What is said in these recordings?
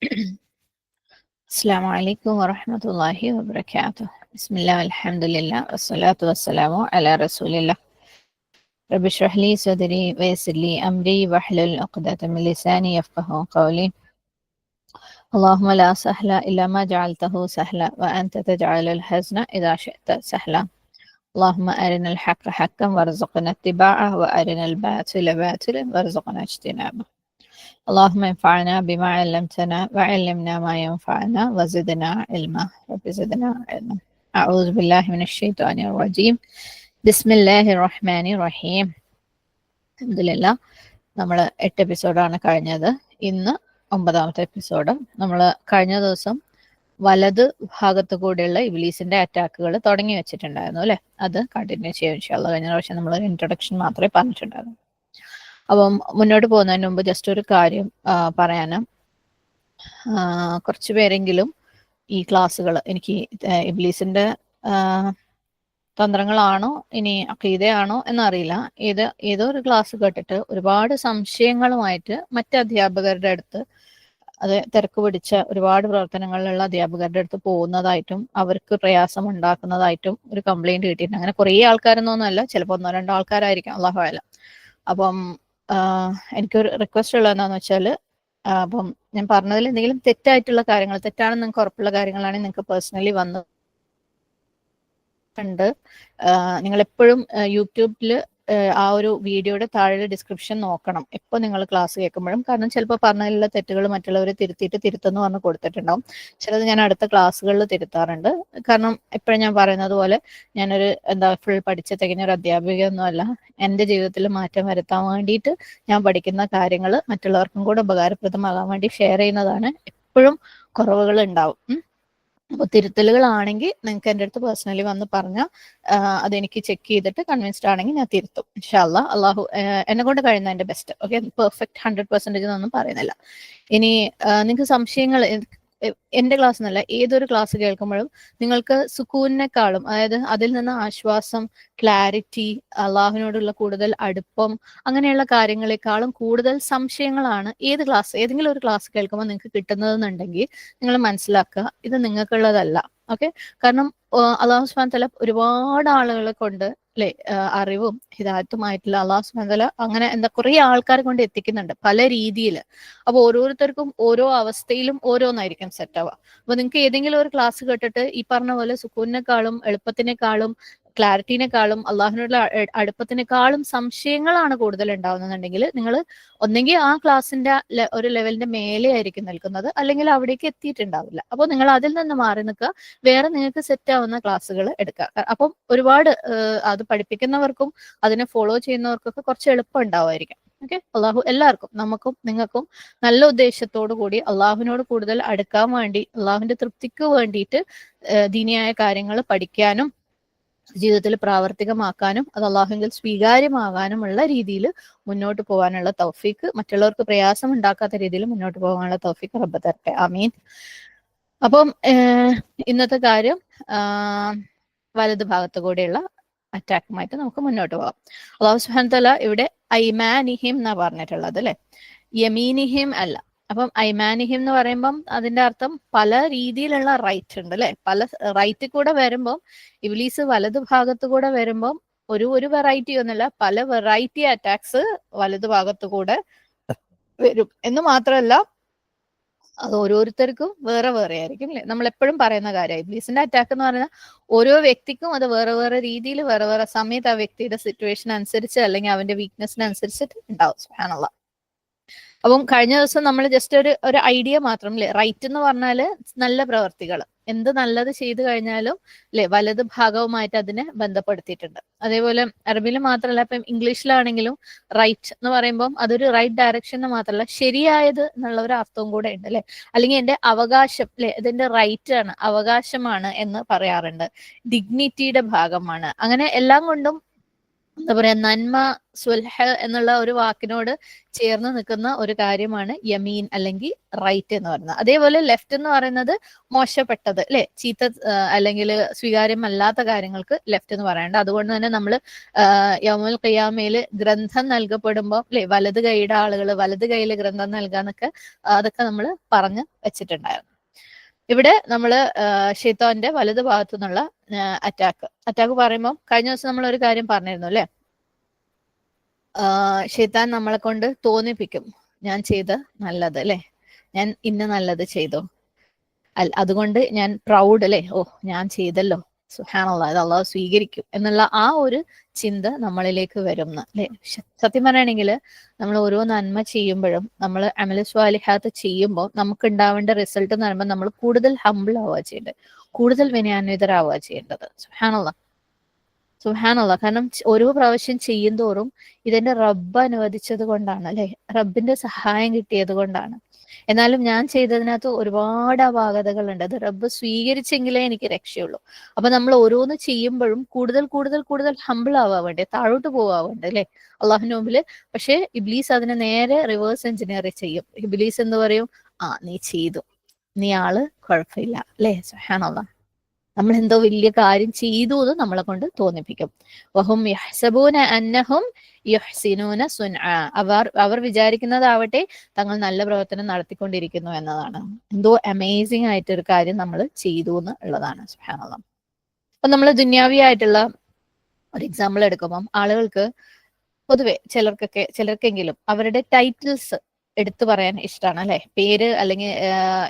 السلام عليكم ورحمة الله وبركاته. بسم الله والحمد لله والصلاة والسلام على رسول الله. رب اشرح لي صدري ويسر لي أمري واحلل عقدة من لساني يفقه قولي. اللهم لا سهل إلا ما جعلته سهلا وأنت تجعل الحزن إذا شئت سهلا. اللهم أرنا الحق حقا وارزقنا اتباعه وأرنا الباطل باطلا وارزقنا اجتنابه. اللهم انفعنا بما علمتنا وعلمنا ما ينفعنا وزدنا علما. رب زدنا علما. أعوذ بالله من الشيطان الرجيم. بسم الله الرحمن الرحيم. അൽഹംദുലില്ലാ, നമ്മൾ 8 എപ്പിസോഡാണ് കഴിഞ്ഞത്. ഇന്ന് 9ാമത്തെ എപ്പിസോഡ്. നമ്മൾ കഴിഞ്ഞ ദിവസം വലത് ഭാഗത്ത് കൂടെയുള്ള ഇബ്ലീസിന്റെ അറ്റാക്കുകൾ തുടങ്ങി വെച്ചിട്ടുണ്ടായിരുന്നു അല്ലെ. അത് കണ്ടിന്യൂ ചെയ്യാം ഇൻഷാ അല്ലാഹ്. കഴിഞ്ഞ പ്രാവശ്യം നമ്മൾ ഇൻട്രൊഡക്ഷൻ മാത്രമേ പറഞ്ഞിട്ടുണ്ടായിരുന്നു. അപ്പം മുന്നോട്ട് പോകുന്നതിന് മുമ്പ് ജസ്റ്റ് ഒരു കാര്യം പറയാനും, കുറച്ച് പേരെങ്കിലും ഈ ക്ലാസ്സുകൾ എനിക്ക് ഇബ്ലീസിന്റെ തന്ത്രങ്ങളാണോ ഇനി അഖീദയാണോ എന്നറിയില്ല, ഏതോ ഒരു ക്ലാസ് കേട്ടിട്ട് ഒരുപാട് സംശയങ്ങളുമായിട്ട് മറ്റ് അധ്യാപകരുടെ അടുത്ത്, അത് തിരക്ക് പിടിച്ച ഒരുപാട് പ്രവർത്തനങ്ങളിലുള്ള അധ്യാപകരുടെ അടുത്ത് പോകുന്നതായിട്ടും അവർക്ക് പ്രയാസം ഉണ്ടാക്കുന്നതായിട്ടും ഒരു കംപ്ലൈന്റ് കിട്ടിയിട്ടുണ്ട്. അങ്ങനെ കുറേ ആൾക്കാരൊന്നൊന്നുമല്ല, ചിലപ്പോൾ 1-2 ആൾക്കാരായിരിക്കും, അല്ലാഹു അഅലം. അപ്പം എനിക്കൊരു റിക്വസ്റ്റ് ഉള്ളത് എന്താണെന്ന് വെച്ചാൽ, അപ്പം ഞാൻ പറഞ്ഞതിൽ എന്തെങ്കിലും തെറ്റായിട്ടുള്ള കാര്യങ്ങൾ, തെറ്റാണെന്ന് നിങ്ങൾക്ക് ഉറപ്പുള്ള കാര്യങ്ങളാണെങ്കിൽ നിങ്ങൾക്ക് പേഴ്സണലി വന്ന് ഉണ്ട്. നിങ്ങൾ എപ്പോഴും യൂട്യൂബിൽ ആ ഒരു വീഡിയോയുടെ താഴെ ഡിസ്ക്രിപ്ഷൻ നോക്കണം എപ്പോൾ നിങ്ങൾ ക്ലാസ് കേൾക്കുമ്പോഴും. കാരണം ചിലപ്പോൾ പറഞ്ഞതിലുള്ള തെറ്റുകൾ മറ്റുള്ളവരെ തിരുത്തെന്ന് പറഞ്ഞ് കൊടുത്തിട്ടുണ്ടാവും. ചിലത് ഞാൻ അടുത്ത ക്ലാസ്സുകളിൽ തിരുത്താറുണ്ട്. കാരണം എപ്പോഴും ഞാൻ പറയുന്നത് പോലെ ഞാനൊരു ഫുൾ പഠിച്ച തികഞ്ഞ ഒരു അധ്യാപികയൊന്നും അല്ല. എൻ്റെ ജീവിതത്തിൽ മാറ്റം വരുത്താൻ വേണ്ടിയിട്ട് ഞാൻ പഠിക്കുന്ന കാര്യങ്ങൾ മറ്റുള്ളവർക്കും കൂടെ ഉപകാരപ്രദമാകാൻ വേണ്ടി ഷെയർ ചെയ്യുന്നതാണ്. എപ്പോഴും കുറവുകൾ ഉണ്ടാവും. അപ്പോൾ തിരുത്തലുകളാണെങ്കിൽ നിങ്ങൾക്ക് എൻ്റെ അടുത്ത് പേഴ്സണലി വന്ന് പറഞ്ഞാൽ അതെനിക്ക് ചെക്ക് ചെയ്തിട്ട് കൺവിൻസ്ഡ് ആണെങ്കിൽ ഞാൻ തിരുത്തും ഇൻഷാ അല്ലാഹ്. അള്ളാഹു എന്നെ കൊണ്ട് കഴിയുന്ന എൻ്റെ ബെസ്റ്റ്. ഓക്കെ, പെർഫെക്റ്റ് 100% എന്നൊന്നും പറയുന്നില്ല. ഇനി നിങ്ങൾക്ക് സംശയങ്ങൾ, എൻ്റെ ക്ലാസ് എന്നല്ല ഏതൊരു ക്ലാസ് കേൾക്കുമ്പോഴും നിങ്ങൾക്ക് സുക്കൂനിനെക്കാളും, അതായത് അതിൽ നിന്ന് ആശ്വാസം, ക്ലാരിറ്റി, അള്ളാഹുവിനോടുള്ള കൂടുതൽ അടുപ്പം, അങ്ങനെയുള്ള കാര്യങ്ങളെക്കാളും കൂടുതൽ സംശയങ്ങളാണ് ഏതെങ്കിലും ഒരു ക്ലാസ് കേൾക്കുമ്പോൾ നിങ്ങൾക്ക് കിട്ടുന്നതെന്നുണ്ടെങ്കിൽ നിങ്ങൾ മനസ്സിലാക്കുക, ഇത് നിങ്ങൾക്കുള്ളതല്ല. ഓക്കെ, കാരണം അള്ളാഹു സുബ്ഹാനഹു വതആല ഒരുപാട് ആളുകളെ കൊണ്ട് അല്ലെ അറിവും ഹിദായത്തുമായിട്ടുള്ള അള്ളാഹു സുബ്ഹാനഹു വതആല അങ്ങനെ കുറെ ആൾക്കാരെ കൊണ്ട് എത്തിക്കുന്നുണ്ട് പല രീതിയിൽ. അപ്പൊ ഓരോരുത്തർക്കും ഓരോ അവസ്ഥയിലും ഓരോന്നായിരിക്കും സെറ്റ് ആവുക. അപ്പൊ നിങ്ങൾക്ക് ഏതെങ്കിലും ഒരു ക്ലാസ് കേട്ടിട്ട് ഈ പറഞ്ഞ പോലെ സുക്കൂനിനെക്കാളും എളുപ്പത്തിനേക്കാളും ക്ലാരിറ്റിനെക്കാളും അള്ളാഹുവിനോടുള്ള അടുപ്പത്തിനേക്കാളും സംശയങ്ങളാണ് കൂടുതൽ ഉണ്ടാവുന്നുണ്ടെങ്കിൽ നിങ്ങൾ ഒന്നെങ്കിൽ ആ ക്ലാസ്സിന്റെ ഒരു ലെവലിന്റെ മേലെ ആയിരിക്കും നിൽക്കുന്നത്, അല്ലെങ്കിൽ അവിടേക്ക് എത്തിയിട്ടുണ്ടാവില്ല. അപ്പോൾ നിങ്ങൾ അതിൽ നിന്ന് മാറി നിൽക്കുക, വേറെ നിങ്ങൾക്ക് സെറ്റ് ആവുന്ന ക്ലാസ്സുകൾ എടുക്കുക. അപ്പം ഒരുപാട് അത് പഠിപ്പിക്കുന്നവർക്കും അതിനെ ഫോളോ ചെയ്യുന്നവർക്കൊക്കെ കുറച്ച് എളുപ്പം ഉണ്ടാവുമായിരിക്കും. ഓക്കെ, അള്ളാഹു എല്ലാവർക്കും, നമുക്കും നിങ്ങൾക്കും നല്ല ഉദ്ദേശത്തോടു കൂടി അള്ളാഹുവിനോട് കൂടുതൽ അടുക്കാൻ വേണ്ടി, അള്ളാഹുവിന്റെ തൃപ്തിക്ക് വേണ്ടിയിട്ട് ദീനിയായ കാര്യങ്ങൾ പഠിക്കാനും ജീവിതത്തിൽ പ്രാവർത്തികമാക്കാനും അത് അള്ളാഹുവിൽ സ്വീകാര്യമാകാനുമുള്ള രീതിയിൽ മുന്നോട്ട് പോകാനുള്ള തൗഫീക്ക്, മറ്റുള്ളവർക്ക് പ്രയാസം ഉണ്ടാക്കാത്ത രീതിയിൽ മുന്നോട്ട് പോകാനുള്ള തൗഫീക്ക് റബ്ബ് തരട്ടെ, ആമീൻ. അപ്പം ഇന്നത്തെ കാര്യം വലത് ഭാഗത്ത് കൂടെയുള്ള അറ്റാക്കുമായിട്ട് നമുക്ക് മുന്നോട്ട് പോകാം. അല്ലാഹു സുബ്ഹാനഹു വ തആല ഇവിടെ ഐമാനിഹിം എന്നാ പറഞ്ഞിട്ടുള്ളത് അല്ലെ, യമീനിഹിം അല്ല. അപ്പം ഐമാനിഹിം എന്ന് പറയുമ്പം അതിന്റെ അർത്ഥം പല രീതിയിലുള്ള റൈറ്റ് ഉണ്ട് അല്ലെ. പല റൈറ്റിൽ കൂടെ വരുമ്പം ഇബ്ലീസ് വലത് ഭാഗത്ത് കൂടെ വരുമ്പം ഒരു വെറൈറ്റി ഒന്നുമില്ല, പല വെറൈറ്റി അറ്റാക്സ് വലത് ഭാഗത്ത് കൂടെ വരും എന്ന് മാത്രമല്ല അത് ഓരോരുത്തർക്കും വേറെ വേറെ ആയിരിക്കും അല്ലെ. നമ്മൾ എപ്പോഴും പറയുന്ന കാര്യം ഇബ്ലീസിന്റെ അറ്റാക്ക് എന്ന് പറയുന്നത് ഓരോ വ്യക്തിക്കും അത് വേറെ വേറെ രീതിയിൽ വേറെ വേറെ സമയത്ത് ആ വ്യക്തിയുടെ സിറ്റുവേഷൻ അനുസരിച്ച് അല്ലെങ്കിൽ അവന്റെ വീക്ക്നെസ്സിനനുസരിച്ചിട്ട് ഉണ്ടാവും. സുബ്ഹാനല്ലാഹ്. അപ്പം കഴിഞ്ഞ ദിവസം നമ്മൾ ജസ്റ്റ് ഒരു ഐഡിയ മാത്രം അല്ലെ, റൈറ്റ് എന്ന് പറഞ്ഞാല് നല്ല പ്രവർത്തികൾ, എന്ത് നല്ലത് ചെയ്തു കഴിഞ്ഞാലും അല്ലെ വലത് ഭാഗവുമായിട്ട് അതിനെ ബന്ധപ്പെടുത്തിയിട്ടുണ്ട്. അതേപോലെ അറബിയിൽ മാത്രമല്ല, ഇപ്പം ഇംഗ്ലീഷിലാണെങ്കിലും റൈറ്റ് എന്ന് പറയുമ്പോൾ അതൊരു റൈറ്റ് ഡയറക്ഷൻ എന്ന് മാത്രമല്ല ശരിയായത് എന്നുള്ള ഒരു അർത്ഥവും കൂടെ ഉണ്ട് അല്ലെ. അല്ലെങ്കിൽ എന്റെ അവകാശം അല്ലെ, ഇതിന്റെ റൈറ്റ് ആണ്, അവകാശമാണ് എന്ന് പറയാറുണ്ട്, ഡിഗ്നിറ്റിയുടെ ഭാഗമാണ്. അങ്ങനെ എല്ലാം കൊണ്ടും എന്താ പറയാ, നന്മ, സുൽഹ് എന്നുള്ള ഒരു വാക്കിനോട് ചേർന്ന് നിൽക്കുന്ന ഒരു കാര്യമാണ് യമീൻ അല്ലെങ്കിൽ റൈറ്റ് എന്ന് പറയുന്നത്. അതേപോലെ ലെഫ്റ്റ് എന്ന് പറയുന്നത് മോശപ്പെട്ടത്, അല്ലെ, ചീത്ത അല്ലെങ്കിൽ സ്വീകാര്യമല്ലാത്ത കാര്യങ്ങൾക്ക് ലെഫ്റ്റ് എന്ന് പറയേണ്ട. അതുകൊണ്ട് തന്നെ നമ്മൾ യൗമുൽ ഖിയാമയില് ഗ്രന്ഥം നൽകപ്പെടുമ്പോൾ, അല്ലെ, വലത് കൈയുടെ ആളുകൾ വലത് കൈയിൽ ഗ്രന്ഥം നൽകാന്നൊക്കെ അതൊക്കെ നമ്മൾ പറഞ്ഞു വെച്ചിട്ടുണ്ടായിരുന്നു. ഇവിടെ നമ്മൾ ഷെയ്ത്താന്റെ വലത് ഭാഗത്തു നിന്നുള്ള അറ്റാക്ക് പറയുമ്പോൾ കഴിഞ്ഞ ദിവസം നമ്മൾ ഒരു കാര്യം പറഞ്ഞിരുന്നു, അല്ലെ, ഷെയ്ത്താൻ നമ്മളെ കൊണ്ട് തോന്നിപ്പിക്കും ഞാൻ ചെയ്ത നല്ലത്, അല്ലെ, ഞാൻ ഇന്ന നല്ലത് ചെയ്തോ, അതുകൊണ്ട് ഞാൻ പ്രൗഡ്, അല്ലെ, ഓ ഞാൻ ചെയ്തല്ലോ, സുബ്ഹാനല്ലാഹ്, അത് അള്ളാഹു സ്വീകരിക്കും എന്നുള്ള ആ ഒരു ചിന്ത നമ്മളിലേക്ക് വരും, അല്ലെ. സത്യം പറയുകയാണെങ്കിൽ നമ്മൾ ഓരോ നന്മ ചെയ്യുമ്പോഴും, നമ്മൾ അമല സ്വാലിഹാത്ത് ചെയ്യുമ്പോൾ നമുക്ക് ഉണ്ടാവേണ്ട റിസൾട്ട് എന്ന് പറയുമ്പോൾ നമ്മൾ കൂടുതൽ ഹംബിൾ ആവുക ചെയ്യേണ്ടത്, കൂടുതൽ വിനയാന്വിതരാവുക ചെയ്യേണ്ടത്. സുബ്ഹാനല്ലാഹ്. കാരണം ഓരോ പ്രാവശ്യം ചെയ്യും തോറും ഇതെന്റെ റബ്ബ് അനുവദിച്ചത് കൊണ്ടാണ്, അല്ലെ, റബ്ബിന്റെ സഹായം കിട്ടിയത് കൊണ്ടാണ്. എന്നാലും ഞാൻ ചെയ്തതിനകത്ത് ഒരുപാട് അപാകതകളുണ്ട്, അത് റബ്ബ് സ്വീകരിച്ചെങ്കിലേ എനിക്ക് രക്ഷയുള്ളൂ. അപ്പൊ നമ്മൾ ഓരോന്ന് ചെയ്യുമ്പോഴും കൂടുതൽ കൂടുതൽ കൂടുതൽ ഹംബിൾ ആവാ വേണ്ടേ, താഴോട്ട് പോവാ വേണ്ടേ, അല്ലെ, അള്ളാഹുവിന്റെ മുമ്പില്. പക്ഷെ ഇബ്ലീസ് അതിനെ നേരെ റിവേഴ്സ് എഞ്ചിനീയർ ചെയ്യും. ഇബ്ലീസ് എന്ന് പറയും, നീ ചെയ്തു, നീ ആള് കുഴപ്പമില്ല, അല്ലെ. സുബ്ഹാനല്ലാഹ്. നമ്മൾ എന്തോ വലിയ കാര്യം ചെയ്തു എന്ന് നമ്മളെ കൊണ്ട് തോന്നിപ്പിക്കും. വഹും യഹ്സബൂന അന്നഹും യുഹ്സിനൂന സുൻആ. അവർ വിചാരിക്കുന്നതാവട്ടെ തങ്ങൾ നല്ല പ്രവർത്തനം നടത്തിക്കൊണ്ടിരിക്കുന്നു എന്നതാണ്. എന്തോ അമേസിംഗ് ആയിട്ടൊരു കാര്യം നമ്മൾ ചെയ്തു എന്നുള്ളതാണ്. സുബ്ഹാനല്ലാഹ്. അപ്പൊ നമ്മൾ ദുന്യാവിയായിട്ടുള്ള ഒരു എക്സാമ്പിൾ എടുക്കുമ്പം ആളുകൾക്ക് പൊതുവെ ചിലർക്കെങ്കിലും അവരുടെ ടൈറ്റിൽസ് എടുത്തു പറയാൻ ഇഷ്ടമാണ്, അല്ലെ. പേര് അല്ലെങ്കിൽ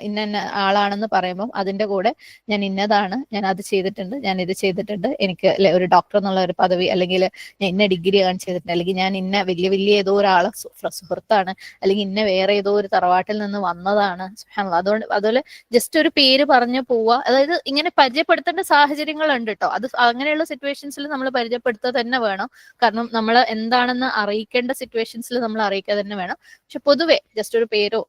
ഇന്ന ആളാണെന്ന് പറയുമ്പോൾ അതിന്റെ കൂടെ ഞാൻ ഇന്നതാണ്, ഞാൻ അത് ചെയ്തിട്ടുണ്ട്, ഞാൻ ഇത് ചെയ്തിട്ടുണ്ട്, എനിക്ക് അല്ലെ ഒരു ഡോക്ടർ എന്നുള്ള ഒരു പദവി, അല്ലെങ്കിൽ ഞാൻ ഇന്ന ഡിഗ്രി ചെയ്തിട്ടുണ്ട്, അല്ലെങ്കിൽ ഞാൻ ഇന്ന വലിയ വലിയ ഏതോ ഒരാളെ സുഹൃത്താണ്, അല്ലെങ്കിൽ ഇന്ന വേറെ ഏതോ ഒരു തറവാട്ടിൽ നിന്ന് വന്നതാണ്. അതുപോലെ ജസ്റ്റ് ഒരു പേര് പറഞ്ഞു പോവുക. അതായത് ഇങ്ങനെ പരിചയപ്പെടുത്തേണ്ട സാഹചര്യങ്ങളുണ്ട് കേട്ടോ. അത് അങ്ങനെയുള്ള സിറ്റുവേഷൻസിൽ നമ്മൾ പരിചയപ്പെടുത്തുക തന്നെ വേണം. കാരണം നമ്മൾ എന്താണെന്ന് അറിയിക്കേണ്ട സിറ്റുവേഷൻസിൽ നമ്മൾ അറിയിക്കുക തന്നെ വേണം. പക്ഷെ പൊതുവെ ജസ്റ്റ് ഒരു പേരോ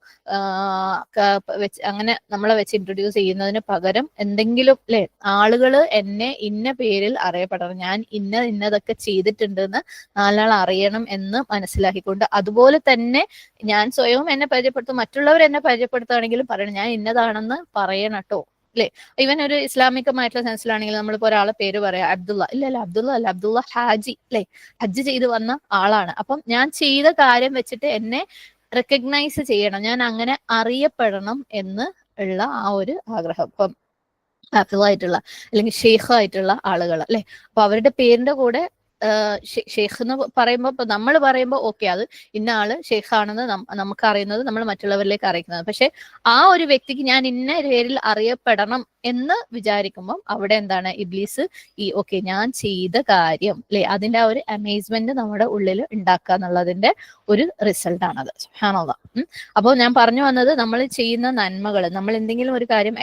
വെച്ച് അങ്ങനെ നമ്മളെ വെച്ച് ഇൻട്രൊഡ്യൂസ് ചെയ്യുന്നതിന് പകരം എന്തെങ്കിലും, അല്ലെ, ആളുകൾ എന്നെ ഇന്ന പേരിൽ അറിയപ്പെടണം, ഞാൻ ഇന്നതൊക്കെ ചെയ്തിട്ടുണ്ടെന്ന് നാലാൾ അറിയണം എന്ന് മനസ്സിലാക്കിക്കൊണ്ട്, അതുപോലെ തന്നെ ഞാൻ സ്വയവും എന്നെ പരിചയപ്പെടുത്തും, മറ്റുള്ളവർ എന്നെ പരിചയപ്പെടുത്തുകയാണെങ്കിലും പറയണം ഞാൻ ഇന്നതാണെന്ന് പറയണം കേട്ടോ, അല്ലെ. ഇവൻ ഒരു ഇസ്ലാമികമായിട്ടുള്ള സെൻസിലാണെങ്കിൽ നമ്മളിപ്പോ ഒരാളെ പേര് പറയാം, അബ്ദുള്ള, ഇല്ല അബ്ദുള്ള അല്ല, അബ്ദുള്ള ഹാജി, അല്ലെ, ഹജ്ജ് ചെയ്ത് വന്ന ആളാണ്. അപ്പം ഞാൻ ചെയ്ത കാര്യം വെച്ചിട്ട് എന്നെ റെക്കഗ്നൈസ് ചെയ്യണം, ഞാൻ അങ്ങനെ അറിയപ്പെടണം എന്ന് ഉള്ള ആ ഒരു ആഗ്രഹം. ഇപ്പം ഹാഫിളായിട്ടുള്ള അല്ലെങ്കിൽ ഷെയ്ഖായിട്ടുള്ള ആളുകൾ, അല്ലെ, അപ്പൊ അവരുടെ പേരിന്റെ കൂടെ ഷെയ്ഖ് എന്ന് പറയുമ്പോൾ, ഇപ്പൊ നമ്മൾ പറയുമ്പോൾ ഓക്കെ, അത് ഇന്ന ആള് ഷെയ്ഖാണെന്ന് നമുക്ക് അറിയുന്നത് നമ്മൾ മറ്റുള്ളവരിലേക്ക് അറിയിക്കുന്നത്. പക്ഷെ ആ ഒരു വ്യക്തിക്ക് ഞാൻ ഇന്ന പേരിൽ അറിയപ്പെടണം എന്ന് വിചാരിക്കുമ്പോൾ അവിടെ എന്താണ് ഇബ്ലീസ് ഓക്കെ ഞാൻ ചെയ്ത കാര്യം, അല്ലെ, അതിന്റെ ആ ഒരു അമേസ്മെന്റ് നമ്മുടെ ഉള്ളിൽ ഉണ്ടാക്കുക എന്നുള്ളതിന്റെ ഒരു റിസൾട്ട് ആണത്. സുബ്ഹാനല്ലാഹ്. അപ്പോൾ ഞാൻ പറഞ്ഞു വന്നത്, നമ്മൾ ചെയ്യുന്ന നന്മകൾ, നമ്മൾ എന്തെങ്കിലും ഒരു കാര്യം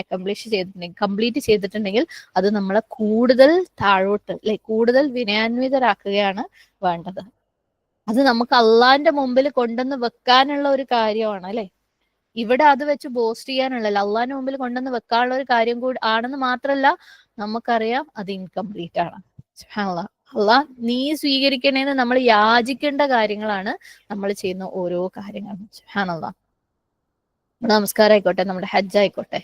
കംപ്ലീറ്റ് ചെയ്തിട്ടുണ്ടെങ്കിൽ അത് നമ്മളെ കൂടുതൽ താഴോട്ട്, അല്ലെ, കൂടുതൽ വിനയാന്വിതരാക്കുകയാണ് വേണ്ടത്. അത് നമുക്ക് അള്ളാന്റെ മുമ്പിൽ കൊണ്ടുവന്ന് വെക്കാനുള്ള ഒരു കാര്യമാണ്, അല്ലെ. ഇവിടെ അത് വെച്ച് ബോസ്റ്റ് ചെയ്യാനുള്ളല്ല, അള്ളാന്റെ മുമ്പിൽ കൊണ്ടുവന്ന് വെക്കാനുള്ള ഒരു കാര്യം കൂടി ആണെന്ന് മാത്രമല്ല നമുക്കറിയാം അത് ഇൻകംപ്ലീറ്റ് ആണ്. സുബ്ഹാനല്ലാഹ്. അള്ളാഹ് നീ സ്വീകരിക്കണേന്ന് നമ്മൾ യാചിക്കേണ്ട കാര്യങ്ങളാണ് നമ്മൾ ചെയ്യുന്ന ഓരോ കാര്യങ്ങളും. സുബ്ഹാനല്ലാഹ്. നമ്മുടെ നമസ്കാരം ആയിക്കോട്ടെ, നമ്മുടെ ഹജ്ജ് ആയിക്കോട്ടെ,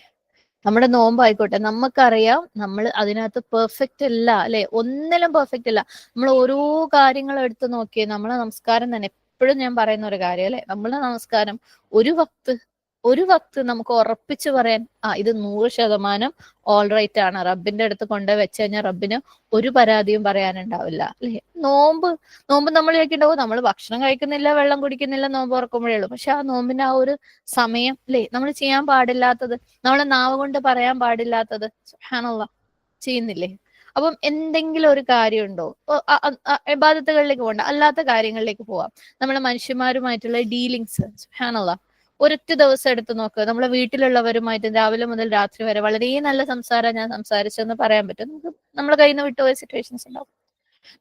നമ്മുടെ നോമ്പ് ആയിക്കോട്ടെ, നമുക്കറിയാം നമ്മൾ അതിനകത്ത് പെർഫെക്റ്റ് അല്ല, അല്ലെ, ഒന്നിലും പെർഫെക്റ്റ് അല്ല. നമ്മൾ ഓരോ കാര്യങ്ങളും എടുത്തു നോക്കിയേ, നമ്മളെ നമസ്കാരം തന്നെ എപ്പോഴും ഞാൻ പറയുന്ന ഒരു കാര്യം, അല്ലെ, നമ്മളെ നമസ്കാരം ഒരു വക്ത് നമുക്ക് ഉറപ്പിച്ചു പറയാൻ ഇത് 100% ഓൾ റൈറ്റ് ആണ്, റബ്ബിന്റെ അടുത്ത് കൊണ്ടുപോയി വെച്ച് കഴിഞ്ഞാൽ റബ്ബിന് ഒരു പരാതിയും പറയാനുണ്ടാവില്ല, അല്ലെ. നോമ്പ് നമ്മൾ ചോദിക്കേണ്ടാവും, നമ്മൾ ഭക്ഷണം കഴിക്കുന്നില്ല, വെള്ളം കുടിക്കുന്നില്ല, നോമ്പ് തുറക്കുമ്പോഴേ ഉള്ളൂ. പക്ഷെ ആ നോമ്പിന്റെ ആ ഒരു സമയം, അല്ലെ, നമ്മൾ ചെയ്യാൻ പാടില്ലാത്തത്, നമ്മളെ നാവ് കൊണ്ട് പറയാൻ പാടില്ലാത്തത് സുബ്ഹാനല്ലാഹ് ചെയ്യുന്നില്ലേ. അപ്പം എന്തെങ്കിലും ഒരു കാര്യമുണ്ടോ? ഇബാദത്തുകളിലേക്ക് പോകണ്ട, അല്ലാത്ത കാര്യങ്ങളിലേക്ക് പോവാം. നമ്മളെ മനുഷ്യന്മാരുമായിട്ടുള്ള ഡീലിങ്സ്, സുബ്ഹാനല്ലാഹ്, ഒരൊറ്റ ദിവസം എടുത്ത് നോക്കുക. നമ്മളെ വീട്ടിലുള്ളവരുമായിട്ട് രാവിലെ മുതൽ രാത്രി വരെ വളരെ നല്ല സംസാരം ഞാൻ സംസാരിച്ചെന്ന് പറയാൻ പറ്റും. നമുക്ക് നമ്മളെ കയ്യിൽ നിന്ന് വിട്ടുപോയ സിറ്റുവേഷൻസ് ഉണ്ടാവും.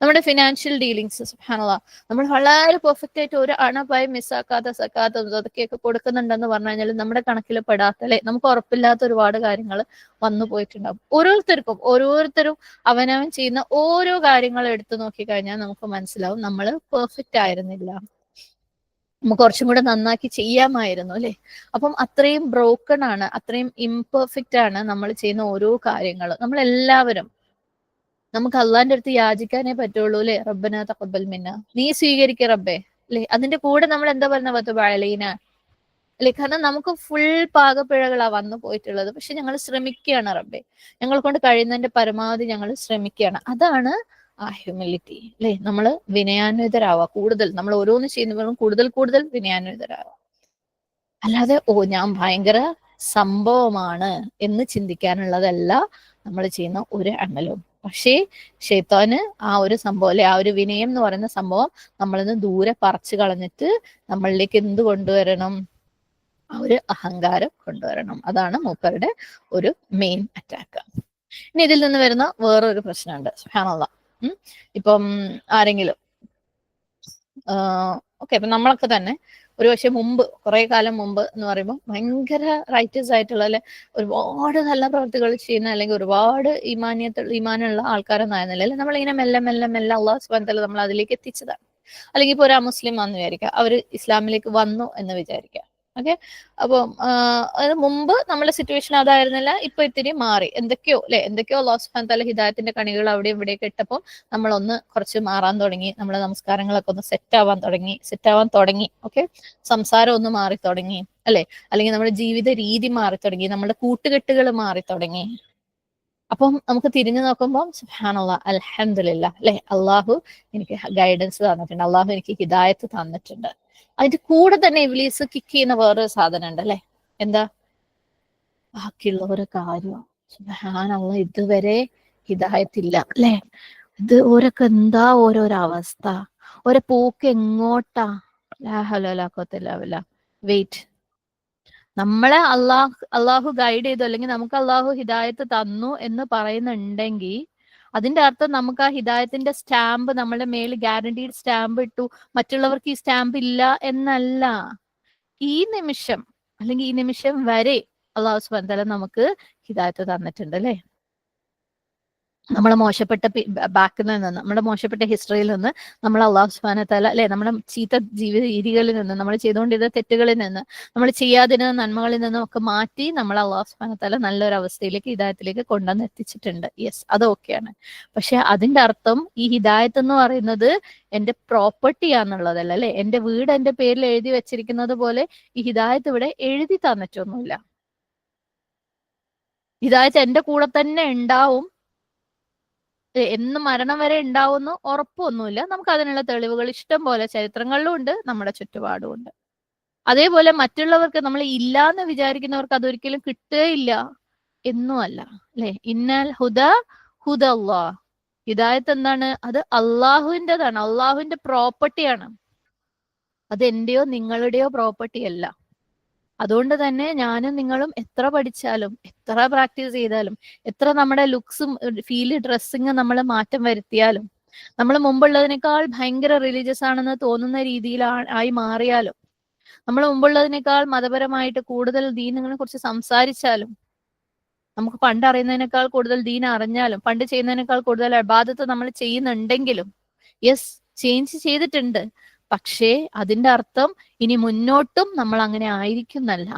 നമ്മുടെ ഫിനാൻഷ്യൽ ഡീലിങ്സ് സുബ്ഹാനല്ലാഹ്, നമ്മൾ വളരെ പെർഫെക്റ്റ് ആയിട്ട് ഒരു അണപ്പായി മിസ്സാക്കാത്ത സക്കാത്ത അതൊക്കെയൊക്കെ കൊടുക്കുന്നുണ്ടെന്ന് പറഞ്ഞു കഴിഞ്ഞാൽ നമ്മുടെ കണക്കിൽ പെടാത്ത, അല്ലെ, നമുക്ക് ഉറപ്പില്ലാത്ത ഒരുപാട് കാര്യങ്ങൾ വന്നു പോയിട്ടുണ്ടാവും. ഓരോരുത്തരും അവനവൻ ചെയ്യുന്ന ഓരോ കാര്യങ്ങൾ എടുത്തു നോക്കിക്കഴിഞ്ഞാൽ നമുക്ക് മനസ്സിലാവും നമ്മൾ പെർഫെക്റ്റ് ആയിരുന്നില്ല, നമുക്ക് കുറച്ചും കൂടെ നന്നാക്കി ചെയ്യാമായിരുന്നു, അല്ലെ. അപ്പം അത്രയും ബ്രോക്കൺ ആണ്, അത്രയും ഇംപെർഫെക്റ്റ് ആണ് നമ്മൾ ചെയ്യുന്ന ഓരോ കാര്യങ്ങൾ. നമ്മളെല്ലാവരും നമുക്ക് അള്ളാന്റെ അടുത്ത് യാചിക്കാനേ പറ്റുള്ളൂ, അല്ലെ. റബ്ബന തഖബ്ബൽ മിന്ന, നീ സ്വീകരിക്ക റബ്ബേ, അല്ലെ. അതിന്റെ കൂടെ നമ്മൾ എന്താ പറഞ്ഞ വത്തുബഅലൈന, അല്ലെ. കാരണം നമുക്ക് ഫുൾ പാകപ്പിഴകളാ വന്നു പോയിട്ടുള്ളത്. പക്ഷെ ഞങ്ങൾ ശ്രമിക്കുകയാണ് റബ്ബേ, ഞങ്ങൾ കൊണ്ട് കഴിയുന്നതിന്റെ പരമാവധി ഞങ്ങൾ ശ്രമിക്കുകയാണ്. അതാണ് ആ ഹ്യൂമിലിറ്റി, അല്ലെ. നമ്മൾ വിനയാന്വിതരാവുക, കൂടുതൽ നമ്മൾ ഓരോന്ന് ചെയ്യുന്നവരും കൂടുതൽ വിനയാന്വിതരാവുക. അല്ലാതെ ഞാൻ ഭയങ്കര സംഭവമാണ് എന്ന് ചിന്തിക്കാനുള്ളതല്ല നമ്മൾ ചെയ്യുന്ന ഒരു അമലും. പക്ഷേ ശൈത്താന് ആ ഒരു സംഭവം, അല്ലെ, ആ ഒരു വിനയം എന്ന് പറയുന്ന സംഭവം നമ്മളിന്ന് ദൂരെ പറിച്ചു കളഞ്ഞിട്ട് നമ്മളിലേക്ക് എന്ത് കൊണ്ടുവരണം, ആ ഒരു അഹങ്കാരം കൊണ്ടുവരണം. അതാണ് മൂപ്പരുടെ ഒരു മെയിൻ അറ്റാക്ക്. ഇനി ഇതിൽ നിന്ന് വരുന്ന വേറൊരു പ്രശ്നമുണ്ട്. സുബ്ഹാനല്ലാഹ്, ഇപ്പം ആരെങ്കിലും ഓക്കെ, ഇപ്പൊ നമ്മളൊക്കെ തന്നെ ഒരു പക്ഷെ മുമ്പ്, കുറെ കാലം മുമ്പ് എന്ന് പറയുമ്പോൾ ഭയങ്കര റൈറ്റേഴ്സ് ആയിട്ടുള്ള, അല്ലെ, ഒരുപാട് നല്ല പ്രവർത്തികൾ ചെയ്യുന്ന, അല്ലെങ്കിൽ ഒരുപാട് ഈമാനുള്ള ആൾക്കാരൊന്നും ആയിരുന്നില്ല, അല്ലെ. നമ്മളിങ്ങനെ മെല്ലെ മെല്ലെ മെല്ലെ അള്ളാഹു സുബ്ഹാനഹു വ തആല നമ്മൾ അതിലേക്ക് എത്തിച്ചതാണ്. അല്ലെങ്കിൽ ഇപ്പൊ ഒരു അമുസ്ലിം ആണെന്ന് വിചാരിക്കുക, അവര് ഇസ്ലാമിലേക്ക് വന്നു എന്ന് വിചാരിക്കുക. ഓക്കെ, അപ്പം അത് മുമ്പ് നമ്മുടെ സിറ്റുവേഷൻ അതായിരുന്നില്ല, ഇപ്പൊ ഇത്തിരി മാറി, എന്തൊക്കെയോ, അല്ലെ, എന്തൊക്കെയോ അല്ലാഹു സുബ്ഹാനഹു വ തആല ഹിദായത്തിന്റെ കണികൾ അവിടെയും ഇവിടെയൊക്കെ ഇട്ടപ്പോൾ നമ്മളൊന്ന് കുറച്ച് മാറാൻ തുടങ്ങി, നമ്മളെ നമസ്കാരങ്ങളൊക്കെ ഒന്ന് സെറ്റ് ആവാൻ തുടങ്ങി. ഓക്കെ, സംസാരം ഒന്ന് മാറി തുടങ്ങി, അല്ലെ, അല്ലെങ്കിൽ നമ്മുടെ ജീവിത രീതി മാറി തുടങ്ങി, നമ്മുടെ കൂട്ടുകെട്ടുകൾ മാറി തുടങ്ങി. അപ്പം നമുക്ക് തിരിഞ്ഞു നോക്കുമ്പോൾ സുബ്ഹാനല്ലാഹ്, അൽഹംദുലില്ലാഹ്, അല്ലെ, അള്ളാഹു എനിക്ക് ഗൈഡൻസ് തന്നിട്ടുണ്ട്, അള്ളാഹു എനിക്ക് ഹിദായത്ത് തന്നിട്ടുണ്ട്. അതിന്റെ കൂടെ തന്നെ ഇബ്ലീസ് കിക്ക് ചെയ്യുന്ന വേറൊരു സാധനം ഉണ്ട്, അല്ലെ. എന്താ? ബാക്കിയുള്ളവരെ കാര്യം, സുബ്ഹാനല്ലാഹ്, ഇതുവരെ ഹിദായത്തില്ല, അല്ലെ. ഇത് ഓരൊക്കെ എന്താ ഓരോരോ അവസ്ഥ, ഓരോ പോക്ക് എങ്ങോട്ടാ. ലാ ഹൗല വലാ ഖുവത ഇല്ലാ ബില്ലാഹ്. വെയിറ്റ്, നമ്മളെ അള്ളാഹു ഗൈഡ് ചെയ്തു, അല്ലെങ്കിൽ നമുക്ക് അള്ളാഹു ഹിദായത്ത് തന്നു എന്ന് പറയുന്നുണ്ടെങ്കിൽ അതിന്റെ അർത്ഥം നമുക്ക് ആ ഹിദായത്തിന്റെ സ്റ്റാമ്പ് നമ്മുടെ മേൽ ഗ്യാരണ്ടീഡ് സ്റ്റാമ്പ് ഇട്ടു, മറ്റുള്ളവർക്ക് ഈ സ്റ്റാമ്പ് ഇല്ല എന്നല്ല. ഈ നിമിഷം, അല്ലെങ്കിൽ ഈ നിമിഷം വരെ അള്ളാഹു സുബ്ഹാനഹു വ തആല നമുക്ക് ഹിദായത്ത് തന്നിട്ടുണ്ട്, അല്ലെ. നമ്മളെ മോശപ്പെട്ട ബാക്കിൽ നിന്ന്, നമ്മുടെ മോശപ്പെട്ട ഹിസ്റ്ററിയിൽ നിന്ന് നമ്മൾ അള്ളാഹു സുബ്ഹാനഹു വ തആല, അല്ലെ, നമ്മുടെ ചീത്ത ജീവിത രീതികളിൽ നിന്ന്, നമ്മൾ ചെയ്തുകൊണ്ടിരുന്ന തെറ്റുകളിൽ നിന്ന്, നമ്മൾ ചെയ്യാതിരുന്ന നന്മകളിൽ നിന്നും ഒക്കെ മാറ്റി നമ്മൾ അള്ളാഹു സുബ്ഹാനഹു വ തആല നല്ലൊരു അവസ്ഥയിലേക്ക്, ഹിദായത്തിലേക്ക് കൊണ്ടുവന്ന് എത്തിച്ചിട്ടുണ്ട്. യെസ്, അത് ഓക്കെയാണ്. പക്ഷെ അതിന്റെ അർത്ഥം ഈ ഹിദായത്ത് എന്ന് പറയുന്നത് എന്റെ പ്രോപ്പർട്ടി ആണെന്നുള്ളതല്ല, അല്ലെ. എന്റെ വീട് എന്റെ പേരിൽ എഴുതി വെച്ചിരിക്കുന്നത് പോലെ ഈ ഹിദായത്ത് ഇവിടെ എഴുതി തന്നിട്ടൊന്നുമില്ല. ഹിദായത്ത് എന്റെ കൂടെ തന്നെ ഉണ്ടാവും, എന്ന് മരണം വരെ ഉണ്ടാവുന്നു ഉറപ്പൊന്നുമില്ല. നമുക്ക് അതിനുള്ള തെളിവുകൾ ഇഷ്ടം പോലെ ചരിത്രങ്ങളിലും ഉണ്ട്, നമ്മുടെ ചുറ്റുപാടും ഉണ്ട്. അതേപോലെ മറ്റുള്ളവർക്ക്, നമ്മൾ ഇല്ലാന്ന് വിചാരിക്കുന്നവർക്ക് അതൊരിക്കലും കിട്ടുകയില്ല എന്നുമല്ല, അല്ലെ. ഇന്നൽ ഹുദ ഹുദല്ലാഹ്, ഹിദായത്ത് എന്താണ്? അത് അള്ളാഹുവിൻ്റെതാണ്, അള്ളാഹുവിന്റെ പ്രോപ്പർട്ടിയാണ്. അത് എന്റെയോ നിങ്ങളുടെയോ പ്രോപ്പർട്ടി അല്ല. അതുകൊണ്ട് തന്നെ ഞാനും നിങ്ങളും എത്ര പഠിച്ചാലും, എത്ര പ്രാക്ടീസ് ചെയ്താലും, എത്ര നമ്മുടെ ലുക്സും ഫീല് ഡ്രസ്സിങ് നമ്മൾ മാറ്റം വരുത്തിയാലും, നമ്മൾ മുമ്പുള്ളതിനേക്കാൾ ഭയങ്കര റിലീജിയസ് ആണെന്ന് തോന്നുന്ന രീതിയിൽ ആയി മാറിയാലും, നമ്മൾ മുമ്പുള്ളതിനേക്കാൾ മതപരമായിട്ട് കൂടുതൽ ദീനിനെ കുറിച്ച് സംസാരിച്ചാലും, നമുക്ക് പണ്ട് അറിയുന്നതിനേക്കാൾ കൂടുതൽ ദീൻ അറിഞ്ഞാലും, പണ്ട് ചെയ്യുന്നതിനേക്കാൾ കൂടുതൽ ഇബാദത്ത് നമ്മൾ ചെയ്യുന്നുണ്ടെങ്കിലും, യെസ്, ചേഞ്ച് ചെയ്തിട്ടുണ്ട്. പക്ഷേ അതിന്റെ അർത്ഥം ഇനി മുന്നോട്ടും നമ്മൾ അങ്ങനെ ആയിരിക്കുന്നല്ല.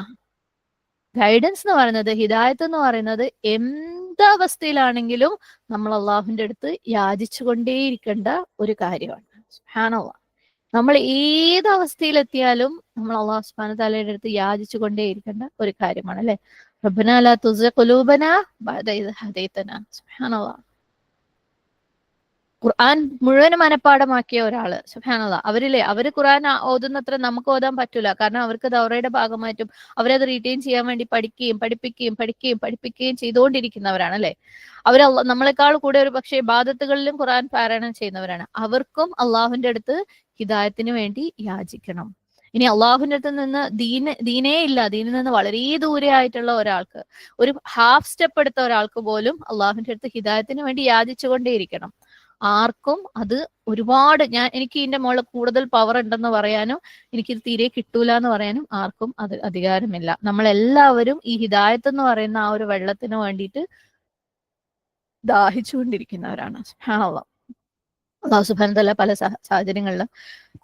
ഗൈഡൻസ് എന്ന് പറയുന്നത്, ഹിദായത്ത് എന്ന് പറയുന്നത് എന്തവസ്ഥയിലാണെങ്കിലും നമ്മൾ അള്ളാഹുവിന്റെ അടുത്ത് യാചിച്ചു കൊണ്ടേയിരിക്കേണ്ട ഒരു കാര്യമാണ്. സുബ്ഹാനല്ലാഹ്, നമ്മൾ ഏത് അവസ്ഥയിലെത്തിയാലും നമ്മൾ അള്ളാഹു സുബ്ഹാനഹു തആലയുടെ അടുത്ത് യാചിച്ചു കൊണ്ടേയിരിക്കേണ്ട ഒരു കാര്യമാണ്, അല്ലെ. റബ്ബനാ ലാ തുസിഗ് ഖുലൂബനാ ബഅദ ഇദ് ഹദൈതനാ. സുബ്ഹാനല്ലാഹ്, ഖുർആൻ മുഴുവൻ മനഃപ്പാടമാക്കിയ ഒരാള്, സുബ്ഹാനല്ലാഹ്, അവര് ഖുർആൻ ഓതുന്നത്ര നമുക്ക് ഓതാൻ പറ്റൂല. കാരണം അവർക്ക് ദൗറയുടെ ഭാഗമായിട്ടും അവരത് റീറ്റെയിൻ ചെയ്യാൻ വേണ്ടി പഠിക്കുകയും ചെയ്തുകൊണ്ടിരിക്കുന്നവരാണ്, അല്ലെ. അവർ നമ്മളെക്കാൾ കൂടെ ഒരു പക്ഷേ ഇബാദത്തുകളിലും ഖുർആൻ പാരായണം ചെയ്യുന്നവരാണ്. അവർക്കും അള്ളാഹുവിന്റെ അടുത്ത് ഹിദായത്തിന് വേണ്ടി യാചിക്കണം. ഇനി അള്ളാഹുവിന്റെ അടുത്ത് നിന്ന് ദീനേ ഇല്ല, ദീനിൽ നിന്ന് വളരെ ദൂരെ ആയിട്ടുള്ള ഒരാൾക്ക്, ഒരു ഹാഫ് സ്റ്റെപ്പ് എടുത്ത ഒരാൾക്ക് പോലും അള്ളാഹുവിന്റെ അടുത്ത് ഹിദായത്തിന് വേണ്ടി യാചിച്ചുകൊണ്ടേയിരിക്കണം. ആർക്കും അത് ഒരുപാട് എനിക്ക് ഇതിന്റെ മുകളിൽ കൂടുതൽ പവർ ഉണ്ടെന്ന് പറയാനും എനിക്കിത് തീരെ കിട്ടൂല എന്ന് പറയാനും ആർക്കും അത് അധികാരമില്ല. നമ്മളെല്ലാവരും ഈ ഹിദായത്ത് എന്ന് പറയുന്ന ആ ഒരു വെള്ളത്തിന് വേണ്ടിയിട്ട് ദാഹിച്ചുകൊണ്ടിരിക്കുന്നവരാണ്. സുബ്ഹാനല്ലാഹ്. അല്ലാഹു സുബ്ഹാനഹു വ തആല പല സാഹചര്യങ്ങളിൽ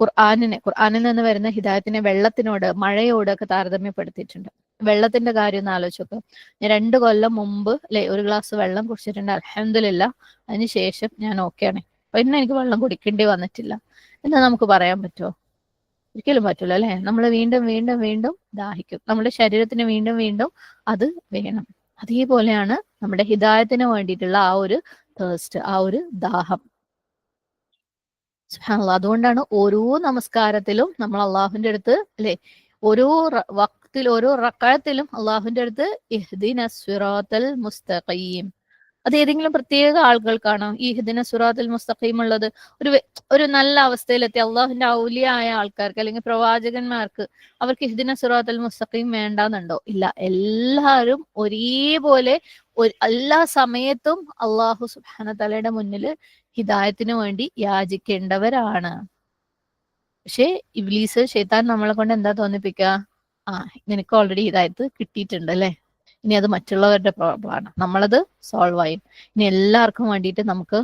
ഖുർആനിൽ നിന്ന് വരുന്ന ഹിദായത്തിനെ വെള്ളത്തിനോട്, മഴയോട് ഒക്കെ താരതമ്യപ്പെടുത്തിയിട്ടുണ്ട്. വെള്ളത്തിന്റെ കാര്യം ഒന്ന് ആലോചിച്ച് നോക്കുക. ഞാൻ 2 കൊല്ലം മുമ്പ് ഒരു ഗ്ലാസ് വെള്ളം കുടിച്ചിട്ടുണ്ട്, അൽഹംദുലില്ലാഹ്. അതിനുശേഷം ഞാൻ ഓക്കെയാണ്. പിന്നെ എനിക്ക് വെള്ളം കുടിക്കേണ്ടി വന്നിട്ടില്ല എന്ന് നമുക്ക് പറയാൻ പറ്റുമോ? ഒരിക്കലും പറ്റൂല അല്ലെ? നമ്മൾ വീണ്ടും വീണ്ടും വീണ്ടും ദാഹിക്കും. നമ്മുടെ ശരീരത്തിന് വീണ്ടും വീണ്ടും അത് വേണം. അതേപോലെയാണ് നമ്മുടെ ഹിദായത്തിന് വേണ്ടിയിട്ടുള്ള ആ ഒരു തേഴ്സ്റ്റ്, ആ ഒരു ദാഹം. സുബ്ഹാനല്ലാഹ്. അതുകൊണ്ടാണ് ഓരോ നമസ്കാരത്തിലും നമ്മൾ അള്ളാഹുവിന്റെ അടുത്ത് അല്ലെ, ഓരോ വക്തിൽ, ഓരോ റക്അത്തിലും അള്ളാഹുവിന്റെ അടുത്ത് ഇഹ്ദിനസ് സിറാത്തൽ മുസ്തഖീം. അത് ഏതെങ്കിലും പ്രത്യേക ആളുകൾക്കാണോ ഈ ഇഹ്ദിന സിറാത്തൽ മുസ്തഖീം ഉള്ളത്? ഒരു നല്ല അവസ്ഥയിലെത്തി അള്ളാഹുവിന്റെ ഔലിയായ ആൾക്കാർക്ക് അല്ലെങ്കിൽ പ്രവാചകന്മാർക്ക് അവർക്ക് ഇഹ്ദിന സിറാത്തൽ മുസ്തഖീം വേണ്ടാന്നുണ്ടോ? ഇല്ല. എല്ലാവരും ഒരേപോലെ എല്ലാ സമയത്തും അള്ളാഹു സുബ്ഹാനഹു തആലയുടെ മുന്നിൽ ഹിദായത്തിന് വേണ്ടി യാചിക്കേണ്ടവരാണ്. പക്ഷേ ഇബ്ലീസ്, ശൈത്താൻ നമ്മളെ കൊണ്ട് എന്താ തോന്നിപ്പിക്കുക? നിനക്ക് ഓൾറെഡി ഹിദായത്ത് കിട്ടിയിട്ടുണ്ട് അല്ലെ, ഇനി അത് മറ്റുള്ളവരുടെ പ്രോബ്ലമാണ്, നമ്മളത് സോൾവ് ആയി. ഇനി എല്ലാവർക്കും വേണ്ടിയിട്ട് നമുക്ക്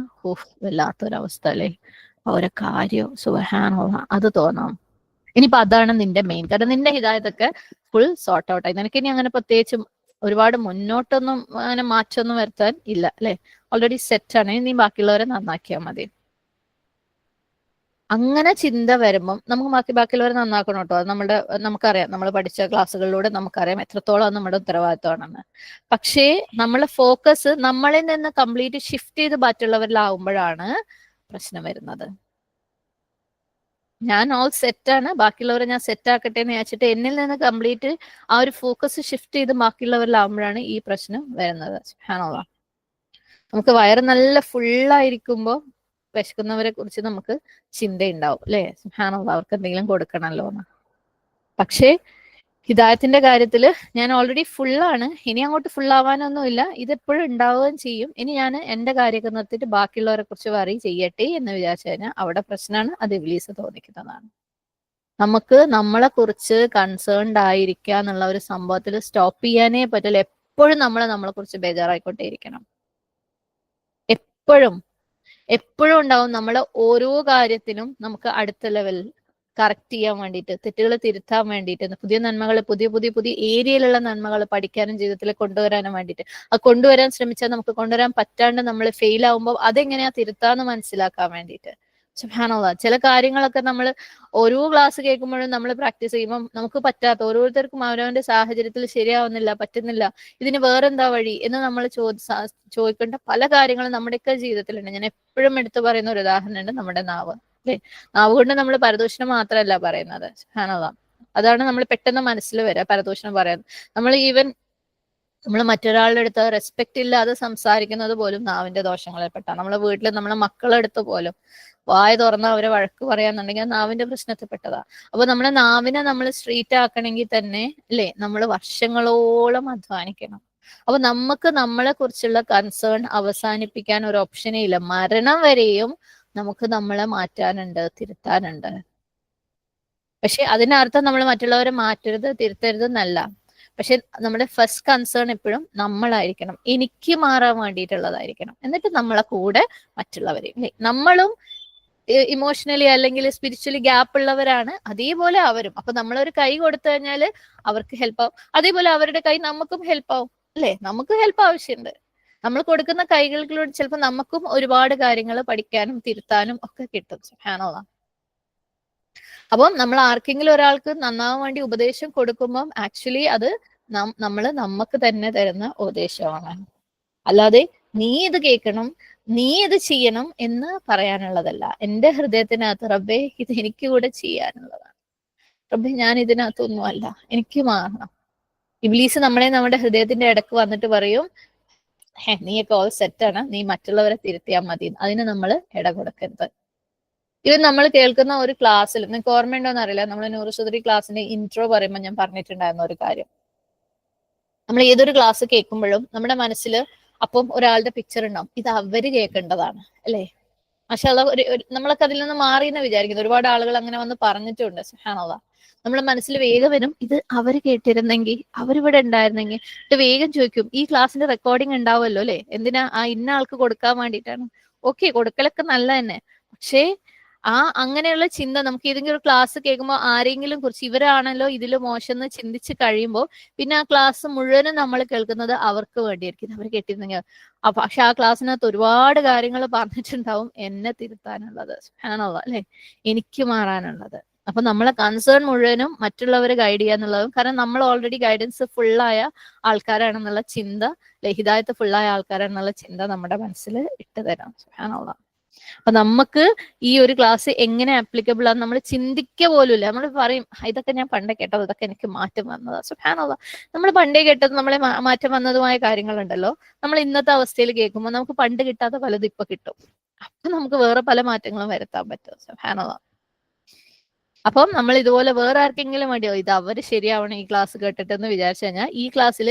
വല്ലാത്തൊരവസ്ഥ അല്ലേ, അവരെ കാര്യം സുബ്ഹാനല്ലാഹ് അത് തോന്നാം. ഇനിയിപ്പോ അതാണ് നിന്റെ മെയിൻ, കാരണം നിന്റെ ഹിദായത്തൊക്കെ ഫുൾ സോർട്ട് ഔട്ട് ആയി. നിനക്ക് ഇനി അങ്ങനെ പ്രത്യേകിച്ചും ഒരുപാട് മുന്നോട്ടൊന്നും അങ്ങനെ മാറ്റമൊന്നും വരുത്താൻ ഇല്ല അല്ലെ, ഓൾറെഡി സെറ്റ് ആണ്. നീ ബാക്കിയുള്ളവരെ നന്നാക്കിയാൽ മതി. അങ്ങനെ ചിന്ത വരുമ്പം നമുക്ക് ബാക്കിയുള്ളവരെ നന്നാക്കണം കേട്ടോ. അത് നമുക്കറിയാം, നമ്മൾ പഠിച്ച ക്ലാസ്സുകളിലൂടെ നമുക്കറിയാം എത്രത്തോളം നമ്മുടെ ഉത്തരവാദിത്വമാണെന്ന്. പക്ഷേ നമ്മളെ ഫോക്കസ് നമ്മളിൽ നിന്ന് കംപ്ലീറ്റ് ഷിഫ്റ്റ് ചെയ്ത് മറ്റുള്ളവരിലാവുമ്പോഴാണ് പ്രശ്നം വരുന്നത്. ഞാൻ ഓൾ സെറ്റാണ്, ബാക്കിയുള്ളവരെ ഞാൻ സെറ്റ് ആക്കട്ടെ എന്ന് വിചാരിച്ചിട്ട് എന്നിൽ നിന്ന് കംപ്ലീറ്റ് ആ ഒരു ഫോക്കസ് ഷിഫ്റ്റ് ചെയ്ത് ബാക്കിയുള്ളവരിലാവുമ്പോഴാണ് ഈ പ്രശ്നം വരുന്നത്. സുബ്ഹാനല്ലാഹ്. നമുക്ക് വയറ് നല്ല ഫുള്ളായിരിക്കുമ്പോൾ വിശക്കുന്നവരെ കുറിച്ച് നമുക്ക് ചിന്തയുണ്ടാവും അല്ലെ, സുബ്ഹാനല്ലാഹ്, അവർക്ക് എന്തെങ്കിലും കൊടുക്കണമല്ലോ എന്ന്. പക്ഷേ ഹിദായത്തിന്റെ കാര്യത്തില് ഞാൻ ഓൾറെഡി ഫുള്ളാണ്, ഇനി അങ്ങോട്ട് ഫുൾ ആവാനൊന്നുമില്ല, ഇതെപ്പോഴും ഉണ്ടാവുകയും ചെയ്യും. ഇനി ഞാൻ എന്റെ കാര്യമൊക്കെ നിർത്തിയിട്ട് ബാക്കിയുള്ളവരെ കുറിച്ച് വറി ചെയ്യട്ടെ എന്ന് വിചാരിച്ചു കഴിഞ്ഞാൽ അവിടെ പ്രശ്നമാണ്. അത് ഇബ്ലീസ് തോന്നിക്കുന്നതാണ്. നമുക്ക് നമ്മളെ കുറിച്ച് കൺസേൺഡ് ആയിരിക്കുക എന്നുള്ള ഒരു സംഭവത്തിൽ സ്റ്റോപ്പ് ചെയ്യാനേ പറ്റില്ല. എപ്പോഴും നമ്മളെ കുറിച്ച് ബേജാറായിക്കൊണ്ടേയിരിക്കണം. എപ്പോഴും ഉണ്ടാവും. നമ്മളെ ഓരോ കാര്യത്തിനും നമുക്ക് അടുത്ത ലെവൽ കറക്റ്റ് ചെയ്യാൻ വേണ്ടിയിട്ട്, തെറ്റുകൾ തിരുത്താൻ വേണ്ടിയിട്ട്, പുതിയ നന്മകൾ, പുതിയ ഏരിയയിലുള്ള നന്മകൾ പഠിക്കാനും ജീവിതത്തിൽ കൊണ്ടുവരാനും വേണ്ടിയിട്ട്, അത് കൊണ്ടുവരാൻ ശ്രമിച്ചാൽ നമുക്ക് കൊണ്ടുവരാൻ പറ്റാണ്ട് നമ്മൾ ഫെയിൽ ആവുമ്പോൾ അതെങ്ങനെയാ തിരുത്താന്ന് മനസ്സിലാക്കാൻ വേണ്ടിയിട്ട്. സുബ്ഹാനല്ലാഹ്. ചില കാര്യങ്ങളൊക്കെ നമ്മൾ ഓരോ ക്ലാസ് കേൾക്കുമ്പോഴും നമ്മൾ പ്രാക്ടീസ് ചെയ്യുമ്പോൾ നമുക്ക് പറ്റാത്ത, ഓരോരുത്തർക്കും അവരവന്റെ സാഹചര്യത്തിൽ ശരിയാവുന്നില്ല, പറ്റുന്നില്ല, ഇതിന് വേറെന്താ വഴി എന്ന് നമ്മൾ ചോദിക്കേണ്ട പല കാര്യങ്ങളും നമ്മുടെയൊക്കെ ജീവിതത്തിലുണ്ട്. ഞാൻ എപ്പോഴും എടുത്തു പറയുന്ന ഒരു ഉദാഹരണമുണ്ട്, നമ്മുടെ നാവ് അല്ലെ. നാവ് കൊണ്ട് നമ്മൾ പരദൂഷണം മാത്രമല്ല പറയുന്നത്. സുബ്ഹാനല്ലാഹ്. അതാണ് നമ്മൾ പെട്ടെന്ന് മനസ്സിൽ വരിക, പരദൂഷണം പറയാൻ. നമ്മൾ മറ്റൊരാളുടെ അടുത്ത് റെസ്പെക്ട് ഇല്ലാതെ സംസാരിക്കുന്നത് പോലും നാവിന്റെ ദോഷങ്ങളിൽ പെട്ടാ. നമ്മളെ വീട്ടിൽ നമ്മളെ മക്കളെടുത്ത് പോലും വായ തുറന്ന് അവരെ വഴക്ക് പറയാന്നുണ്ടെങ്കിൽ അത് നാവിന്റെ പ്രശ്നത്തിൽ പെട്ടതാ. അപ്പൊ നമ്മുടെ നാവിനെ നമ്മൾ സ്ട്രീറ്റ് ആക്കണമെങ്കിൽ തന്നെ അല്ലെ, നമ്മൾ വർഷങ്ങളോളം അധ്വാനിക്കണം. അപ്പൊ നമുക്ക് നമ്മളെ കുറിച്ചുള്ള കൺസേൺ അവസാനിപ്പിക്കാൻ ഒരു ഓപ്ഷനേ ഇല്ല. മരണം വരെയും നമുക്ക് നമ്മളെ മാറ്റാനുണ്ട്, തിരുത്താനുണ്ട്. പക്ഷെ അതിനർത്ഥം നമ്മൾ മറ്റുള്ളവരെ മാറ്റരുത്, തിരുത്തരുത് എന്നല്ല. പക്ഷെ നമ്മുടെ ഫസ്റ്റ് കൺസേൺ എപ്പോഴും നമ്മളായിരിക്കണം, എനിക്ക് മാറാൻ വേണ്ടിയിട്ടുള്ളതായിരിക്കണം. എന്നിട്ട് നമ്മളെ കൂടെ മറ്റുള്ളവരെ, നമ്മളും ഇമോഷണലി അല്ലെങ്കിൽ സ്പിരിച്വലി ഗ്യാപ്പ് ഉള്ളവരാണ്, അതേപോലെ അവരും. അപ്പൊ നമ്മളൊരു കൈ കൊടുത്തു കഴിഞ്ഞാൽ അവർക്ക് ഹെൽപ്പ് ആവും, അതേപോലെ അവരുടെ കൈ നമുക്കും ഹെൽപ്പ് ആവും അല്ലെ. നമുക്ക് ഹെൽപ്പ് ആവശ്യമുണ്ട്. നമ്മൾ കൊടുക്കുന്ന കൈകളിലൂടെ ചിലപ്പോൾ നമുക്കും ഒരുപാട് കാര്യങ്ങൾ പഠിക്കാനും തിരുത്താനും ഒക്കെ കിട്ടും. സുബ്ഹാനല്ലാഹ്. അപ്പം നമ്മൾ ആർക്കെങ്കിലും ഒരാൾക്ക് നന്നാവാൻ വേണ്ടി ഉപദേശം കൊടുക്കുമ്പം ആക്ച്വലി അത് നമുക്ക് തന്നെ തരുന്ന ഉപദേശമാണ്. അല്ലാതെ നീ ഇത് കേൾക്കണം, നീ ഇത് ചെയ്യണം എന്ന് പറയാനുള്ളതല്ല. എന്റെ ഹൃദയത്തിനകത്ത് റബ്ബേ ഇത് എനിക്ക് കൂടെ ചെയ്യാനുള്ളതാണ്, റബ്ബേ ഞാൻ ഇതിനകത്തൊന്നും അല്ല, എനിക്ക് മാറണം. ഇബ്ലീസ് നമ്മുടെ ഹൃദയത്തിന്റെ ഇടക്ക് വന്നിട്ട് പറയും, നീയൊക്കെ ഓൾ സെറ്റാണ്, നീ മറ്റുള്ളവരെ തിരുത്തിയാൽ മതി. അതിന് നമ്മൾ ഇട കൊടുക്കരുത്. ഇത് നമ്മൾ കേൾക്കുന്ന ഒരു ക്ലാസ്സിൽ നിങ്ങൾക്ക് ഓർമ്മയുണ്ടോന്ന് അറിയില്ല, നമ്മൾ നൂറുസുദരി ക്ലാസ്സിന്റെ ഇൻട്രോ പറയുമ്പോൾ ഞാൻ പറഞ്ഞിട്ടുണ്ടായിരുന്ന ഒരു കാര്യം, നമ്മൾ ഏതൊരു ക്ലാസ് കേൾക്കുമ്പോഴും നമ്മുടെ മനസ്സിൽ അപ്പം ഒരാളുടെ പിക്ചർ ഉണ്ടാവും, ഇത് അവര് കേൾക്കേണ്ടതാണ് അല്ലെ. മാഷാഅല്ലാ, നമ്മളൊക്കെ അതിൽ നിന്ന് മാറി എന്ന് വിചാരിക്കുന്നു. ഒരുപാട് ആളുകൾ അങ്ങനെ വന്ന് പറഞ്ഞിട്ടുണ്ട്. സുബ്ഹാനല്ലാഹ്. നമ്മുടെ മനസ്സിൽ വേഗം വരും, ഇത് അവര് കേട്ടിരുന്നെങ്കിൽ, അവരിവിടെ ഉണ്ടായിരുന്നെങ്കിൽ. വേഗം ചോദിക്കും, ഈ ക്ലാസ്സിന്റെ റെക്കോർഡിംഗ് ഉണ്ടാവുമല്ലോ അല്ലെ, എന്തിനാ ആ ഇന്ന ആൾക്ക് കൊടുക്കാൻ വേണ്ടിയിട്ടാണ്. ഓക്കെ, കൊടുക്കലൊക്കെ നല്ല തന്നെ. പക്ഷേ അങ്ങനെയുള്ള ചിന്ത നമുക്ക് ഏതെങ്കിലും ഒരു ക്ലാസ് കേൾക്കുമ്പോൾ ആരെങ്കിലും കുറിച്ച് ഇവരാണല്ലോ ഇതിൽ മോശം എന്ന് ചിന്തിച്ച് കഴിയുമ്പോൾ പിന്നെ ആ ക്ലാസ് മുഴുവനും നമ്മൾ കേൾക്കുന്നത് അവർക്ക് വേണ്ടിയായിരിക്കും. അവർ കേട്ടിരുന്നെങ്കിൽ പക്ഷെ ആ ക്ലാസ്സിനകത്ത് ഒരുപാട് കാര്യങ്ങൾ പറഞ്ഞിട്ടുണ്ടാവും എന്നെ തിരുത്താനുള്ളത്, സുബ്ഹാനല്ലാഹ് അല്ലെ, എനിക്ക് മാറാനുള്ളത്. അപ്പൊ നമ്മളെ കൺസേൺ മുഴുവനും മറ്റുള്ളവരെ ഗൈഡ് ചെയ്യാന്നുള്ളതും, കാരണം നമ്മൾ ഓൾറെഡി ഗൈഡൻസ് ഫുള്ളായ ആൾക്കാരാണെന്നുള്ള ചിന്ത, ഹിദായത്ത് ഫുള്ളായ ആൾക്കാരാണെന്നുള്ള ചിന്ത നമ്മുടെ മനസ്സിൽ ഇട്ട് തരാം. സുബ്ഹാനല്ലാഹ്. അപ്പൊ നമുക്ക് ഈ ഒരു ക്ലാസ് എങ്ങനെ ആപ്ലിക്കബിൾ ആണ് നമ്മൾ ചിന്തിക്ക പോലുമില്ല. നമ്മൾ പറയും ഇതൊക്കെ ഞാൻ പണ്ടേ കേട്ടത്, ഇതൊക്കെ എനിക്ക് മാറ്റം വന്നതാ. സുബ്ഹാനല്ലാഹ്. നമ്മൾ പണ്ടേ കേട്ടത് നമ്മളെ മാറ്റം വന്നതുമായ കാര്യങ്ങളുണ്ടല്ലോ, നമ്മൾ ഇന്നത്തെ അവസ്ഥയിൽ കേൾക്കുമ്പോൾ നമുക്ക് പണ്ട് കിട്ടാത്ത പലതും ഇപ്പൊ കിട്ടും. അപ്പൊ നമുക്ക് വേറെ പല മാറ്റങ്ങളും വരുത്താൻ പറ്റും. സുബ്ഹാനല്ലാഹ്. അപ്പം നമ്മൾ ഇതുപോലെ വേറെ ആർക്കെങ്കിലും വേണ്ടിയോ ഇത് അവര് ശരിയാവണം ഈ ക്ലാസ് കേട്ടിട്ടെന്ന് വിചാരിച്ചു കഴിഞ്ഞാൽ ഈ ക്ലാസ്സിൽ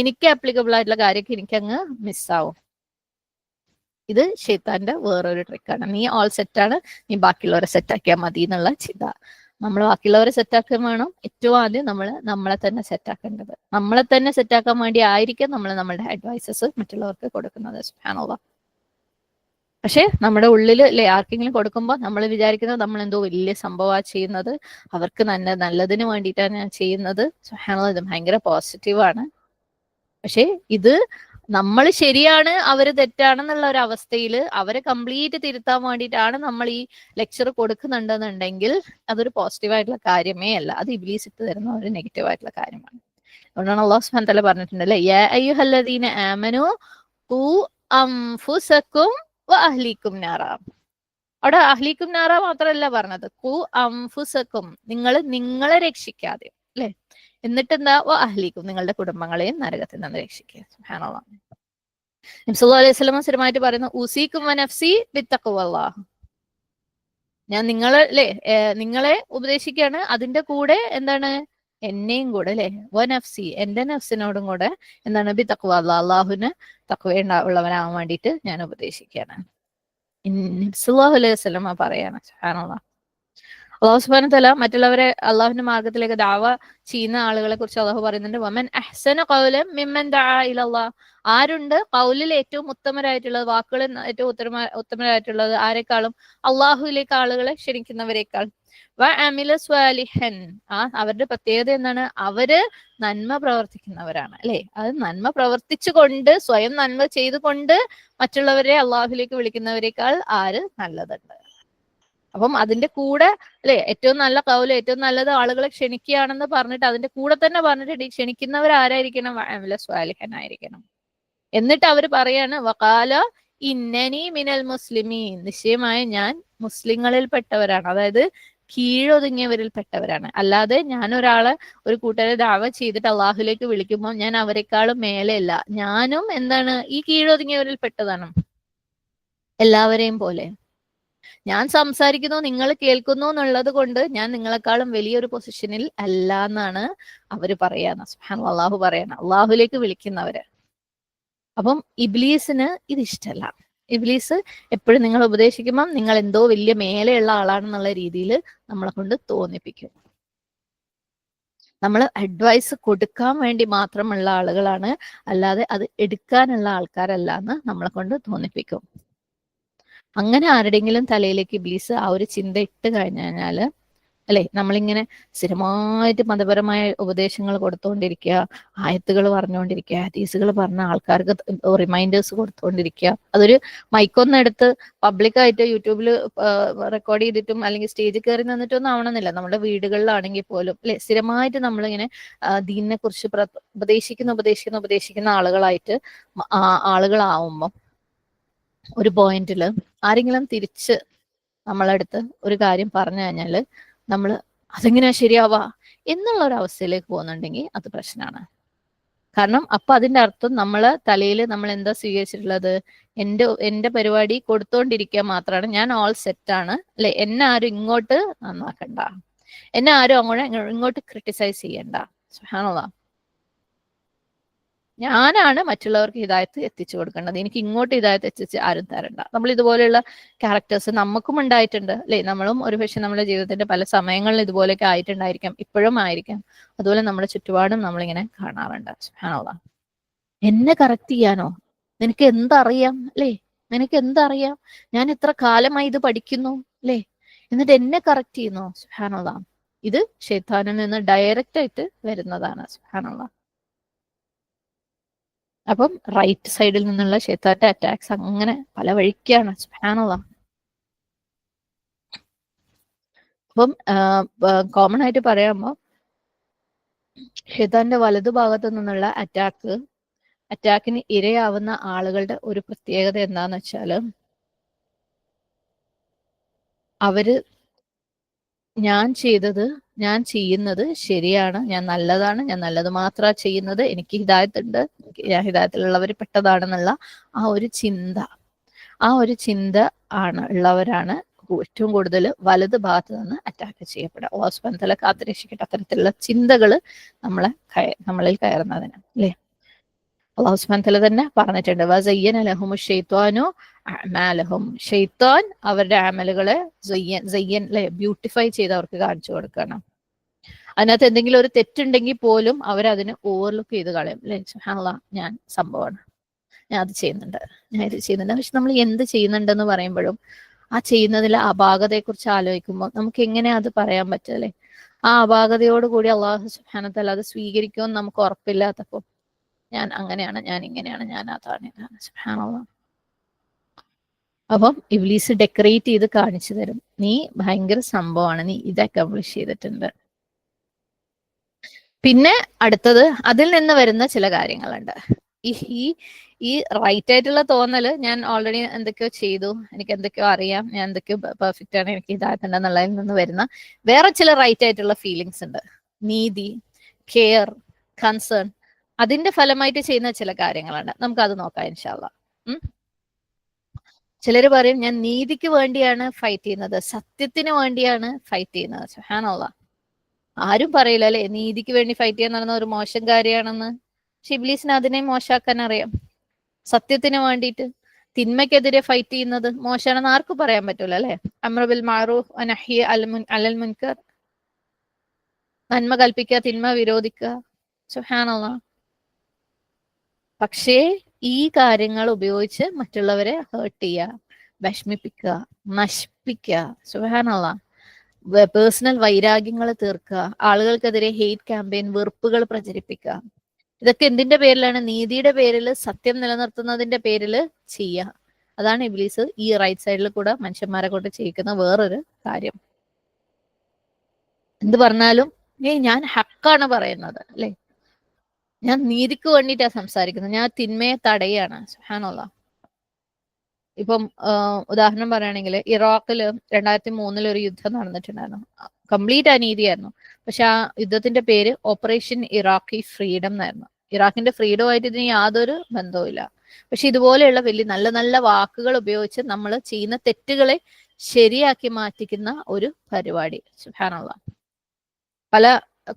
എനിക്ക് ആപ്ലിക്കബിൾ ആയിട്ടുള്ള കാര്യമൊക്കെ എനിക്കങ്ങ് മിസ്സാവും. ഇത് ഷെയ്ത്താന്റെ വേറൊരു ട്രിക്കാണ്. നീ ഓൾ സെറ്റാണ്, നീ ബാക്കിയുള്ളവരെ സെറ്റാക്കിയാൽ മതി എന്നുള്ള ചിന്ത. നമ്മൾ ബാക്കിയുള്ളവരെ സെറ്റാക്കാൻ വേണം, ഏറ്റവും ആദ്യം നമ്മളെ തന്നെ സെറ്റാക്കേണ്ടത്. നമ്മളെ തന്നെ സെറ്റാക്കാൻ വേണ്ടി ആയിരിക്കും നമ്മൾ നമ്മുടെ അഡ്വൈസസ് മറ്റുള്ളവർക്ക് കൊടുക്കുന്നത്. സുബ്ഹാനല്ലാഹ്. പക്ഷെ നമ്മുടെ ഉള്ളിൽ അല്ലെ ആർക്കെങ്കിലും കൊടുക്കുമ്പോൾ നമ്മൾ വിചാരിക്കുന്നത് നമ്മൾ എന്തോ വലിയ സംഭവമാണ് ചെയ്യുന്നത്, അവർക്ക് നല്ലതിന് വേണ്ടിയിട്ടാണ് ഞാൻ ചെയ്യുന്നത്. സുബ്ഹാനല്ലാഹ്, ഇത് ഭയങ്കര പോസിറ്റീവാണ്. പക്ഷെ ഇത് നമ്മൾ ശരിയാണ് അവര് തെറ്റാണെന്നുള്ള ഒരു അവസ്ഥയിൽ അവരെ കംപ്ലീറ്റ് തിരുത്താൻ വേണ്ടിയിട്ടാണ് നമ്മൾ ഈ ലെക്ചർ കൊടുക്കുന്നുണ്ടെന്നുണ്ടെങ്കിൽ അതൊരു പോസിറ്റീവായിട്ടുള്ള കാര്യമേ അല്ല. അത് ഇബ്ലീസ് ഇട്ട് തരുന്ന ഒരു നെഗറ്റീവ് ആയിട്ടുള്ള കാര്യമാണ്. അതുകൊണ്ടാണ് അല്ലാഹു സുബ്ഹാനഹു വ തആല പറഞ്ഞിട്ടുണ്ടല്ലേ, യാ അയ്യുഹല്ലദീന ആമനു ഖൂ അൻഫുസകും വ അഹ്ലീകും നാറ. അവിടെ അഹ്ലീകും നാറ മാത്രമല്ല പറഞ്ഞത്, ഖൂ അൻഫുസകും, നിങ്ങളെ രക്ഷിക്കാതെ അല്ലെ, എന്നിട്ട് എന്താ, അഹ്ലീക്കും, നിങ്ങളുടെ കുടുംബങ്ങളെയും നരകത്തിൽ നിന്ന് രക്ഷിക്കുക. സുബ്ഹാനല്ലാഹ്. നബി സല്ലല്ലാഹു അലൈഹി വസല്ലം സ്ഥിരമായിട്ട് പറയുന്നു, ഉസീകും വനഫ്സി ബിത്തഖ്വല്ലാഹ്. ഞാൻ നിങ്ങളെ ഉപദേശിക്കുകയാണ്, അതിന്റെ കൂടെ എന്താണ്, എന്നെയും കൂടെ അല്ലെ, വനഫ്സി, എന്റെ നഫ്സിനോടും കൂടെ എന്താണ്, ബിത്തഖ്വല്ലാഹ്, അള്ളാഹുവിന് തഖ്വ ഉള്ളവനാവാൻ വേണ്ടിയിട്ട് ഞാൻ ഉപദേശിക്കുകയാണ്. നബി സല്ലല്ലാഹു അലൈഹി വസല്ലം പറയാണ്. സുബ്ഹാനല്ലാഹ്. അല്ലാഹു സുബ്ഹാനഹു വ തആല മറ്റുള്ളവരെ അള്ളാഹുവിന്റെ മാർഗത്തിലേക്ക് ദഅവ ചെയ്യുന്ന ആളുകളെ കുറിച്ച് അള്ളാഹു പറയുന്നുണ്ട്, വമൻ അഹ്സന ഖൗലൻ മിമ്മൻ ദഅ ഇലല്ലാഹ്. ആരുണ്ട് ഖൗലിൽ ഏറ്റവും ഉത്തമരായിട്ടുള്ളത്, വാക്കുകളിൽ ഏറ്റവും ഉത്തമരായിട്ടുള്ളത് ആരെക്കാളും, അള്ളാഹുവിലേക്ക് ആളുകളെ ക്ഷണിക്കുന്നവരെക്കാൾ. വ അമില സ്വാലിഹൻ, അവരുടെ പ്രത്യേകത എന്താണ്, അവര് നന്മ പ്രവർത്തിക്കുന്നവരാണ് അല്ലെ. അത് നന്മ പ്രവർത്തിച്ചുകൊണ്ട്, സ്വയം നന്മ ചെയ്തുകൊണ്ട് മറ്റുള്ളവരെ അള്ളാഹുലേക്ക് വിളിക്കുന്നവരെക്കാൾ ആര് നല്ലതുണ്ട്. അപ്പം അതിന്റെ കൂടെ അല്ലെ, ഏറ്റവും നല്ല കൗല്, ഏറ്റവും നല്ലത് ആളുകളെ ക്ഷണിക്കുകയാണെന്ന് പറഞ്ഞിട്ട് അതിന്റെ കൂടെ തന്നെ പറഞ്ഞിട്ട് ഈ ക്ഷണിക്കുന്നവർ ആരായിരിക്കണം, അമല സ്വാലിഹൻ ആയിരിക്കണം. എന്നിട്ട് അവര് പറയാണ്, വഖാല ഇന്നനി മിനൽ മുസ്ലിമീൻ, നിശ്ചയമായി ഞാൻ മുസ്ലിങ്ങളിൽ പെട്ടവരാണ്, അതായത് കീഴൊതുങ്ങിയവരിൽ പെട്ടവരാണ്. അല്ലാതെ ഞാൻ ഒരു കൂട്ടരെ ദഅവ ചെയ്തിട്ട് അള്ളാഹുലേക്ക് വിളിക്കുമ്പോൾ ഞാൻ അവരെക്കാളും മേലെയല്ല, ഞാനും എന്താണ്, ഈ കീഴൊതുങ്ങിയവരിൽ പെട്ടതാണ്, എല്ലാവരെയും പോലെ. ഞാൻ സംസാരിക്കുന്നു, നിങ്ങൾ കേൾക്കുന്നു എന്നുള്ളത് കൊണ്ട് ഞാൻ നിങ്ങളെക്കാളും വലിയൊരു പൊസിഷനിൽ അല്ല എന്നാണ് അവര് പറയാന്ന്. സുബ്ഹാനല്ലാഹ്, അള്ളാഹു പറയാണ്, അള്ളാഹുലേക്ക് വിളിക്കുന്നവര്. അപ്പം ഇബ്ലീസിന് ഇത് ഇഷ്ടമല്ല. ഇബ്ലീസ് എപ്പോഴും നിങ്ങൾ ഉപദേശിക്കുമ്പം നിങ്ങൾ എന്തോ വലിയ മേലെയുള്ള ആളാണെന്നുള്ള രീതിയിൽ നമ്മളെ കൊണ്ട് തോന്നിപ്പിക്കും. നമ്മൾ അഡ്വൈസ് കൊടുക്കാൻ വേണ്ടി മാത്രമുള്ള ആളുകളാണ്, അല്ലാതെ അത് എടുക്കാനുള്ള ആൾക്കാരല്ല എന്ന് നമ്മളെ കൊണ്ട് തോന്നിപ്പിക്കും. അങ്ങനെ ആരുടെങ്കിലും തലയിലേക്ക് ഇബ്ലീസ് ആ ഒരു ചിന്ത ഇട്ട് കഴിഞ്ഞാല് അല്ലെ, നമ്മളിങ്ങനെ സ്ഥിരമായിട്ട് മതപരമായ ഉപദേശങ്ങൾ കൊടുത്തുകൊണ്ടിരിക്കുക, ആയത്തുകൾ പറഞ്ഞുകൊണ്ടിരിക്കുക, ഹദീസുകൾ പറഞ്ഞ ആൾക്കാർക്ക് റിമൈൻഡേഴ്സ് കൊടുത്തുകൊണ്ടിരിക്കുക. അതൊരു മൈക്കൊന്നെടുത്ത് പബ്ലിക്കായിട്ട് യൂട്യൂബിൽ റെക്കോർഡ് ചെയ്തിട്ടും അല്ലെങ്കിൽ സ്റ്റേജിൽ കയറി നിന്നിട്ടൊന്നും ആവണമെന്നില്ല, നമ്മുടെ വീടുകളിലാണെങ്കിൽ പോലും അല്ലെ, സ്ഥിരമായിട്ട് നമ്മളിങ്ങനെ ദീനിനെ കുറിച്ച് ഉപദേശിക്കുന്ന ആളുകളായിട്ട് ആളുകളാവുമ്പം ഒരു പോയിന്റിൽ ആരെങ്കിലും തിരിച്ച് നമ്മളടുത്ത് ഒരു കാര്യം പറഞ്ഞു കഴിഞ്ഞാല് നമ്മൾ അതെങ്ങനെയാ ശരിയാവാ എന്നുള്ള ഒരു അവസ്ഥയിലേക്ക് പോകുന്നുണ്ടെങ്കിൽ അത് പ്രശ്നമാണ്. കാരണം അപ്പൊ അതിന്റെ അർത്ഥം നമ്മളെ തലയിൽ നമ്മൾ എന്താ സ്വീകരിച്ചിട്ടുള്ളത്, എന്റെ പരിപാടി കൊടുത്തോണ്ടിരിക്കുക മാത്രമാണ്, ഞാൻ ഓൾ സെറ്റാണ് അല്ലെ, എന്നെ ആരും ഇങ്ങോട്ട് നന്നാക്കണ്ട, എന്നെ ആരും ഇങ്ങോട്ട് ക്രിട്ടിസൈസ് ചെയ്യണ്ട. സുബ്ഹാനല്ലാഹ്. ഞാനാണ് മറ്റുള്ളവർക്ക് ഹിദായത്ത് എത്തിച്ചു കൊടുക്കേണ്ടത്. എനിക്ക് ഇങ്ങോട്ട് ഹിദായത്ത് എത്തിച്ച് ആരും തരണ്ട. നമ്മൾ ഇതുപോലെയുള്ള ക്യാരക്ടേഴ്സ് നമുക്കും ഉണ്ടായിട്ടുണ്ട് അല്ലെ? നമ്മളും ഒരുപക്ഷെ നമ്മുടെ ജീവിതത്തിന്റെ പല സമയങ്ങളിൽ ഇതുപോലെയൊക്കെ ആയിട്ടുണ്ടായിരിക്കാം, ഇപ്പോഴും ആയിരിക്കാം. അതുപോലെ നമ്മുടെ ചുറ്റുപാടും നമ്മളിങ്ങനെ കാണാറുണ്ട്. സുബ്ഹാനല്ലാഹ്. എന്നെ കറക്റ്റ് ചെയ്യാനോ? നിനക്ക് എന്തറിയാം അല്ലേ? നിനക്ക് എന്തറിയാം? ഞാൻ എത്ര കാലമായി ഇത് പഠിക്കുന്നു അല്ലേ? എന്നിട്ട് എന്നെ കറക്റ്റ് ചെയ്യുന്നു. സുബ്ഹാനല്ലാഹ്. ഇത് ശൈത്താനിൽ നിന്ന് ഡയറക്റ്റ് ആയിട്ട് വരുന്നതാണ്. സുബ്ഹാനല്ലാഹ്. അപ്പം റൈറ്റ് സൈഡിൽ നിന്നുള്ള ശൈത്താന്റെ അറ്റാക്സ് അങ്ങനെ പല വഴിക്കാണ്. സുബ്ഹാനല്ലാഹ്. അപ്പം കോമൺ ആയിട്ട് പറയാമോ, ശൈത്താന്റെ വലതുഭാഗത്തു നിന്നുള്ള അറ്റാക്കിന് ഇരയാവുന്ന ആളുകളുടെ ഒരു പ്രത്യേകത എന്താന്ന് വെച്ചാല്, അവര് ഞാൻ ചെയ്യുന്നത് ശരിയാണ്, ഞാൻ നല്ലതാണ്, ഞാൻ നല്ലത് മാത്രമാണ് ചെയ്യുന്നത്, എനിക്ക് ഹിദായത്തുണ്ട്, ഞാൻ ഹിദായത്തിലുള്ളവർ പെട്ടതാണെന്നുള്ള ആ ഒരു ചിന്ത ഉള്ളവരാണ് ഏറ്റവും കൂടുതൽ വലത് ഭാഗത്ത് നിന്ന് അറ്റാക്ക് ചെയ്യപ്പെടുക. അല്ലാഹു സുബ്ഹാനഹു വ തആല കാത്തുരക്ഷിക്കട്ടെ അത്തരത്തിലുള്ള ചിന്തകൾ നമ്മളിൽ കയറുന്നതിന് അല്ലേ? അല്ലാഹു സുബ്ഹാനഹു വ തആല തന്നെ പറഞ്ഞിട്ടുണ്ട്, വസയ്യന ലഹുമു ശൈത്വാനു അഅമാലഹും. ശൈത്താൻ അവരുടെ അമലുകളെ ബ്യൂട്ടിഫൈ ചെയ്ത് അവർക്ക് കാണിച്ചു കൊടുക്കണം. അതിനകത്ത് എന്തെങ്കിലും ഒരു തെറ്റുണ്ടെങ്കിൽ പോലും അവരതിനെ ഓവർലുക്ക് ചെയ്ത് കളയും അല്ലെ? സുബ്ഹാനല്ലാഹ്, ഞാൻ സംഭവമാണ്, ഞാൻ അത് ചെയ്യുന്നുണ്ട്, ഞാൻ ഇത് ചെയ്യുന്നുണ്ട്. പക്ഷെ നമ്മൾ എന്ത് ചെയ്യുന്നുണ്ടെന്ന് പറയുമ്പോഴും ആ ചെയ്യുന്നതിലെ അപാകതയെക്കുറിച്ച് ആലോചിക്കുമ്പോൾ നമുക്ക് എങ്ങനെ അത് പറയാൻ പറ്റല്ലേ? ആ അപാകതയോടുകൂടി അള്ളാഹു സുബ്ഹാനഹു വ തആല അത് സ്വീകരിക്കുമെന്ന് നമുക്ക് ഉറപ്പില്ലാത്തപ്പോൾ ഞാൻ അങ്ങനെയാണ്, ഞാൻ ഇങ്ങനെയാണ്, ഞാൻ അതാണ് ഇതാണ്. സുബ്ഹാനല്ലാഹ്. അപ്പം ഇബ്ലീസ് ഡെക്കറേറ്റ് ചെയ്ത് കാണിച്ചു തരും, നീ ഭയങ്കര സംഭവമാണ്, നീ ഇത് അക്കംപ്ലിഷ് ചെയ്തിട്ടുണ്ട്. പിന്നെ അടുത്തത് അതിൽ നിന്ന് വരുന്ന ചില കാര്യങ്ങളുണ്ട്. ഈ റൈറ്റ് ആയിട്ടുള്ള തോന്നല്, ഞാൻ ഓൾറെഡി എന്തൊക്കെയോ ചെയ്തു, എനിക്ക് എന്തൊക്കെയോ അറിയാം, ഞാൻ എന്തൊക്കെയോ പെർഫെക്റ്റ് ആണ്, എനിക്ക് ഇതായിട്ടുണ്ടെന്നുള്ളതിൽ നിന്ന് വരുന്ന വേറെ ചില റൈറ്റ് ആയിട്ടുള്ള ഫീലിങ്സ് ഉണ്ട്. നീതി, കെയർ, കൺസേൺ, അതിന്റെ ഫലമായിട്ട് ചെയ്യുന്ന ചില കാര്യങ്ങളുണ്ട്. നമുക്കത് നോക്കാം ഇൻഷാ അല്ലാഹ്. ചിലര് പറയും ഞാൻ നീതിക്ക് വേണ്ടിയാണ് ഫൈറ്റ് ചെയ്യുന്നത്, സത്യത്തിന് വേണ്ടിയാണ് ഫൈറ്റ് ചെയ്യുന്നത്. സുബ്ഹാനല്ലാഹ്. ആരും പറയില്ല അല്ലെ നീതിക്ക് വേണ്ടി ഫൈറ്റ് ചെയ്യാൻ നടന്ന ഒരു മോശം കാര്യമാണെന്ന്. പക്ഷെ ഇബ്ലീസിന് അതിനെ മോശമാക്കാൻ അറിയാം. സത്യത്തിന് വേണ്ടിയിട്ട് തിന്മയ്ക്കെതിരെ ഫൈറ്റ് ചെയ്യുന്നത് മോശമാണെന്ന് ആർക്കും പറയാൻ പറ്റൂല അല്ലെ? അംറു ബിൽ മഅറൂഫ് വനഹ്യി അനിൽ മുൻകർ, നന്മ കൽപ്പിക്കുക, തിന്മ വിരോധിക്കുക. സുബ്ഹാനല്ലാഹ്. പക്ഷേ ഈ കാര്യങ്ങൾ ഉപയോഗിച്ച് മറ്റുള്ളവരെ ഹേർട്ട് ചെയ്യുക, വിഷമിപ്പിക്കുക, നശിപ്പിക്കുക, സുബ്ഹാനല്ലാഹ്, പേഴ്സണൽ വൈരാഗ്യങ്ങൾ തീർക്കുക, ആളുകൾക്കെതിരെ ഹെയ്റ്റ് ക്യാമ്പയിൻ, വെറുപ്പുകൾ പ്രചരിപ്പിക്കുക, ഇതൊക്കെ എന്തിന്റെ പേരിലാണ്? നീതിയുടെ പേരിൽ, സത്യം നിലനിർത്തുന്നതിന്റെ പേരിൽ ചെയ്യുക. അതാണ് ഇബ്ലീസ് ഈ റൈറ്റ് സൈഡിൽ കൂടെ മനുഷ്യന്മാരെ കൊണ്ട് ചെയ്യിക്കുന്ന വേറൊരു കാര്യം. എന്ത് പറഞ്ഞാലും ഞാൻ ഹക്കാണ് പറയുന്നത് അല്ലെ, ഞാൻ നീതിക്ക് വേണ്ടിയിട്ടാണ് സംസാരിക്കുന്നത്, ഞാൻ തിന്മയെ തടയാണ്. സുബ്ഹാനല്ലാഹ്. ഇപ്പം ഉദാഹരണം പറയുകയാണെങ്കിൽ ഇറാഖില് 2003 ഒരു യുദ്ധം നടന്നിട്ടുണ്ടായിരുന്നു. കംപ്ലീറ്റ് അനീതിയായിരുന്നു. പക്ഷെ ആ യുദ്ധത്തിന്റെ പേര് ഓപ്പറേഷൻ ഇറാഖി ഫ്രീഡം എന്നായിരുന്നു. ഇറാഖിന്റെ ഫ്രീഡമായിട്ട് ഇതിന് യാതൊരു ബന്ധവുമില്ല. പക്ഷെ ഇതുപോലെയുള്ള വലിയ നല്ല നല്ല വാക്കുകൾ ഉപയോഗിച്ച് നമ്മൾ ചെയ്യുന്ന തെറ്റുകളെ ശരിയാക്കി മാറ്റിക്കുന്ന ഒരു പരിപാടി. സുബ്ഹാനല്ലാഹ്. പല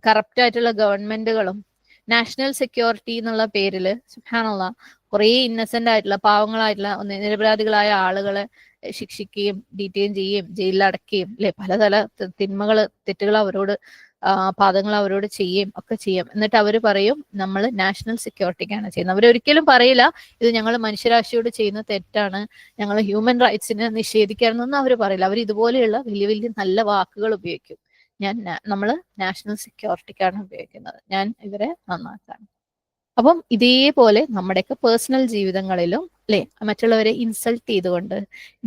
കറപ്റ്റ് ആയിട്ടുള്ള ഗവൺമെന്റുകളും നാഷണൽ സെക്യൂരിറ്റി എന്നുള്ള പേരില് സുബ്ഹാനല്ലാഹ് കുറേ ഇന്നസെന്റ് ആയിട്ടുള്ള പാവങ്ങളായിട്ടുള്ള നിരപരാധികളായ ആളുകളെ ശിക്ഷിക്കുകയും ഡീറ്റെയിൻ ചെയ്യുകയും ജയിലിൽ അടക്കുകയും അല്ലെ, പലതര തെറ്റുകൾ അവരോട് പാതങ്ങൾ അവരോട് ചെയ്യുകയും ഒക്കെ ചെയ്യും. എന്നിട്ട് അവർ പറയും നമ്മൾ നാഷണൽ സെക്യൂരിറ്റിക്കാണ് ചെയ്യുന്നത്. അവരൊരിക്കലും പറയില്ല ഇത് ഞങ്ങൾ മനുഷ്യരാശിയോട് ചെയ്യുന്ന തെറ്റാണ്, ഞങ്ങൾ ഹ്യൂമൻ റൈറ്റ്സിനെ നിഷേധിക്കാനൊന്നും അവർ പറയില്ല. അവർ ഇതുപോലെയുള്ള വലിയ വലിയ നല്ല വാക്കുകൾ ഉപയോഗിക്കും. നമ്മൾ നാഷണൽ സെക്യൂരിറ്റിക്കാണ് ഉപയോഗിക്കുന്നത്, ഞാൻ ഇവരെ നന്നാക്കാണ്. അപ്പം ഇതേപോലെ നമ്മുടെയൊക്കെ പേഴ്സണൽ ജീവിതങ്ങളിലും അല്ലെ, മറ്റുള്ളവരെ ഇൻസൾട്ട് ചെയ്തുകൊണ്ട്,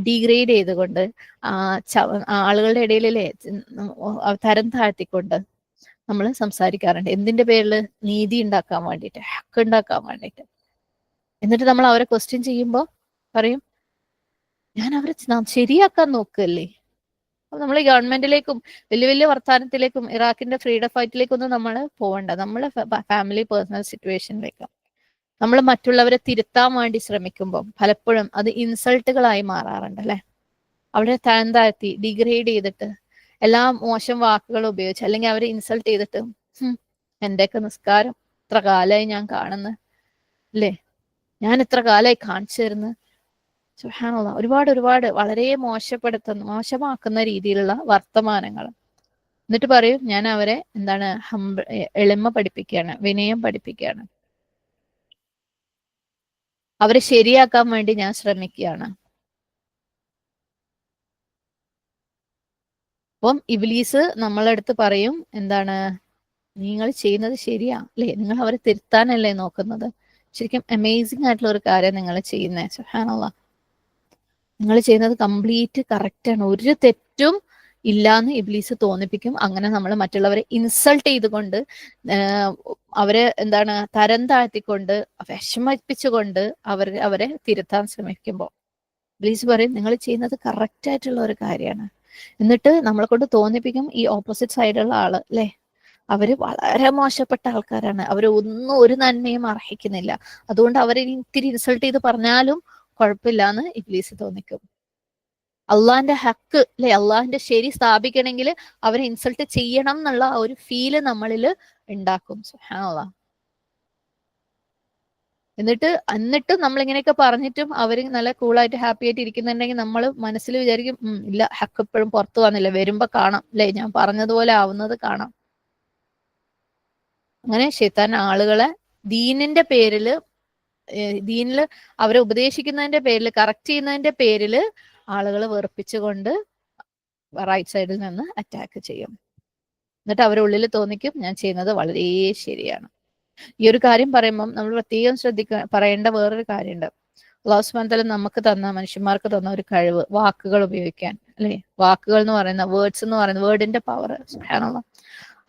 ഡീഗ്രേഡ് ചെയ്തുകൊണ്ട്, ആളുകളുടെ ഇടയിൽ അല്ലെ തരം താഴ്ത്തിക്കൊണ്ട് നമ്മൾ സംസാരിക്കാറുണ്ട്. എന്തിന്റെ പേരിൽ? നീതി ഉണ്ടാക്കാൻ വേണ്ടിയിട്ട്, ഹക്ക് ഉണ്ടാക്കാൻ വേണ്ടിയിട്ട്. എന്നിട്ട് നമ്മൾ അവരെ ക്വസ്റ്റ്യൻ ചെയ്യുമ്പോൾ പറയും ഞാൻ അവരെ ശരിയാക്കാൻ നോക്കുകയല്ലേ. നമ്മൾ ഈ ഗവൺമെന്റിലേക്കും വലിയ വലിയ വർത്തമാനത്തിലേക്കും ഇറാഖിന്റെ ഫ്രീഡം ഫൈറ്റിലേക്കൊന്നും നമ്മൾ പോകണ്ട. നമ്മളെ ഫാമിലി പേഴ്സണൽ സിറ്റുവേഷനിലേക്ക് നമ്മൾ മറ്റുള്ളവരെ തിരുത്താൻ വേണ്ടി ശ്രമിക്കുമ്പോൾ പലപ്പോഴും അത് ഇൻസൾട്ടുകളായി മാറാറുണ്ട് അല്ലെ. അവരെ താഴ്ത്തി ഡിഗ്രേഡ് ചെയ്തിട്ട് എല്ലാ മോശം വാക്കുകൾ ഉപയോഗിച്ച് അല്ലെങ്കിൽ അവരെ ഇൻസൾട്ട് ചെയ്തിട്ട് എന്റെയൊക്കെ നിസ്കാരം ഇത്ര കാലമായി ഞാൻ കാണുന്നത്, അല്ലേ? ഞാൻ എത്ര കാലമായി കാണിച്ചു തരുന്നു. സുബ്ഹാനല്ലാഹ്, ഒരുപാട് വളരെ മോശമാക്കുന്ന രീതിയിലുള്ള വർത്തമാനങ്ങൾ. എന്നിട്ട് പറയും ഞാൻ അവരെ എന്താണ് എളിമ പഠിപ്പിക്കുകയാണ്, വിനയം പഠിപ്പിക്കുകയാണ്, അവരെ ശരിയാക്കാൻ വേണ്ടി ഞാൻ ശ്രമിക്കുകയാണ്. അപ്പം ഇബ്ലീസ് നമ്മളടുത്ത് പറയും എന്താണ്, നിങ്ങൾ ചെയ്യുന്നത് ശരിയാ അല്ലേ, നിങ്ങൾ അവരെ തിരുത്താനല്ലേ നോക്കുന്നത്. ശരിക്കും അമേസിംഗ് ആയിട്ടുള്ള ഒരു കാര്യം നിങ്ങൾ ചെയ്യുന്നത്. സുബ്ഹാനല്ലാഹ്, നിങ്ങൾ ചെയ്യുന്നത് കംപ്ലീറ്റ് കറക്റ്റാണ്, ഒരു തെറ്റും ഇല്ലാന്ന് ഇബ്ലീസ് തോന്നിപ്പിക്കും. അങ്ങനെ നമ്മൾ മറ്റുള്ളവരെ ഇൻസൾട്ട് ചെയ്തുകൊണ്ട്, അവരെ എന്താണ് തരം താഴ്ത്തിക്കൊണ്ട്, വിഷമിപ്പിച്ചുകൊണ്ട് അവരെ തിരുത്താൻ ശ്രമിക്കുമ്പോൾ ഇബ്ലീസ് പറയും നിങ്ങൾ ചെയ്യുന്നത് കറക്റ്റ് ആയിട്ടുള്ള ഒരു കാര്യമാണ്. എന്നിട്ട് നമ്മളെ കൊണ്ട് തോന്നിപ്പിക്കും ഈ ഓപ്പോസിറ്റ് സൈഡുള്ള ആള് അല്ലെ, അവര് വളരെ മോശപ്പെട്ട ആൾക്കാരാണ്, അവര് ഒരു നന്മയും അർഹിക്കുന്നില്ല, അതുകൊണ്ട് അവരെ ഇത്തിരി ഇൻസൾട്ട് ചെയ്ത് പറഞ്ഞാലും കുഴപ്പമില്ലാന്ന് ഇബ്ലീസ് തോന്നിക്കും. അള്ളാഹിന്റെ ഹക്ക് അല്ലെ, അള്ളാഹിന്റെ ശരി സ്ഥാപിക്കണമെങ്കിൽ അവരെ ഇൻസൾട്ട് ചെയ്യണം എന്നുള്ള ആ ഒരു ഫീല് നമ്മളിൽ ഉണ്ടാക്കും. സുബ്ഹാനല്ലാഹ്. എന്നിട്ട് നമ്മൾ ഇങ്ങനെയൊക്കെ പറഞ്ഞിട്ടും അവര് നല്ല കൂളായിട്ട് ഹാപ്പി ആയിട്ട് ഇരിക്കുന്നുണ്ടെങ്കിൽ നമ്മൾ മനസ്സിൽ വിചാരിക്കും ഇല്ല, ഹക്ക് എപ്പോഴും പുറത്തു വന്നില്ല, വരുമ്പോ കാണാം അല്ലെ, ഞാൻ പറഞ്ഞതുപോലെ ആവുന്നത് കാണാം. അങ്ങനെ ശൈത്താൻ ആളുകളെ ദീനിന്റെ പേരില്, ദീനില് അവരെ ഉപദേശിക്കുന്നതിന്റെ പേരിൽ, കറക്റ്റ് ചെയ്യുന്നതിന്റെ പേരിൽ ആളുകളെ വെറുപ്പിച്ചുകൊണ്ട് റൈറ്റ് സൈഡിൽ നിന്ന് അറ്റാക്ക് ചെയ്യും. എന്നിട്ട് അവരുടെ ഉള്ളിൽ തോന്നിക്കും ഞാൻ ചെയ്യുന്നത് വളരെ ശരിയാണ്. ഈ ഒരു കാര്യം പറയുമ്പം നമ്മൾ പ്രത്യേകം പറയേണ്ട വേറൊരു കാര്യമുണ്ട്. അല്ലാഹു സുബ്ഹാനഹു വ തആല നമുക്ക് തന്ന, മനുഷ്യന്മാർക്ക് തന്ന ഒരു കഴിവ്, വാക്കുകൾ ഉപയോഗിക്കാൻ അല്ലെ. വാക്കുകൾ എന്ന് പറയുന്ന, വേർഡ്സ് എന്ന് പറയുന്ന, വേർഡിന്റെ പവർ. സുബ്ഹാനല്ലാഹ്,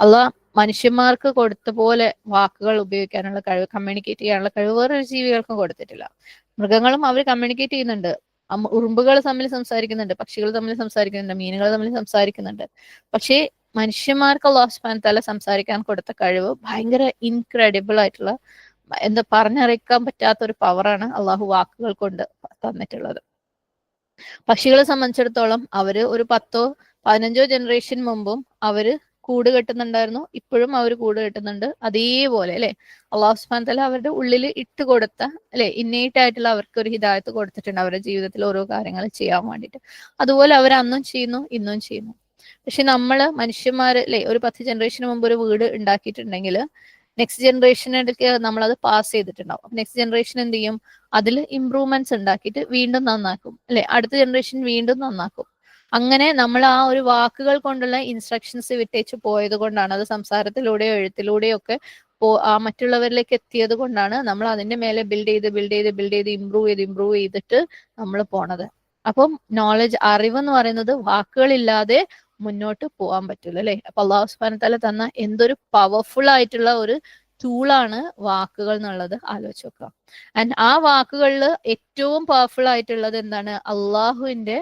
അള്ളാഹ് മനുഷ്യന്മാർക്ക് കൊടുത്ത പോലെ വാക്കുകൾ ഉപയോഗിക്കാനുള്ള കഴിവ്, കമ്മ്യൂണിക്കേറ്റ് ചെയ്യാനുള്ള കഴിവ് വേറൊരു ജീവികൾക്കും കൊടുത്തിട്ടില്ല. മൃഗങ്ങളും അവർ കമ്മ്യൂണിക്കേറ്റ് ചെയ്യുന്നുണ്ട്, ഉറുമ്പുകൾ തമ്മിൽ സംസാരിക്കുന്നുണ്ട്, പക്ഷികൾ തമ്മിൽ സംസാരിക്കുന്നുണ്ട്, മീനുകൾ തമ്മിൽ സംസാരിക്കുന്നുണ്ട്. പക്ഷേ മനുഷ്യന്മാർക്ക് അല്ലാഹു സുബ്ഹാനഹു വ തആല സംസാരിക്കാൻ കൊടുത്ത കഴിവ് ഭയങ്കര ഇൻക്രെഡിബിൾ ആയിട്ടുള്ള, എന്താ പറഞ്ഞറിയിക്കാൻ പറ്റാത്ത ഒരു പവറാണ് അള്ളാഹു വാക്കുകൾ കൊണ്ട് തന്നിട്ടുള്ളത്. പക്ഷികളെ സംബന്ധിച്ചിടത്തോളം അവര് ഒരു 10-15 ജനറേഷൻ മുമ്പും അവര് കൂട് കെട്ടുന്നുണ്ടായിരുന്നു, ഇപ്പോഴും അവർ കൂട് കെട്ടുന്നുണ്ട്. അതേപോലെ അല്ലെ അള്ളാഹു സുബ്ഹാനഹു വ തആല അവരുടെ ഉള്ളിൽ ഇട്ട് കൊടുത്ത അല്ലെ ഇന്നേറ്റ് ആയിട്ടുള്ള അവർക്ക് ഒരു ഹിദായത്ത് കൊടുത്തിട്ടുണ്ട് അവരുടെ ജീവിതത്തിൽ ഓരോ കാര്യങ്ങൾ ചെയ്യാൻ വേണ്ടിയിട്ട്. അതുപോലെ അവർ അന്നും ചെയ്യുന്നു, ഇന്നും ചെയ്യുന്നു. പക്ഷെ നമ്മള് മനുഷ്യന്മാര് അല്ലെ ഒരു 10 ജനറേഷന് മുമ്പ് ഒരു വീട് ഉണ്ടാക്കിയിട്ടുണ്ടെങ്കിൽ നെക്സ്റ്റ് ജനറേഷനിലേക്ക് നമ്മളത് പാസ് ചെയ്തിട്ടുണ്ടാവും. നെക്സ്റ്റ് ജനറേഷൻ എന്ത് ചെയ്യും, അതിൽ ഇംപ്രൂവ്മെന്റ്സ് ഉണ്ടാക്കിയിട്ട് വീണ്ടും നന്നാക്കും അല്ലെ, അടുത്ത ജനറേഷൻ വീണ്ടും നന്നാക്കും. അങ്ങനെ നമ്മൾ ആ ഒരു വാക്കുകൾ കൊണ്ടുള്ള ഇൻസ്ട്രക്ഷൻസ് വിട്ടേച്ച് പോയത് കൊണ്ടാണ്, അത് സംസാരത്തിലൂടെയോ എഴുത്തിലൂടെയോ ഒക്കെ മറ്റുള്ളവരിലേക്ക് എത്തിയത് കൊണ്ടാണ് നമ്മൾ അതിന്റെ മേലെ ബിൽഡ് ചെയ്ത് ഇമ്പ്രൂവ് ചെയ്തിട്ട് നമ്മൾ പോണത്. അപ്പം നോളജ്, അറിവ് എന്ന് പറയുന്നത് വാക്കുകളില്ലാതെ മുന്നോട്ട് പോകാൻ പറ്റില്ല അല്ലെ. അപ്പൊ അല്ലാഹു സുബ്ഹാനഹു വ തആല തന്ന എന്തൊരു പവർഫുൾ ആയിട്ടുള്ള ഒരു ടൂളാണ് വാക്കുകൾ എന്നുള്ളത് ആലോചിച്ച് നോക്കുക. ആൻഡ് ആ വാക്കുകളിൽ ഏറ്റവും പവർഫുൾ ആയിട്ടുള്ളത് എന്താണ്, അള്ളാഹുവിന്റെ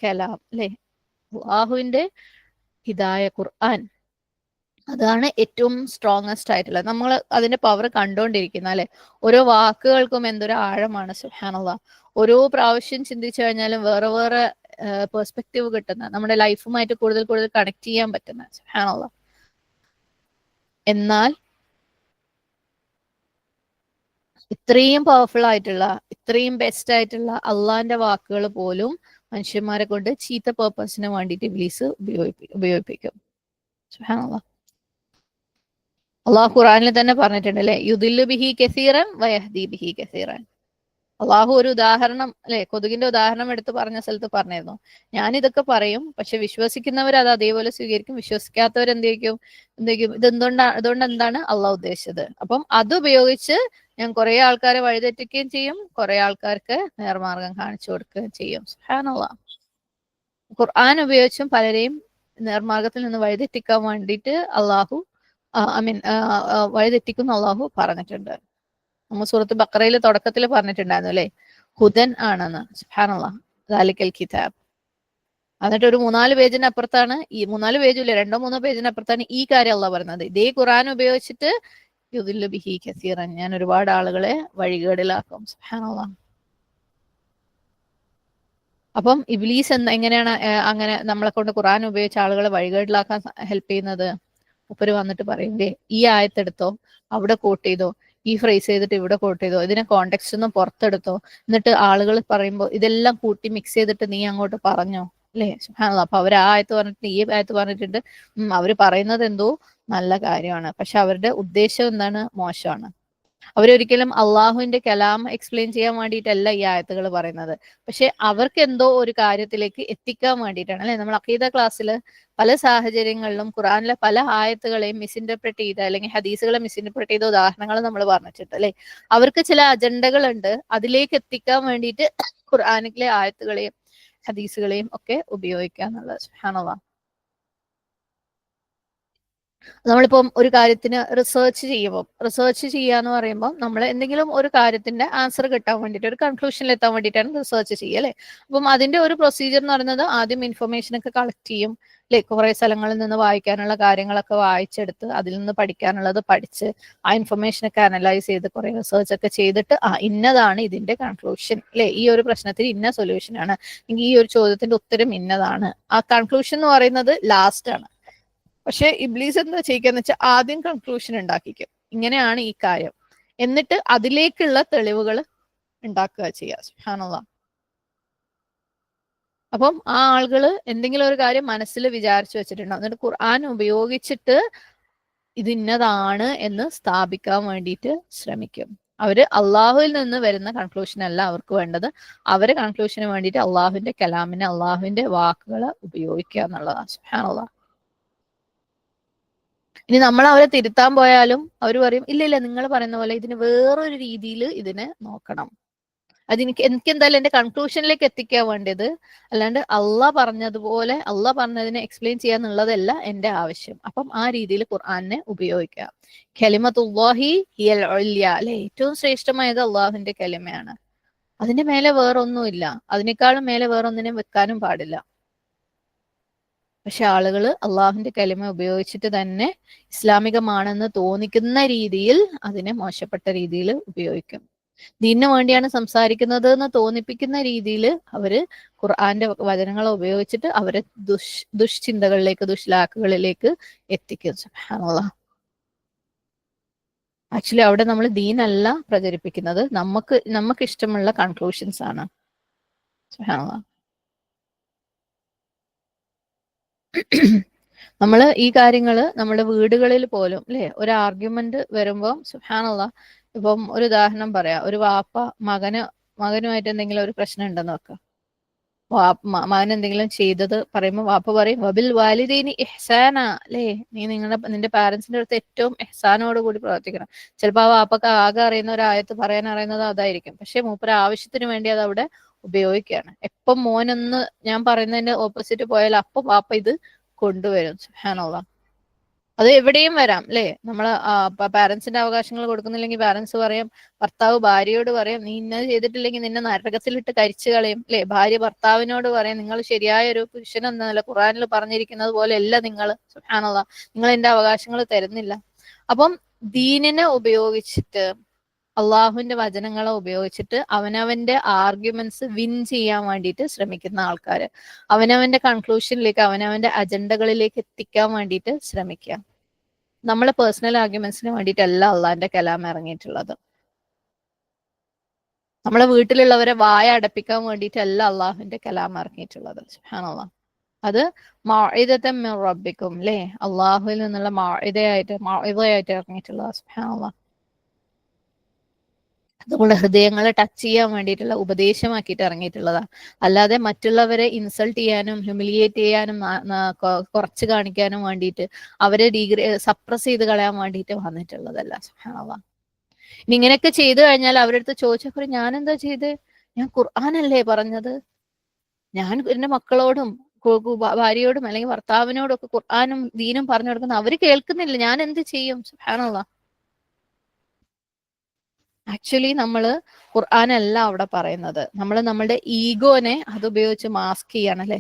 കലാം അല്ലെ, അള്ളാഹുവിന്റെ ഹിദായ ഖുർആൻ. അതാണ് ഏറ്റവും സ്ട്രോങ്ങസ്റ്റ് ആയിട്ടുള്ളത്. നമ്മൾ അതിന്റെ പവർ കണ്ടുകൊണ്ടിരിക്കുന്ന അല്ലെ, ഓരോ വാക്കുകൾക്കും എന്തൊരു ആഴമാണ്. സുബ്ഹാനല്ലാഹ്, ഓരോ പ്രാവശ്യം ചിന്തിച്ചു കഴിഞ്ഞാലും വേറെ വേറെ പെർസ്പെക്റ്റീവ് കിട്ടുന്ന, നമ്മുടെ ലൈഫുമായിട്ട് കൂടുതൽ കണക്ട് ചെയ്യാൻ പറ്റുന്ന. സുബ്ഹാനല്ലാഹ്. എന്നാൽ ഇത്രയും പവർഫുൾ ആയിട്ടുള്ള, ഇത്രയും ബെസ്റ്റ് ആയിട്ടുള്ള അള്ളാന്റെ വാക്കുകൾ പോലും മനുഷ്യന്മാരെ കൊണ്ട് ചീത്ത പേർപ്പസിന് വേണ്ടിയിട്ട് ഇബ്ലീസ് ഉപയോഗിപ്പിക്കും. സുബ്ഹാനല്ലാഹ്. അള്ളാഹു ഖുറാനിൽ തന്നെ പറഞ്ഞിട്ടുണ്ട് അല്ലെ, യുദില്ലു ബിഹി കസീറൻ വയഹ്ദി ബിഹി കസീറൻ. അള്ളാഹു ഒരു ഉദാഹരണം അല്ലെ, കൊതുകിന്റെ ഉദാഹരണം എടുത്ത് പറഞ്ഞ സ്ഥലത്ത് പറഞ്ഞിരുന്നു, ഞാൻ ഇതൊക്കെ പറയും പക്ഷെ വിശ്വസിക്കുന്നവർ അത് അതേപോലെ സ്വീകരിക്കും, വിശ്വസിക്കാത്തവർ എന്തെങ്കിലും ഇതുകൊണ്ട് എന്താണ് അള്ളാഹ് ഉദ്ദേശിച്ചത്. അപ്പം അത് ഉപയോഗിച്ച് ഞാൻ കുറെ ആൾക്കാരെ വഴിതെറ്റിക്കുകയും ചെയ്യും, കുറെ ആൾക്കാർക്ക് നേർമാർഗം കാണിച്ചു കൊടുക്കുകയും ചെയ്യും. സുബ്ഹാനല്ലാഹ്. ഖുർആൻ ഉപയോഗിച്ചും പലരെയും നേർമാർഗത്തിൽ നിന്ന് വഴിതെറ്റിക്കാൻ വേണ്ടിയിട്ട് അള്ളാഹു വഴിതെറ്റിക്കുന്ന അള്ളാഹു പറഞ്ഞിട്ടുണ്ട്. നമ്മൾ സൂറത്ത് ബഖറയിൽ തുടക്കത്തിൽ പറഞ്ഞിട്ടുണ്ടായിരുന്നു അല്ലെ, ഹുദൻ ആണെന്ന്. സുബ്ഹാനല്ലാഹ്, ദാലിക്കൽ കിതാബ്. എന്നിട്ട് ഒരു 3-4 പേജിന് അപ്പുറത്താണ്, ഈ 3-4 പേജും ഇല്ല, 2-3 പേജിന് അപ്പുറത്താണ് ഈ കാര്യം അള്ളാഹ് പറയുന്നത്. ഇതേ ഖുർആൻ ഉപയോഗിച്ചിട്ട് യുദില്ലു ബിഹി കസീറൻ, ഞാൻ ഒരുപാട് ആളുകളെ വഴികേടിലാക്കും. സുബ്ഹാനല്ലാഹ്. അപ്പം ഇബ്ലീസ് എങ്ങനെയാണ് അങ്ങനെ നമ്മളെ കൊണ്ട് ഖുർആൻ ഉപയോഗിച്ച് ആളുകളെ വഴികേടിലാക്കാൻ ഹെൽപ്പ് ചെയ്യുന്നത്? മുപ്പര് വന്നിട്ട് പറയും, ഈ ആയത്തെടുത്തോ, അവിടെ കോട്ട് ചെയ്തോ, ഈ ഫ്രേസ് ചെയ്തിട്ട് ഇവിടെ കോട്ട് ചെയ്തോ, ഇതിനെ കോണ്ടെക്സ്റ്റ് ഒന്ന് പുറത്തെടുത്തോ, എന്നിട്ട് ആളുകൾ പറയുമ്പോൾ ഇതെല്ലാം കൂട്ടി മിക്സ് ചെയ്തിട്ട് നീ അങ്ങോട്ട് പറഞ്ഞോ, അല്ലേ? സുബ്ഹാനല്ലാഹ്. അപ്പൊ അവർ ആ ആയത്ത് പറഞ്ഞിട്ട് ഈ ആയത്ത് പറഞ്ഞിട്ടുണ്ട്, അവർ പറയുന്നത് എന്തോ നല്ല കാര്യമാണ്, പക്ഷെ അവരുടെ ഉദ്ദേശം എന്താണ്? മോശമാണ്. അവരൊരിക്കലും അള്ളാഹുവിന്റെ കലാം എക്സ്പ്ലെയിൻ ചെയ്യാൻ വേണ്ടിയിട്ടല്ല ഈ ആയത്തുകൾ പറയുന്നത്, പക്ഷെ അവർക്ക് എന്തോ ഒരു കാര്യത്തിലേക്ക് എത്തിക്കാൻ വേണ്ടിയിട്ടാണ്, അല്ലെ? നമ്മൾ അഖീദ ക്ലാസ്സിൽ പല സാഹചര്യങ്ങളിലും ഖുർആനിലെ പല ആയത്തുകളെയും മിസ്ഇന്റർപ്രറ്റ് ചെയ്ത അല്ലെങ്കിൽ ഹദീസുകളെ മിസ്ഇന്റർപ്രറ്റ് ചെയ്ത ഉദാഹരണങ്ങൾ നമ്മൾ പറഞ്ഞിട്ടുണ്ട്, അല്ലെ? അവർക്ക് ചില അജണ്ടകൾ ഉണ്ട്, അതിലേക്ക് എത്തിക്കാൻ വേണ്ടിയിട്ട് ഖുർആനിലെ ആയത്തുകളെയും ഹദീസുകളെയും ഒക്കെ ഉപയോഗിക്കുക എന്നുള്ളത്. സുബ്ഹാനല്ലാഹ്. നമ്മളിപ്പം ഒരു കാര്യത്തിന് റിസർച്ച് ചെയ്യാന്ന് പറയുമ്പോൾ നമ്മൾ എന്തെങ്കിലും ഒരു കാര്യത്തിന്റെ ആൻസർ കിട്ടാൻ വേണ്ടിയിട്ട് ഒരു കൺക്ലൂഷനിൽ എത്താൻ വേണ്ടിയിട്ടാണ് റിസർച്ച് ചെയ്യുക, അല്ലെ? അപ്പം അതിന്റെ ഒരു പ്രൊസീജിയർ എന്ന് പറയുന്നത് ആദ്യം ഇൻഫർമേഷൻ ഒക്കെ കളക്ട് ചെയ്യും, അല്ലെ? കുറെ സ്ഥലങ്ങളിൽ നിന്ന് വായിക്കാനുള്ള കാര്യങ്ങളൊക്കെ വായിച്ചെടുത്ത് അതിൽ നിന്ന് പഠിക്കാനുള്ളത് പഠിച്ച് ആ ഇൻഫർമേഷൻ ഒക്കെ അനലൈസ് ചെയ്ത് കുറെ റിസർച്ച് ഒക്കെ ചെയ്തിട്ട് ഇന്നതാണ് ഇതിന്റെ കൺക്ലൂഷൻ, അല്ലെ? ഈ ഒരു പ്രശ്നത്തിന് ഇന്ന സൊല്യൂഷൻ ആണ്, ഈ ഒരു ചോദ്യത്തിന്റെ ഉത്തരം ഇന്നതാണ്. ആ കൺക്ലൂഷൻ എന്ന് പറയുന്നത് ലാസ്റ്റ് ആണ്. പക്ഷെ ഇബ്ലീസ് എന്താ ചെയ്യുകയെന്ന് വെച്ചാൽ ആദ്യം കൺക്ലൂഷൻ ഉണ്ടാക്കിക്കും, ഇങ്ങനെയാണ് ഈ കാര്യം, എന്നിട്ട് അതിലേക്കുള്ള തെളിവുകൾ ഉണ്ടാക്കുക ചെയ്യുക. സുബ്ഹാനല്ലാഹ്. അപ്പം ആ ആളുകള് എന്തെങ്കിലും ഒരു കാര്യം മനസ്സിൽ വിചാരിച്ചു വെച്ചിട്ടുണ്ടാവും, എന്നിട്ട് ഖുർആൻ ഉപയോഗിച്ചിട്ട് ഇത് ഇന്നതാണ് എന്ന് സ്ഥാപിക്കാൻ വേണ്ടിയിട്ട് ശ്രമിക്കും. അവര് അള്ളാഹുവിൽ നിന്ന് വരുന്ന കൺക്ലൂഷൻ അല്ല അവർക്ക് വേണ്ടത്, അവരെ കൺക്ലൂഷന് വേണ്ടിയിട്ട് അള്ളാഹുവിന്റെ കലാമിനെ, അള്ളാഹുവിന്റെ വാക്കുകളെ ഉപയോഗിക്കുക എന്നുള്ളതാണ്. സുബ്ഹാനല്ലാഹ്. ഇനി നമ്മൾ അവരെ തിരുത്താൻ പോയാലും അവർ പറയും, ഇല്ല ഇല്ല, നിങ്ങൾ പറയുന്ന പോലെ ഇതിന് വേറൊരു രീതിയിൽ ഇതിനെ നോക്കണം, എനിക്ക് എന്തായാലും എന്റെ കൺക്ലൂഷനിലേക്ക് എത്തിക്കാൻ വേണ്ടത്, അല്ലാണ്ട് അള്ളാഹ് പറഞ്ഞതിനെ എക്സ്പ്ലെയിൻ ചെയ്യാന്നുള്ളതല്ല എന്റെ ആവശ്യം. അപ്പം ആ രീതിയിൽ ഖുർആനെ ഉപയോഗിക്കുക. കലിമത്തുല്ലാഹി ഹിയൽ ഉല്യ, അല്ലെ? ഏറ്റവും ശ്രേഷ്ഠമായത് അള്ളാഹുവിന്റെ കലിമയാണ്, അതിന്റെ മേലെ വേറൊന്നുമില്ല, അതിനേക്കാളും മേലെ വേറൊന്നിനും വെക്കാനും പാടില്ല. പക്ഷെ ആളുകൾ അള്ളാഹുവിന്റെ കലിമ ഉപയോഗിച്ചിട്ട് തന്നെ ഇസ്ലാമികമാണെന്ന് തോന്നിക്കുന്ന രീതിയിൽ അതിനെ മോശപ്പെട്ട രീതിയിൽ ഉപയോഗിക്കും. ദീനിന് വേണ്ടിയാണ് സംസാരിക്കുന്നത് എന്ന് തോന്നിപ്പിക്കുന്ന രീതിയിൽ അവര് ഖുർആന്റെ വചനങ്ങളെ ഉപയോഗിച്ചിട്ട് അവരെ ദുഷ്ചിന്തകളിലേക്ക്, ദുഷ്ലാക്കുകളിലേക്ക് എത്തിക്കും. സുബ്ഹാനല്ലാഹ്. ആക്ച്വലി അവിടെ നമ്മൾ ദീനല്ല പ്രചരിപ്പിക്കുന്നത്, നമുക്ക് ഇഷ്ടമുള്ള കൺക്ലൂഷൻസ് ആണ്. സുബ്ഹാനല്ലാഹ്. നമ്മൾ ഈ കാര്യങ്ങള് നമ്മുടെ വീടുകളിൽ പോലും, അല്ലെ? ഒരു ആർഗ്യുമെന്റ് വരുമ്പോൾ സുബ്ഹാനല്ലാഹ്, ഇപ്പം ഒരു ഉദാഹരണം പറയാം, ഒരു വാപ്പ മകനുമായിട്ട് എന്തെങ്കിലും ഒരു പ്രശ്നം ഉണ്ടെന്ന് വെക്കാം, മകൻ എന്തെങ്കിലും ചെയ്തത് പറയുമ്പോൾ വാപ്പ പറയും, വബിൽ വാലിദൈനി ഇഹ്സാന, അല്ലേ? നിന്റെ പാരന്റ്സിന്റെ അടുത്ത് ഏറ്റവും ഇഹ്സാനോട് കൂടി പ്രവർത്തിക്കണം. ചിലപ്പോൾ ആ വാപ്പക്ക് ആകെ അറിയുന്ന ഒരു ആയത്ത് പറയാൻ അറിയുന്നത് അതായിരിക്കും, പക്ഷെ മൂപ്പര ആവശ്യത്തിന് വേണ്ടി അത് അവിടെ ഉപയോഗിക്കുകയാണ്. എപ്പം മോനൊന്ന് ഞാൻ പറയുന്നതിന്റെ ഓപ്പോസിറ്റ് പോയാൽ അപ്പം വാപ്പ ഇത് കൊണ്ടുവരും. സുബ്ഹാനല്ലാഹ്. അത് എവിടെയും വരാം, അല്ലെ? നമ്മള് പാരന്റ്സിന്റെ അവകാശങ്ങൾ കൊടുക്കുന്നില്ലെങ്കിൽ പാരന്റ്സ് പറയാം, ഭർത്താവ് ഭാര്യയോട് പറയാം, നീ ഇന്നത് ചെയ്തിട്ടില്ലെങ്കിൽ നിന്നെ നരകത്തിലിട്ട് കരിച്ചു കളയും, അല്ലെ? ഭാര്യ ഭർത്താവിനോട് പറയാം, നിങ്ങൾ ശരിയായ ഒരു പുരുഷൻ എന്നല്ല ഖുർആനിൽ പറഞ്ഞിരിക്കുന്നത് പോലെ അല്ല നിങ്ങൾ, സുബ്ഹാനല്ലാഹ്, നിങ്ങൾ എന്റെ അവകാശങ്ങൾ തരുന്നില്ല. അപ്പം ദീനിനെ ഉപയോഗിച്ചിട്ട്, അള്ളാഹുവിന്റെ വചനങ്ങളെ ഉപയോഗിച്ചിട്ട് അവനവന്റെ ആർഗ്യുമെന്റ്സ് വിൻ ചെയ്യാൻ വേണ്ടിയിട്ട് ശ്രമിക്കുന്ന ആൾക്കാര്, അവനവന്റെ കൺക്ലൂഷനിലേക്ക്, അവനവന്റെ അജണ്ടകളിലേക്ക് എത്തിക്കാൻ വേണ്ടിയിട്ട് ശ്രമിക്കുക. നമ്മളെ പേഴ്സണൽ ആർഗ്യുമെന്റ്സിന് വേണ്ടിയിട്ടല്ല അള്ളാഹിന്റെ കലാം ഇറങ്ങിയിട്ടുള്ളത്. നമ്മളെ വീട്ടിലുള്ളവരെ വായ അടപ്പിക്കാൻ വേണ്ടിയിട്ടല്ല അള്ളാഹുവിന്റെ കലാം ഇറങ്ങിയിട്ടുള്ളത്. സുബ്ഹാനല്ലാഹ്. അത് മൗഇദത്തൻ മിൻ റബ്ബിക്കും, അല്ലേ? അള്ളാഹുവിൽ നിന്നുള്ള മൗഇദയായിട്ട് ഇറങ്ങിയിട്ടുള്ളത്. സുബ്ഹാനല്ലാഹ്. നമ്മുടെ ഹൃദയങ്ങളെ ടച്ച് ചെയ്യാൻ വേണ്ടിയിട്ടുള്ള ഉപദേശമാക്കിയിട്ട് ഇറങ്ങിയിട്ടുള്ളതാണ്, അല്ലാതെ മറ്റുള്ളവരെ ഇൻസൾട്ട് ചെയ്യാനും ഹ്യൂമിലിയേറ്റ് ചെയ്യാനും കുറച്ച് കാണിക്കാനും വേണ്ടിയിട്ട് അവരെ സപ്രസ് ചെയ്ത് കളയാൻ വേണ്ടിയിട്ട് വന്നിട്ടുള്ളതല്ല. സുബ്ഹാനല്ലാഹ്. ഇനി ഇങ്ങനെയൊക്കെ ചെയ്തു കഴിഞ്ഞാൽ അവരുടെ അടുത്ത് ചോദിച്ചപ്പോൾ ഞാൻ എന്താ ചെയ്ത്, ഞാൻ ഖുർആനല്ലേ പറഞ്ഞത്, ഞാൻ എന്റെ മക്കളോടും ഭാര്യയോടും അല്ലെങ്കിൽ ഭർത്താവിനോടും ഒക്കെ ഖുർആനും ദീനും പറഞ്ഞു കൊടുക്കുന്ന അവര് കേൾക്കുന്നില്ല, ഞാൻ എന്ത് ചെയ്യും? സുബ്ഹാനല്ലാഹ്. ആക്ച്വലി നമ്മള് ഖുർആനല്ല അവിടെ പറയുന്നത്, നമ്മൾ നമ്മുടെ ഈഗോനെ അത് ഉപയോഗിച്ച് മാസ്ക് ചെയ്യാണ്, അല്ലെ?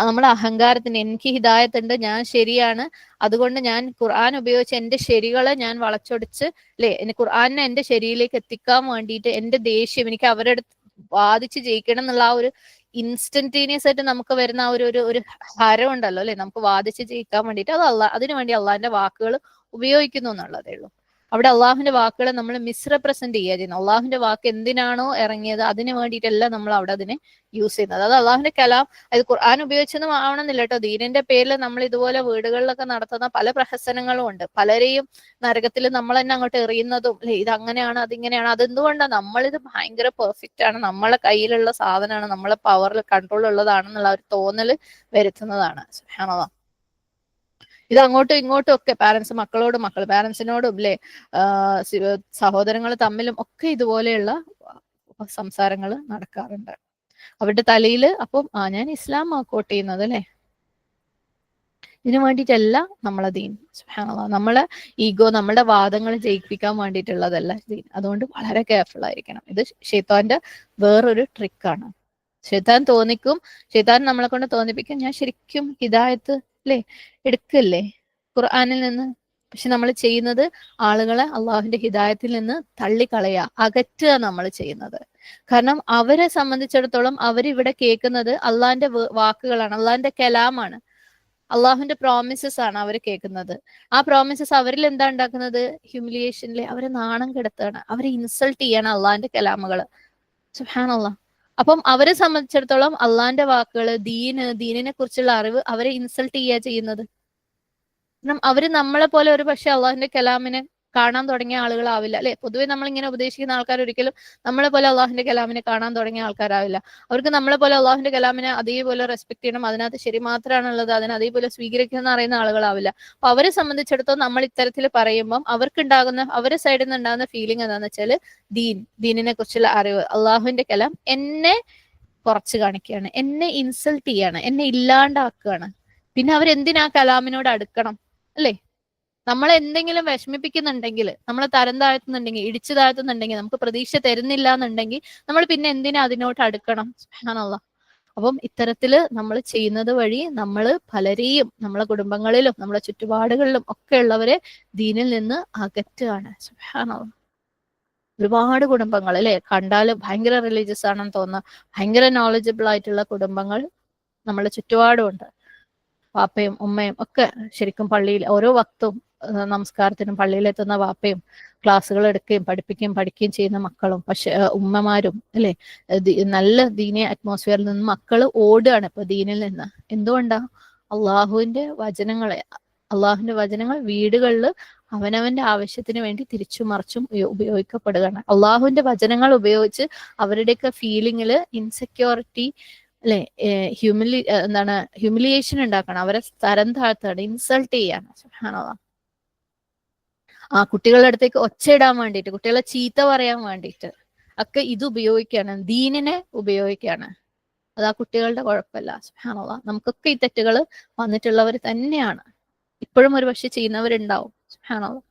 നമ്മുടെ അഹങ്കാരത്തിന്, എനിക്ക് ഹിദായത്ത് ഉണ്ട്, ഞാൻ ശരിയാണ്, അതുകൊണ്ട് ഞാൻ ഖുർആൻ ഉപയോഗിച്ച് എന്റെ ശരികളെ ഞാൻ വളച്ചൊടിച്ച്, അല്ലെ, ഖുർആനെ എന്റെ ശരിയിലേക്ക് എത്തിക്കാൻ വേണ്ടിയിട്ട് എന്റെ ദേഷ്യം എനിക്ക് അവരുടെ അടുത്ത് വാദിച്ച് ജയിക്കണം എന്നുള്ള ആ ഒരു ഇൻസ്റ്റന്റേനിയസ് ആയിട്ട് നമുക്ക് വരുന്ന ആ ഒരു ഹരം ഉണ്ടല്ലോ, അല്ലെ? നമുക്ക് വാദിച്ച് ജയിക്കാൻ വേണ്ടിയിട്ട് അത് അതിനു വേണ്ടി അള്ളാഹിന്റെ വാക്കുകൾ ഉപയോഗിക്കുന്നു എന്നുള്ളതേ ഉള്ളൂ. അവിടെ അള്ളാഹുവിന്റെ വാക്കുകളെ നമ്മൾ മിസ്റെപ്രസെന്റ് ചെയ്യുക ചെയ്യുന്നത്. അള്ളാഹുവിന്റെ വാക്ക് എന്തിനാണോ ഇറങ്ങിയത് അതിന് വേണ്ടിയിട്ടല്ല നമ്മൾ അവിടെ അതിനെ യൂസ് ചെയ്യുന്നത്. അത് അള്ളാഹുവിന്റെ കലാം, അത് ഖുർആൻ ഉപയോഗിച്ചൊന്നും ആവണമെന്നില്ല കേട്ടോ. ദീനിന്റെ പേരിൽ നമ്മൾ ഇതുപോലെ വീടുകളിലൊക്കെ നടത്തുന്ന പല പ്രഹസനങ്ങളും ഉണ്ട്. പലരെയും നരകത്തിൽ നമ്മൾ തന്നെ അങ്ങോട്ട് എറിയുന്നതും, അല്ലെ ഇത് അങ്ങനെയാണ് അതിങ്ങനെയാണ്. അതെന്തുകൊണ്ടാണ്? നമ്മളിത് ഭയങ്കര പെർഫെക്റ്റ് ആണ്, നമ്മളെ കയ്യിലുള്ള സാധനമാണ്, നമ്മളെ പവറിൽ കൺട്രോൾ ഉള്ളതാണെന്നുള്ള ഒരു തോന്നൽ വരുത്തുന്നതാണ്. സുബ്ഹാനല്ലാഹ്. ഇത് അങ്ങോട്ടും ഇങ്ങോട്ടും ഒക്കെ പാരന്റ്സ് മക്കളോടും, മക്കൾ പാരന്റ്സിനോടും, അല്ലെ സഹോദരങ്ങൾ തമ്മിലും ഒക്കെ ഇതുപോലെയുള്ള സംസാരങ്ങൾ നടക്കാറുണ്ട്. അവരുടെ തലയിൽ അപ്പം ഞാൻ ഇസ്ലാം കോട്ട് ചെയ്യുന്നത്, അല്ലെ ഇതിനു വേണ്ടിയിട്ടല്ല നമ്മളെ ദീൻ. സുബ്ഹാനല്ലാഹ്. നമ്മളെ ഈഗോ, നമ്മുടെ വാദങ്ങൾ ജയിപ്പിക്കാൻ വേണ്ടിയിട്ടുള്ളതല്ല ദീൻ. അതുകൊണ്ട് വളരെ കെയർഫുൾ ആയിരിക്കണം. ഇത് ശൈത്താന്റെ വേറൊരു ട്രിക്കാണ്. ശൈത്താൻ തോന്നിക്കും, ശൈത്താൻ നമ്മളെ കൊണ്ട് തോന്നിപ്പിക്കും ഞാൻ ശരിക്കും ഹിദായത്ത് അല്ലെ എടുക്കല്ലേ ഖുർആനിൽ നിന്ന്. പക്ഷെ നമ്മൾ ചെയ്യുന്നത് ആളുകളെ അള്ളാഹുവിന്റെ ഹിദായത്തിൽ നിന്ന് തള്ളിക്കളയുക, അകറ്റുക നമ്മൾ ചെയ്യുന്നത്. കാരണം അവരെ സംബന്ധിച്ചിടത്തോളം അവരിവിടെ കേൾക്കുന്നത് അള്ളാഹിന്റെ വാക്കുകളാണ്, അള്ളാഹിന്റെ കലാമാണ്, അള്ളാഹുവിന്റെ പ്രോമിസസ് ആണ് അവർ കേൾക്കുന്നത്. ആ പ്രോമിസസ് അവരിൽ എന്താ ഉണ്ടാക്കുന്നത്? ഹ്യൂമിലിയേഷനിലെ അവരെ നാണം കെടുത്തുകയാണ്, അവരെ ഇൻസൾട്ട് ചെയ്യാണ് അള്ളാഹിന്റെ കലാമുകൾ. സുബ്ഹാനല്ലാഹ്. അപ്പം അവരെ സംബന്ധിച്ചിടത്തോളം അള്ളാഹിന്റെ വാക്കുകൾ, ദീനിനെ കുറിച്ചുള്ള അറിവ് അവരെ ഇൻസൾട്ട് ചെയ്യുക ചെയ്യുന്നത്. കാരണം അവര് നമ്മളെ പോലെ ഒരു പക്ഷെ അള്ളാഹുവിന്റെ കലാമിനെ കാണാൻ തുടങ്ങിയ ആളുകളാവില്ല, അല്ലെ? പൊതുവെ നമ്മളിങ്ങനെ ഉപദേശിക്കുന്ന ആൾക്കാർ ഒരിക്കലും നമ്മളെ പോലെ അള്ളാഹുവിന്റെ കലാമിനെ കാണാൻ തുടങ്ങിയ ആൾക്കാരാവില്ല. അവർക്ക് നമ്മളെ പോലെ അള്ളാഹുവിന്റെ കലാമിനെ അതേപോലെ റെസ്പെക്ട് ചെയ്യണം, അതിനകത്ത് ശരി മാത്രമാണുള്ളത്, അതിനെ അതേപോലെ സ്വീകരിക്കണം എന്ന് അറിയുന്ന ആളുകളാവില്ല. അപ്പൊ അവരെ സംബന്ധിച്ചിടത്തോളം നമ്മൾ ഇത്തരത്തിൽ പറയുമ്പം അവർക്കുണ്ടാകുന്ന, അവരുടെ സൈഡിൽ നിന്ന് ഉണ്ടാകുന്ന ഫീലിംഗ് എന്താണെന്ന് വെച്ചാൽ ദീനിനെ കുറിച്ചുള്ള അറിവ്, അള്ളാഹുവിന്റെ കലാം എന്നെ കുറച്ച് കാണിക്കുകയാണ്, എന്നെ ഇൻസൾട്ട് ചെയ്യാണ്, എന്നെ ഇല്ലാണ്ടാക്കുകയാണ്. പിന്നെ അവരെന്തിനാ കലാമിനോട് അടുക്കണം, അല്ലേ? നമ്മളെ എന്തെങ്കിലും വിഷമിപ്പിക്കുന്നുണ്ടെങ്കിൽ, നമ്മളെ തരം താഴ്ത്തുന്നുണ്ടെങ്കിൽ, ഇടിച്ചു താഴ്ത്തുന്നുണ്ടെങ്കിൽ, നമുക്ക് പ്രതീക്ഷ തരുന്നില്ല എന്നുണ്ടെങ്കിൽ നമ്മൾ പിന്നെ എന്തിനാ അതിനോട്ട് അടുക്കണം? സുബ്ഹാനല്ലാഹ്. അപ്പം ഇത്തരത്തില് നമ്മൾ ചെയ്യുന്നത് വഴി നമ്മൾ പലരെയും നമ്മളെ കുടുംബങ്ങളിലും നമ്മളെ ചുറ്റുപാടുകളിലും ഒക്കെ ഉള്ളവരെ ദീനിൽ നിന്ന് അകറ്റുകയാണ്. സുബ്ഹാനല്ലാഹ്. ഒരുപാട് കുടുംബങ്ങൾ, അല്ലെ, കണ്ടാൽ ഭയങ്കര റിലീജിയസ് ആണെന്ന് തോന്നുന്ന, ഭയങ്കര നോളജബിൾ ആയിട്ടുള്ള കുടുംബങ്ങൾ നമ്മളെ ചുറ്റുപാടുമുണ്ട്. വാപ്പയും ഉമ്മയും ഒക്കെ ശരിക്കും പള്ളിയിൽ ഓരോ വക്തും നമസ്കാരത്തിനും പള്ളിയിലെത്തുന്ന വാപ്പയും ക്ലാസ്സുകൾ എടുക്കുകയും പഠിക്കുകയും ചെയ്യുന്ന മക്കളും, പക്ഷെ ഉമ്മമാരും, അല്ലെ, നല്ല ദീനിയ അറ്റ്മോസ്ഫിയറിൽ നിന്ന് മക്കൾ ഓടുകയാണ് ഇപ്പൊ ദീനിൽ നിന്ന്. എന്തുകൊണ്ടാ? അള്ളാഹുവിന്റെ വചനങ്ങൾ വീടുകളിൽ അവനവന്റെ ആവശ്യത്തിന് വേണ്ടി തിരിച്ചു മറിച്ചും ഉപയോഗിക്കപ്പെടുകയാണ്. അള്ളാഹുവിന്റെ വചനങ്ങൾ ഉപയോഗിച്ച് അവരുടെയൊക്കെ ഫീലിങ്ങില് ഇൻസെക്യൂരിറ്റി, അല്ലെ, ഹ്യൂമിലിയേഷൻ ഉണ്ടാക്കണം, അവരെ തരം താഴ്ത്താണ്, ഇൻസൾട്ട് ചെയ്യാണ്. സുബ്ഹാനല്ലാഹ്. ആ കുട്ടികളുടെ അടുത്തേക്ക് ഒച്ചയിടാൻ വേണ്ടിയിട്ട്, കുട്ടികളെ ചീത്ത പറയാൻ വേണ്ടിയിട്ട് ഒക്കെ ഇത് ഉപയോഗിക്കുകയാണ്, ദീനിനെ ഉപയോഗിക്കുകയാണ്. അത് ആ കുട്ടികളുടെ കുഴപ്പമില്ല. സുബ്ഹാനല്ലാഹ്. നമുക്കൊക്കെ ഈ തെറ്റുകൾ വന്നിട്ടുള്ളവർ തന്നെയാണ്, ഇപ്പോഴും ഒരു പക്ഷെ ചെയ്യുന്നവരുണ്ടാവും. സുബ്ഹാനല്ലാഹ്.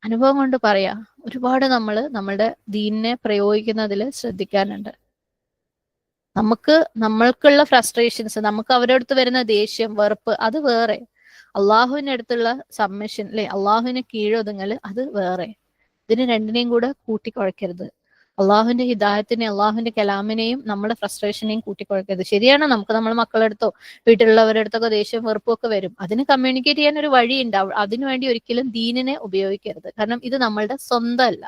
അനുഭവം കൊണ്ട് പറയാ, ഒരുപാട് നമ്മളുടെ ദീനിനെ പ്രയോഗിക്കുന്നതിൽ ശ്രദ്ധിക്കാനുണ്ട്. നമ്മൾക്കുള്ള ഫ്രസ്ട്രേഷൻസ്, നമുക്ക് അവരുടെ അടുത്ത് വരുന്ന ദേഷ്യം, വെറുപ്പ്, അത് വേറെ. അള്ളാഹുവിന്റെ അടുത്തുള്ള സബ്മിഷൻ, അല്ലെ, അള്ളാഹുവിന് കീഴൊതുങ്ങൽ, അത് വേറെ. ഇതിന് രണ്ടിനെയും കൂടെ കൂട്ടിക്കുഴയ്ക്കരുത്. അള്ളാഹുവിന്റെ ഹിദായത്തിനെ, അള്ളാഹുവിന്റെ കലാമിനെയും നമ്മുടെ ഫ്രസ്ട്രേഷനെയും കൂട്ടിക്കുഴയ്ക്കരുത്. ശരിയാണ്, നമുക്ക് നമ്മളെ മക്കളുടെ അടുത്തോ വീട്ടിലുള്ളവരുടെ അടുത്തൊക്കെ ദേഷ്യം വെറുപ്പും ഒക്കെ വരും. അതിന് കമ്മ്യൂണിക്കേറ്റ് ചെയ്യാൻ ഒരു വഴി ഉണ്ടാവും. അതിനുവേണ്ടി ഒരിക്കലും ദീനിനെ ഉപയോഗിക്കരുത്. കാരണം ഇത് നമ്മളുടെ സ്വന്തമല്ല.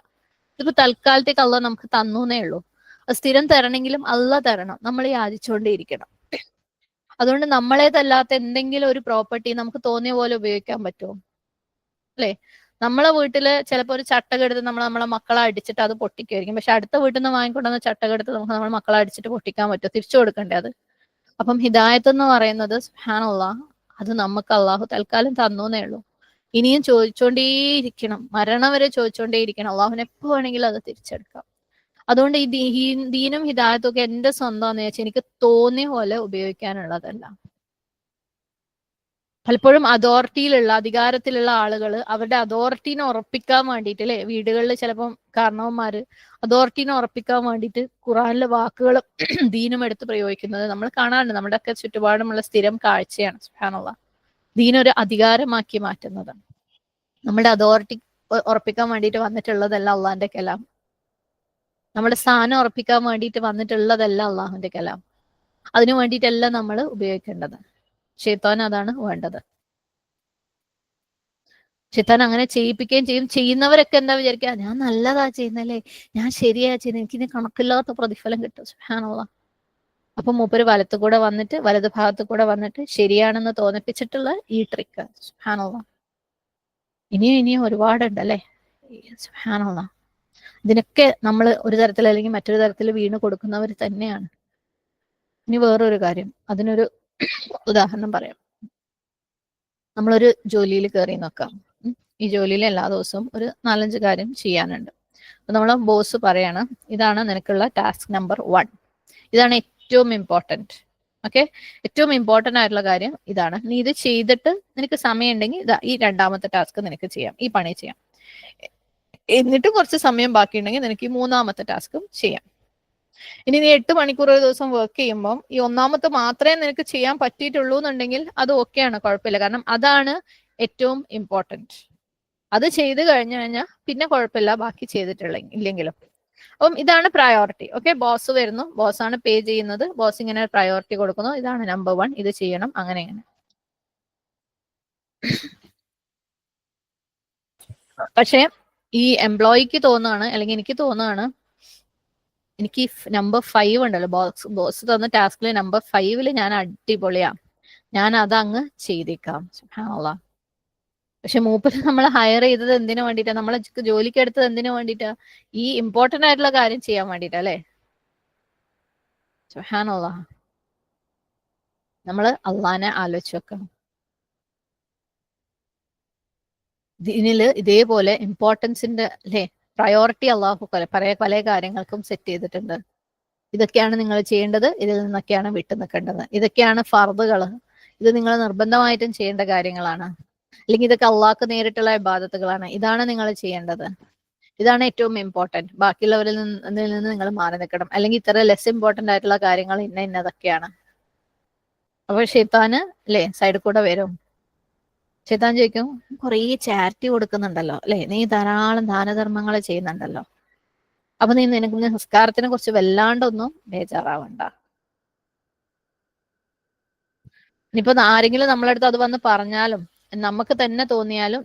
ഇതിപ്പോ തൽക്കാലത്തേക്ക് അള്ളാഹ് നമുക്ക് തന്നൂന്നേ ഉള്ളൂ. സ്ഥിരം തരണമെങ്കിലും അള്ളാഹ് തരണം, നമ്മൾ യാചിച്ചുകൊണ്ടേയിരിക്കണം. അതുകൊണ്ട് നമ്മളേതല്ലാത്ത എന്തെങ്കിലും ഒരു പ്രോപ്പർട്ടി നമുക്ക് തോന്നിയ പോലെ ഉപയോഗിക്കാൻ പറ്റുമോ? അല്ലെ? നമ്മളെ വീട്ടില് ചിലപ്പോൾ ഒരു ചട്ടകം എടുത്ത് നമ്മളെ മക്കളെ അടിച്ചിട്ട് അത് പൊട്ടിക്കുമായിരിക്കും. പക്ഷെ അടുത്ത വീട്ടിൽ നിന്ന് വാങ്ങിക്കൊണ്ടുവന്ന ചട്ടകം എടുത്ത് നമുക്ക് നമ്മളെ മക്കളെ അടിച്ചിട്ട് പൊട്ടിക്കാൻ പറ്റുമോ? തിരിച്ചു കൊടുക്കണ്ടേ അത്? അപ്പം ഹിദായത്ത് എന്ന് പറയുന്നത്, സുബ്ഹാനല്ലാഹ്, അത് നമുക്ക് അള്ളാഹു തൽക്കാലം തന്നൂന്നേ ഉള്ളൂ. ഇനിയും ചോദിച്ചോണ്ടേയിരിക്കണം, മരണം വരെ ചോദിച്ചോണ്ടേയിരിക്കണം. അള്ളാഹുവിന് എപ്പോ വേണമെങ്കിലും അത് തിരിച്ചെടുക്കാം. അതുകൊണ്ട് ഈ ദീനും ഹിദായത്തും ഒക്കെ എന്റെ സ്വന്തമാണെന്ന് വെച്ചാൽ എനിക്ക് തോന്നിയ പോലെ ഉപയോഗിക്കാനുള്ളതല്ല. പലപ്പോഴും അധികാരത്തിലുള്ള ആളുകൾ അവരുടെ അതോറിറ്റീനെ ഉറപ്പിക്കാൻ വേണ്ടിയിട്ട്, അല്ലെ, വീടുകളിൽ ചിലപ്പം കാരണവന്മാര് അതോറിറ്റീനെ ഉറപ്പിക്കാൻ വേണ്ടിയിട്ട് ഖുറാനിലെ വാക്കുകളും ദീനും എടുത്ത് പ്രയോഗിക്കുന്നത് നമ്മൾ കാണാറുണ്ട്. നമ്മുടെ ഒക്കെ ചുറ്റുപാടുമുള്ള സ്ഥിരം കാഴ്ചയാണ്. സുബ്ഹാനല്ലാഹ്. ദീനൊരു അധികാരമാക്കി മാറ്റുന്നത്, നമ്മുടെ അതോറിറ്റി ഉറപ്പിക്കാൻ വേണ്ടിയിട്ട് വന്നിട്ടുള്ളതല്ല അള്ളാഹിന്റെ കലാം. നമ്മുടെ സ്ഥാനം ഉറപ്പിക്കാൻ വേണ്ടിയിട്ട് വന്നിട്ടുള്ളതല്ല അള്ളാഹുവിന്റെ കലാം. അതിനു വേണ്ടിയിട്ടല്ല നമ്മൾ ഉപയോഗിക്കേണ്ടത്. ശൈത്താൻ അതാണ് വേണ്ടത്. ഷെയ്ത്താൻ അങ്ങനെ ചെയ്യിപ്പിക്കുകയും ചെയ്യും. ചെയ്യുന്നവരൊക്കെ എന്താ വിചാരിക്കുക, ഞാൻ നല്ലതാ ചെയ്യുന്നല്ലേ, ഞാൻ ശരിയാ ചെയ്യുന്നത്, എനിക്കിനി കണക്കില്ലാത്ത പ്രതിഫലം കിട്ടും. സുബ്ഹാനല്ലാഹ്. അപ്പൊ മൂപ്പര് വലത്തു കൂടെ വന്നിട്ട്, വലത് ഭാഗത്ത് കൂടെ വന്നിട്ട് ശരിയാണെന്ന് തോന്നിപ്പിച്ചിട്ടുള്ള ഈ ട്രിക്ക്. സുബ്ഹാനല്ലാഹ്. ഇനിയും ഒരുപാടുണ്ട് അല്ലേ. സുബ്ഹാനല്ലാഹ്. ഇതിനൊക്കെ നമ്മൾ ഒരു തരത്തിൽ അല്ലെങ്കിൽ മറ്റൊരു തരത്തിൽ വീണ് കൊടുക്കുന്നവർ തന്നെയാണ്. ഇനി വേറൊരു കാര്യം, അതിനൊരു ഉദാഹരണം പറയാം. നമ്മളൊരു ജോലിയിൽ കയറി നോക്കാം. ഈ ജോലിയിൽ എല്ലാ ദിവസവും ഒരു 4-5 കാര്യം ചെയ്യാനുണ്ട്. അപ്പൊ നമ്മളെ ബോസ് പറയാണ്, ഇതാണ് നിനക്കുള്ള ടാസ്ക് നമ്പർ 1, ഇതാണ് ഏറ്റവും ഇമ്പോർട്ടൻറ്റ്. ഓക്കെ, ഏറ്റവും ഇമ്പോർട്ടൻ്റ് ആയിട്ടുള്ള കാര്യം ഇതാണ്. നീ ഇത് ചെയ്തിട്ട് നിനക്ക് സമയം ഉണ്ടെങ്കിൽ ഇതാ ഈ 2ാമത്തെ ടാസ്ക് നിനക്ക് ചെയ്യാം, ഈ പണി ചെയ്യാം. എന്നിട്ട് കുറച്ച് സമയം ബാക്കിയുണ്ടെങ്കിൽ നിനക്ക് ഈ 3ാമത്തെ ടാസ്കും ചെയ്യാം. ഇനി നീ 8 മണിക്കൂർ ഒരു ദിവസം വർക്ക് ചെയ്യുമ്പോൾ ഈ 1ാമത്തെ മാത്രമേ നിനക്ക് ചെയ്യാൻ പറ്റിയിട്ടുള്ളൂ എന്നുണ്ടെങ്കിൽ അത് ഓക്കെയാണ്, കുഴപ്പമില്ല. കാരണം അതാണ് ഏറ്റവും ഇമ്പോർട്ടൻറ്റ്. അത് ചെയ്ത് കഴിഞ്ഞു കഴിഞ്ഞാൽ പിന്നെ കുഴപ്പമില്ല ബാക്കി ഇല്ലെങ്കിലും. അപ്പം ഇതാണ് പ്രയോറിറ്റി. ഓക്കെ, ബോസ് വരുന്നു, ബോസാണ് പേ ചെയ്യുന്നത്, ബോസ് ഇങ്ങനെ പ്രയോറിറ്റി കൊടുക്കുന്നു, ഇതാണ് നമ്പർ 1, ഇത് ചെയ്യണം, അങ്ങനെ. പക്ഷെ ഈ എംപ്ലോയിക്ക് തോന്നുകയാണ്, അല്ലെങ്കിൽ എനിക്ക് തോന്നുകയാണ്, എനിക്ക് നമ്പർ 5 ഉണ്ടല്ലോ, ബോസ് തന്ന ടാസ്കില് നമ്പർ 5 ഞാൻ അടിപൊളിയാ, ഞാൻ അതങ്ങ് ചെയ്തേക്കാം. സുബ്ഹാനല്ലാഹ്. പക്ഷെ മൂപ്പര് നമ്മളെ ഹയർ ചെയ്തത് എന്തിനു വേണ്ടിയിട്ടാ, നമ്മളെ ജോലിക്ക് എടുത്തത് എന്തിനു വേണ്ടിയിട്ടാ, ഈ ഇമ്പോർട്ടന്റ് ആയിട്ടുള്ള കാര്യം ചെയ്യാൻ വേണ്ടിയിട്ടാ അല്ലേ. സുബ്ഹാനല്ലാഹ്. നമ്മള് അള്ളാനെ ആലോചിച്ച് വെക്കണം. ഇതില് ഇതേപോലെ ഇമ്പോർട്ടൻസിന്റെ അല്ലെ പ്രയോറിറ്റി അള്ളാഹു പല കാര്യങ്ങൾക്കും സെറ്റ് ചെയ്തിട്ടുണ്ട്. ഇതൊക്കെയാണ് നിങ്ങൾ ചെയ്യേണ്ടത്, ഇതിൽ നിന്നൊക്കെയാണ് വിട്ടു നിൽക്കേണ്ടത്, ഇതൊക്കെയാണ് ഫർദുകൾ, ഇത് നിങ്ങൾ നിർബന്ധമായിട്ടും ചെയ്യേണ്ട കാര്യങ്ങളാണ്, അല്ലെങ്കിൽ ഇതൊക്കെ അള്ളാഹ്ക്ക് നേരിട്ടുള്ള ഇബാദത്തുകളാണ്, ഇതാണ് നിങ്ങൾ ചെയ്യേണ്ടത്, ഇതാണ് ഏറ്റവും ഇമ്പോർട്ടൻറ്റ്, ബാക്കിയുള്ളവരിൽ നിന്ന് നിങ്ങൾ മാറി നിൽക്കണം, അല്ലെങ്കിൽ ഇത്ര ലെസ് ഇമ്പോർട്ടന്റ് ആയിട്ടുള്ള കാര്യങ്ങൾ ഇന്നതൊക്കെയാണ്. അപ്പോൾ ഷെയ്ത്താന് അല്ലേ സൈഡിൽ കൂടെ വരും. ഷെയ്ത്താൻ ചോദിക്കും, കുറേ ചാരിറ്റി കൊടുക്കുന്നുണ്ടല്ലോ അല്ലെ, നീ ധാരാളം ദാനധർമ്മങ്ങൾ ചെയ്യുന്നുണ്ടല്ലോ, അപ്പൊ നിനക്ക് നിസ്കാരത്തിനെ കുറിച്ച് വല്ലാണ്ടൊന്നും ബേജാറാവണ്ട. ഇനിയിപ്പോ ആരെങ്കിലും നമ്മളടുത്ത് അത് വന്ന് പറഞ്ഞാലും നമുക്ക് തന്നെ തോന്നിയാലും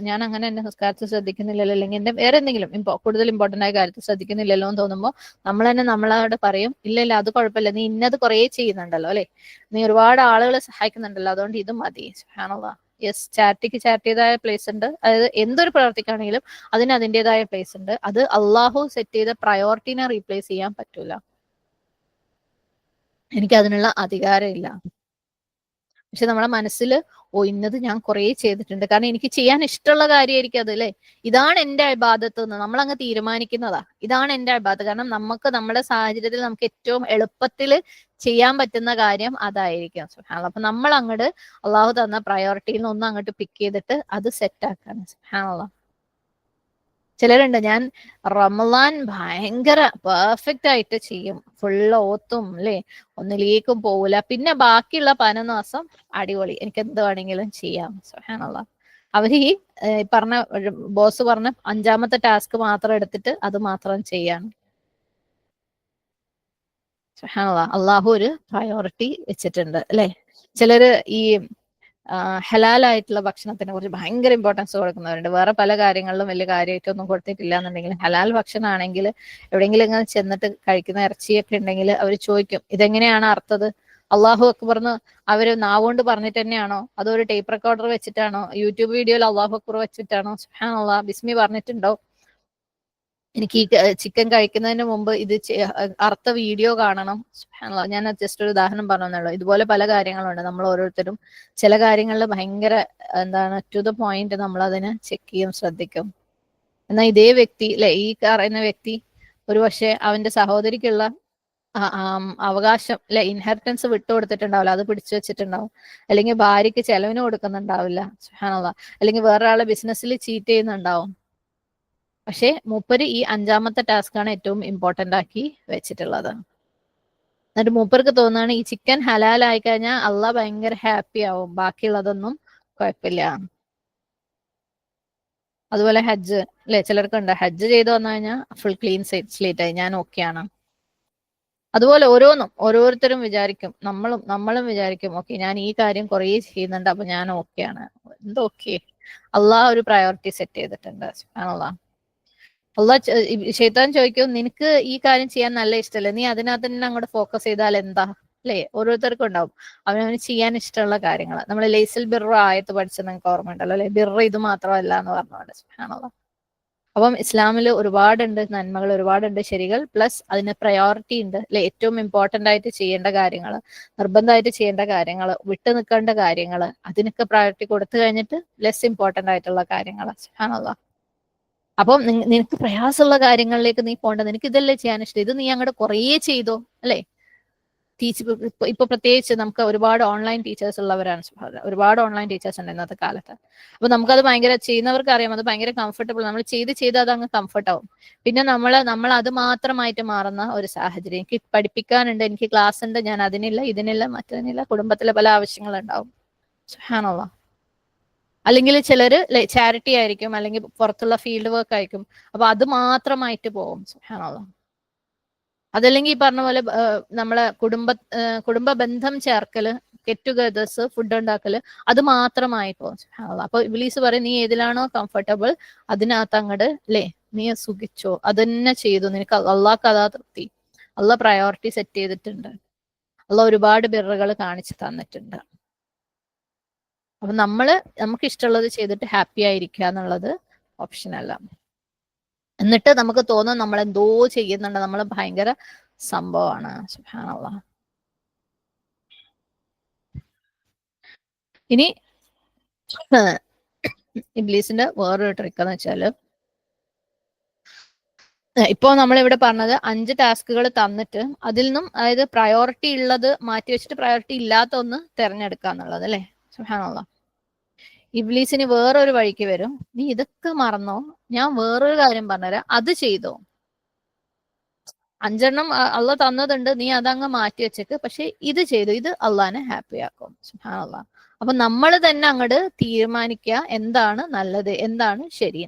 ഞാൻ അങ്ങനെ എന്റെ നിസ്കാരത്തിൽ ശ്രദ്ധിക്കുന്നില്ലല്ലോ, അല്ലെങ്കിൽ എന്റെ വേറെ എന്തെങ്കിലും കൂടുതൽ ഇമ്പോർട്ടന്റ് ആയ കാര്യത്തിൽ ശ്രദ്ധിക്കുന്നില്ലല്ലോ എന്ന് തോന്നുമ്പോൾ നമ്മൾ തന്നെ നമ്മളോട് പറയും, ഇല്ല അത് കുഴപ്പമില്ല, നീ ഇന്നത് കുറേ ചെയ്യുന്നുണ്ടല്ലോ അല്ലെ, നീ ഒരുപാട് ആളുകളെ സഹായിക്കുന്നുണ്ടല്ലോ, അതുകൊണ്ട് ഇതും മതി. സുബ്ഹാനല്ലാഹ്. യെസ്, ചാരിറ്റിക്ക് ചാരിറ്റിയുടേതായ പ്ലേസ് ഉണ്ട്. അതായത് എന്തൊരു പ്രവർത്തിക്കാണെങ്കിലും അതിന് അതിൻ്റെതായ പ്ലേസ് ഉണ്ട്. അത് അള്ളാഹു സെറ്റ് ചെയ്ത പ്രയോറിറ്റിനെ റീപ്ലേസ് ചെയ്യാൻ പറ്റൂല. എനിക്ക് അതിനുള്ള അധികാരമില്ല. പക്ഷെ നമ്മളെ മനസ്സിൽ ഇന്നത് ഞാൻ കുറേ ചെയ്തിട്ടുണ്ട്, കാരണം എനിക്ക് ചെയ്യാൻ ഇഷ്ടമുള്ള കാര്യമായിരിക്കും അത് അല്ലെ, ഇതാണ് എന്റെ ഇബാദത്ത് എന്ന് നമ്മളങ്ങ് തീരുമാനിക്കുന്നതാ, ഇതാണ് എന്റെ ഇബാദത്ത്. കാരണം നമുക്ക് നമ്മുടെ സാഹചര്യത്തിൽ നമുക്ക് ഏറ്റവും എളുപ്പത്തിൽ ചെയ്യാൻ പറ്റുന്ന കാര്യം അതായിരിക്കും. സുബ്ഹാനല്ലാഹ്. അപ്പൊ നമ്മൾ അങ്ങോട്ട് അള്ളാഹു തന്ന പ്രയോറിറ്റിയിൽ നിന്ന് അങ്ങോട്ട് പിക്ക് ചെയ്തിട്ട് അത് സെറ്റ് ആക്കാണ്. സുബ്ഹാനല്ലാഹ്. ചിലരുണ്ട്, ഞാൻ റമളാൻ ഭയങ്കര പെർഫെക്റ്റ് ആയിട്ട് ചെയ്യും, ഫുള്ള് ഓത്തും അല്ലെ, ഒന്നിലേക്കും പോവില്ല, പിന്നെ ബാക്കിയുള്ള 11 ദിവസം അടിപൊളി, എനിക്ക് എന്ത് വേണമെങ്കിലും ചെയ്യാം. സുബ്ഹാനല്ലാഹ്. അവര് ഈ പറഞ്ഞ ബോസ് പറഞ്ഞ 5ാമത്തെ ടാസ്ക് മാത്രം എടുത്തിട്ട് അത് മാത്രം ചെയ്യാണ്. സുബ്ഹാനല്ലാഹ്. അള്ളാഹു ഒരു പ്രയോറിറ്റി വെച്ചിട്ടുണ്ട് അല്ലെ. ചിലര് ഈ ഹലാലായിട്ടുള്ള ഭക്ഷണത്തിനെ കുറിച്ച് ഭയങ്കര ഇമ്പോർട്ടൻസ് കൊടുക്കുന്നവരുണ്ട്. വേറെ പല കാര്യങ്ങളിലും വലിയ കാര്യമായിട്ടൊന്നും കൊടുത്തിട്ടില്ല എന്നുണ്ടെങ്കിൽ ഹലാൽ ഭക്ഷണമാണെങ്കിൽ എവിടെയെങ്കിലും ഇങ്ങനെ ചെന്നിട്ട് കഴിക്കുന്ന ഇറച്ചിയൊക്കെ ഉണ്ടെങ്കിൽ അവർ ചോദിക്കും, ഇതെങ്ങനെയാണ് അർത്ഥത്, അള്ളാഹു അക്ബർന്ന് അവര് നാവുകൊണ്ട് പറഞ്ഞിട്ട് തന്നെയാണോ, അതോ ഒരു ടേപ്പ് റെക്കോർഡർ വെച്ചിട്ടാണോ, യൂട്യൂബ് വീഡിയോയിൽ അള്ളാഹു അക്ബർ വെച്ചിട്ടാണോ, സുബ്ഹാനല്ലാഹ് ബിസ്മി പറഞ്ഞിട്ടുണ്ടോ, എനിക്ക് ഈ ചിക്കൻ കഴിക്കുന്നതിന് മുമ്പ് ഇത് അർത്ഥ വീഡിയോ കാണണം. സുബ്ഹാനല്ലാഹ്. ഞാൻ ജസ്റ്റ് ഒരു ഉദാഹരണം പറഞ്ഞതേ. ഇതുപോലെ പല കാര്യങ്ങളുണ്ട്. നമ്മൾ ഓരോരുത്തരും ചില കാര്യങ്ങളിൽ ഭയങ്കര ടു ദ പോയിന്റ് നമ്മൾ അതിനെ ചെക്ക് ചെയ്യും, ശ്രദ്ധിക്കും. എന്നാൽ ഇതേ വ്യക്തി അല്ലെ, ഈ പറയുന്ന വ്യക്തി ഒരു പക്ഷെ അവന്റെ സഹോദരിക്കുള്ള അവകാശം അല്ലെ, ഇൻഹെറിറ്റൻസ് വിട്ടുകൊടുത്തിട്ടുണ്ടാവില്ല, അത് പിടിച്ചു വെച്ചിട്ടുണ്ടാവും, അല്ലെങ്കിൽ ഭാര്യയ്ക്ക് ചെലവിന് കൊടുക്കുന്നുണ്ടാവില്ല. സുബ്ഹാനല്ലാഹ്. അല്ലെങ്കിൽ വേറൊരാളെ ബിസിനസ്സിൽ ചീറ്റ് ചെയ്യുന്നുണ്ടാവും. പക്ഷെ മൂപ്പര് ഈ 5ാമത്തെ ടാസ്ക് ആണ് ഏറ്റവും ഇമ്പോർട്ടന്റ് ആക്കി വെച്ചിട്ടുള്ളത്. എന്നിട്ട് മൂപ്പർക്ക് തോന്നുകയാണ്, ഈ ചിക്കൻ ഹലാൽ ആയി കഴിഞ്ഞാൽ അള്ളാഹ് ഭയങ്കര ഹാപ്പി ആവും, ബാക്കിയുള്ളതൊന്നും കുഴപ്പമില്ല. അതുപോലെ ഹജ്ജ് അല്ലെ, ചിലർക്കുണ്ട് ഹജ്ജ് ചെയ്ത് വന്നു കഴിഞ്ഞാൽ ഫുൾ ക്ലീൻ സ്ലേറ്റ് ആയി, ഞാൻ ഓക്കെയാണ്. അതുപോലെ ഓരോരുത്തരും വിചാരിക്കും, നമ്മളും വിചാരിക്കും, ഓക്കെ ഞാൻ ഈ കാര്യം കുറേ ചെയ്യുന്നുണ്ട്, അപ്പൊ ഞാൻ ഓക്കെയാണ്. എന്തോക്കെ അള്ളാഹ് ഒരു പ്രയോറിറ്റി സെറ്റ് ചെയ്തിട്ടുണ്ട്. സുബ്ഹാനല്ലാഹ്. ഷെയ്ത്താൻ ചോദിക്കും, നിനക്ക് ഈ കാര്യം ചെയ്യാൻ നല്ല ഇഷ്ടമല്ലേ, നീ അതിനകത്ത് തന്നെ അങ്ങോട്ട് ഫോക്കസ് ചെയ്താൽ എന്താ, അല്ലേ? ഓരോരുത്തർക്കും ഉണ്ടാവും അവനവന് ചെയ്യാൻ ഇഷ്ടമുള്ള കാര്യങ്ങൾ. നമ്മൾ ലൈസൽ ബിർറ ആയത്ത് പഠിച്ചത് നിങ്ങൾക്ക് ഓർമ്മ ഉണ്ടല്ലോ, അല്ലെ? ബിർറ ഇത് മാത്രമല്ല എന്ന് പറഞ്ഞുകൊണ്ട്. സുബ്ഹാനല്ലാഹ്. അപ്പം ഇസ്ലാമിൽ ഒരുപാടുണ്ട് നന്മകൾ, ഒരുപാടുണ്ട് ശരികൾ, പ്ലസ് അതിന് പ്രയോറിറ്റി ഉണ്ട്, അല്ലെ? ഏറ്റവും ഇമ്പോർട്ടന്റ് ആയിട്ട് ചെയ്യേണ്ട കാര്യങ്ങൾ, നിർബന്ധമായിട്ട് ചെയ്യേണ്ട കാര്യങ്ങൾ, വിട്ടു നിൽക്കേണ്ട കാര്യങ്ങൾ, അതിനൊക്കെ പ്രയോറിറ്റി കൊടുത്തു കഴിഞ്ഞിട്ട് ലെസ് ഇമ്പോർട്ടന്റ് ആയിട്ടുള്ള കാര്യങ്ങൾ. സുബ്ഹാനല്ലാഹ്. അപ്പം നിനക്ക് പ്രയാസമുള്ള കാര്യങ്ങളിലേക്ക് നീ പോകേണ്ട, നിനക്ക് ഇതല്ലേ ചെയ്യാൻ ഇഷ്ടം, ഇത് നീ അങ്ങോട്ട് കുറേ ചെയ്തോ, അല്ലെ? ഇപ്പൊ പ്രത്യേകിച്ച് നമുക്ക് ഒരുപാട് ഓൺലൈൻ ടീച്ചേഴ്സ് ഉള്ളവരാണ്. ഒരുപാട് ഓൺലൈൻ ടീച്ചേഴ്സ് ഉണ്ട് ഇന്നത്തെ കാലത്ത്. അപ്പൊ നമുക്കത് ഭയങ്കര, ചെയ്യുന്നവർക്ക് അറിയാം അത് ഭയങ്കര കംഫർട്ടബിൾ, നമ്മൾ ചെയ്ത് അത് അങ്ങ് കംഫർട്ട് ആവും. പിന്നെ നമ്മൾ അത് മാത്രമായിട്ട് മാറുന്ന ഒരു സാഹചര്യം. എനിക്ക് പഠിപ്പിക്കാനുണ്ട്, എനിക്ക് ക്ലാസ് ഉണ്ട്, ഞാൻ അതിനില്ല ഇതിനില്ല മറ്റതിനില്ല, കുടുംബത്തിലെ പല ആവശ്യങ്ങളുണ്ടാവും. സുബ്ഹാനല്ലാഹ്. അല്ലെങ്കിൽ ചിലര് ചാരിറ്റി ആയിരിക്കും, അല്ലെങ്കിൽ പുറത്തുള്ള ഫീൽഡ് വർക്ക് ആയിരിക്കും, അപ്പൊ അത് മാത്രമായിട്ട് പോകും. സുബ്ഹാനല്ലാഹ്. അതല്ലെങ്കിൽ ഈ പറഞ്ഞ പോലെ നമ്മളെ കുടുംബ ബന്ധം ചേർക്കല്, ഗെറ്റ് ടുഗദേഴ്സ്, ഫുഡ് ഉണ്ടാക്കല്, അത് മാത്രമായി പോകും. സുബ്ഹാനല്ലാഹ്. അപ്പൊ ഇബ്ലീസ് പറയും, നീ ഏതിലാണോ കംഫർട്ടബിൾ അതിനകത്ത് അങ്ങട്, അല്ലേ, നീ സുഖിച്ചോ, അതന്നെ ചെയ്തു, നിനക്ക് അള്ളാഹ്ക്ക് അതാ തൃപ്തി. അള്ളാഹ് പ്രയോറിറ്റി സെറ്റ് ചെയ്തിട്ടുണ്ട്, അള്ളാഹ് ഒരുപാട് ബിർറുകൾ കാണിച്ചു തന്നിട്ടുണ്ട്. അപ്പൊ നമുക്ക് ഇഷ്ടമുള്ളത് ചെയ്തിട്ട് ഹാപ്പി ആയിരിക്കുക എന്നുള്ളത് ഓപ്ഷനല്ല. എന്നിട്ട് നമുക്ക് തോന്നും നമ്മൾ എന്തോ ചെയ്യുന്നുണ്ട്, നമ്മൾ ഭയങ്കര സംഭവമാണ്. സുബ്ഹാനല്ലാഹ്. ഇനി ഇബ്ലീസിന്റെ വേറൊരു ട്രിക്ക് എന്ന് വെച്ചാല്, ഇപ്പോ നമ്മളിവിടെ പറഞ്ഞത് 5 ടാസ്കുകൾ തന്നിട്ട് അതിൽ നിന്നും, അതായത് പ്രയോറിറ്റി ഉള്ളത് മാറ്റി വെച്ചിട്ട് പ്രയോറിറ്റി ഇല്ലാത്ത ഒന്ന് തിരഞ്ഞെടുക്കുക എന്നുള്ളത്, അല്ലെ? സുബ്ഹാനല്ലാഹ്. ഇബ്ലീസിന് വേറൊരു വഴിക്ക് വരും, നീ ഇതൊക്കെ മറന്നോ, ഞാൻ വേറൊരു കാര്യം പറഞ്ഞുതരാം, അത് ചെയ്തോ. 5 അള്ളാഹ് തന്നതുണ്ട്, നീ അതങ്ങ് മാറ്റി വെച്ചേക്ക്, പക്ഷെ ഇത് ചെയ്തു, ഇത് അള്ളാഹിനെ ഹാപ്പി ആക്കും. സുബ്ഹാനല്ലാഹ്. അപ്പൊ നമ്മൾ തന്നെ അങ്ങോട്ട് തീരുമാനിക്കുക എന്താണ് നല്ലത്, എന്താണ് ശരി.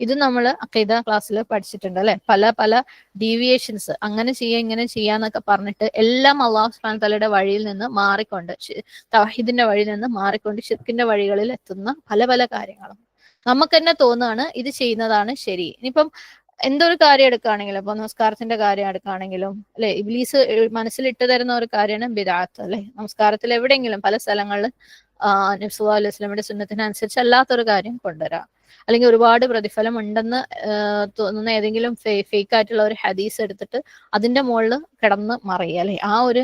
ഇത് നമ്മൾ അഖീദ ക്ലാസ്സിൽ പഠിച്ചിട്ടുണ്ട്, അല്ലെ? പല പല ഡീവിയേഷൻസ്, അങ്ങനെ ചെയ്യാ ഇങ്ങനെ ചെയ്യാന്നൊക്കെ പറഞ്ഞിട്ട് എല്ലാം അള്ളാഹു സുബ്ഹാനഹു തആലയുടെ വഴിയിൽ നിന്ന് മാറിക്കൊണ്ട്, തൗഹീദിന്റെ വഴിയിൽ നിന്ന് മാറിക്കൊണ്ട് ശിർക്കിന്റെ വഴികളിൽ എത്തുന്ന പല പല കാര്യങ്ങളും നമുക്ക് തന്നെ തോന്നുകയാണ് ഇത് ചെയ്യുന്നതാണ് ശരി. ഇനിയിപ്പം എന്തൊരു കാര്യം എടുക്കുകയാണെങ്കിലും, ഇപ്പൊ നമസ്കാരത്തിന്റെ കാര്യം എടുക്കുകയാണെങ്കിലും, അല്ലെ, ഇബ്ലീസ് മനസ്സിലിട്ട് തരുന്ന ഒരു കാര്യമാണ് ബിദഅത്ത്, അല്ലെ? നമസ്കാരത്തിൽ എവിടെയെങ്കിലും പല സ്ഥലങ്ങളിൽ നബി സല്ലല്ലാഹു അലൈഹി വസല്ലമയുടെ സുന്നത്തിനനുസരിച്ച് അല്ലാത്തൊരു കാര്യം കൊണ്ടുവരാം, അല്ലെങ്കിൽ ഒരുപാട് പ്രതിഫലം ഉണ്ടെന്ന് തോന്നുന്ന ഏതെങ്കിലും ഫേക്ക് ആയിട്ടുള്ള ഒരു ഹദീസ് എടുത്തിട്ട് അതിന്റെ മുകളിൽ കിടന്ന് മറിയുക, അല്ലെ? ആ ഒരു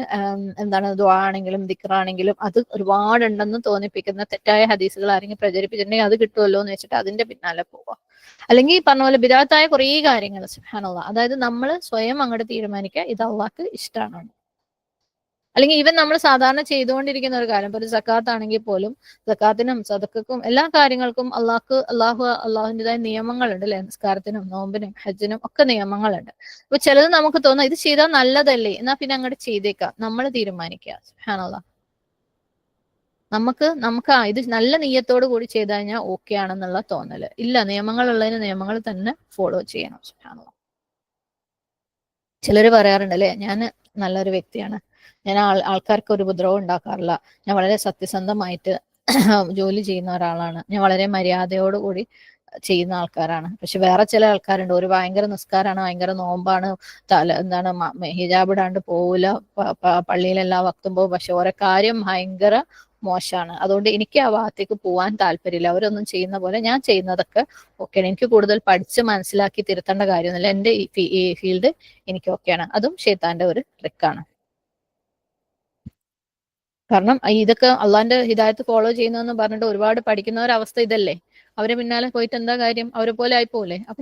എന്താണ്, ദുആ ആണെങ്കിലും ദിക്റാണെങ്കിലും അത് ഒരുപാടുണ്ടെന്ന് തോന്നിപ്പിക്കുന്ന തെറ്റായ ഹദീസുകൾ ആരെങ്കിലും പ്രചരിപ്പിച്ചിട്ടുണ്ടെങ്കിൽ അത് കിട്ടുമല്ലോ എന്ന് വെച്ചിട്ട് അതിന്റെ പിന്നാലെ പോവുക. അല്ലെങ്കിൽ ഈ പറഞ്ഞ പോലെ ബിദഅത്തായ കുറേ കാര്യങ്ങൾ. സുബ്ഹാനല്ലാഹ്. അതായത് നമ്മൾ സ്വയം അങ്ങോട്ട് തീരുമാനിക്കുക ഇത് അള്ളാഹ്ക്ക് ഇഷ്ടമാണ്. അല്ലെങ്കിൽ ഈവൻ നമ്മൾ സാധാരണ ചെയ്തുകൊണ്ടിരിക്കുന്ന ഒരു കാര്യം, ഇപ്പൊ ഒരു സക്കാത്ത് ആണെങ്കിൽ പോലും, സക്കാത്തിനും സദഖക്കും എല്ലാ കാര്യങ്ങൾക്കും അള്ളാഹുവിൻ്റെതായ നിയമങ്ങളുണ്ട്, അല്ലെ? നിസ്കാരത്തിനും നോമ്പിനും ഹജ്ജിനും ഒക്കെ നിയമങ്ങളുണ്ട്. അപ്പൊ ചിലത് നമുക്ക് തോന്നാം ഇത് ചെയ്താൽ നല്ലതല്ലേ, എന്നാ പിന്നെ അങ്ങോട്ട് ചെയ്തേക്കാം, നമ്മൾ തീരുമാനിക്കുക. സുബ്ഹാനല്ലാഹ്. നമുക്ക് ഇത് നല്ല നീയത്തോട് കൂടി ചെയ്തു കഴിഞ്ഞാൽ ഓക്കെ ആണെന്നുള്ള തോന്നല് ഇല്ല. നിയമങ്ങൾ ഉള്ളതിന് നിയമങ്ങൾ തന്നെ ഫോളോ ചെയ്യണം. സുബ്ഹാനല്ലാഹ്. ചിലര് പറയാറുണ്ട്, അല്ലെ, ഞാൻ നല്ലൊരു വ്യക്തിയാണ്, ഞാൻ ആൾക്കാർക്ക് ഒരു ഉപദ്രവം ഉണ്ടാക്കാറില്ല, ഞാൻ വളരെ സത്യസന്ധമായിട്ട് ജോലി ചെയ്യുന്ന ഒരാളാണ്, ഞാൻ വളരെ മര്യാദയോടുകൂടി ചെയ്യുന്ന ആൾക്കാരാണ്. പക്ഷെ വേറെ ചില ആൾക്കാരുണ്ട്, ഒരു ഭയങ്കര നിസ്കാരാണ്, ഭയങ്കര നോമ്പാണ്, എന്താണ് ഹിജാബ് ഇടാണ്ട് പോവില്ല, പള്ളിയിൽ എല്ലാ വക്തും പോകും, പക്ഷെ ഓരോ കാര്യം ഭയങ്കര മോശമാണ്, അതുകൊണ്ട് എനിക്ക് ആ ഭാഗത്തേക്ക് പോകാൻ താല്പര്യമില്ല, അവരൊന്നും ചെയ്യുന്ന പോലെ ഞാൻ ചെയ്യുന്നതൊക്കെ ഓക്കെയാണ്, എനിക്ക് കൂടുതൽ പഠിച്ച് മനസ്സിലാക്കി തിരുത്തേണ്ട കാര്യമൊന്നുമില്ല, എന്റെ ഈ ഫീൽഡ് എനിക്ക് ഓക്കെയാണ്. അതും ഷെയ്ത്താന്റെ ഒരു ട്രിക്കാണ്. കാരണം ഇതൊക്കെ അള്ളാന്റെ ഹിദായത്ത് ഫോളോ ചെയ്യുന്നതെന്ന് പറഞ്ഞിട്ട് ഒരുപാട് പഠിക്കുന്നവരുടെ അവസ്ഥ ഇതല്ലേ, അവരെ പിന്നാലെ പോയിട്ട് എന്താ കാര്യം, അവരെ പോലെ ആയിപ്പോലെ. അപ്പൊ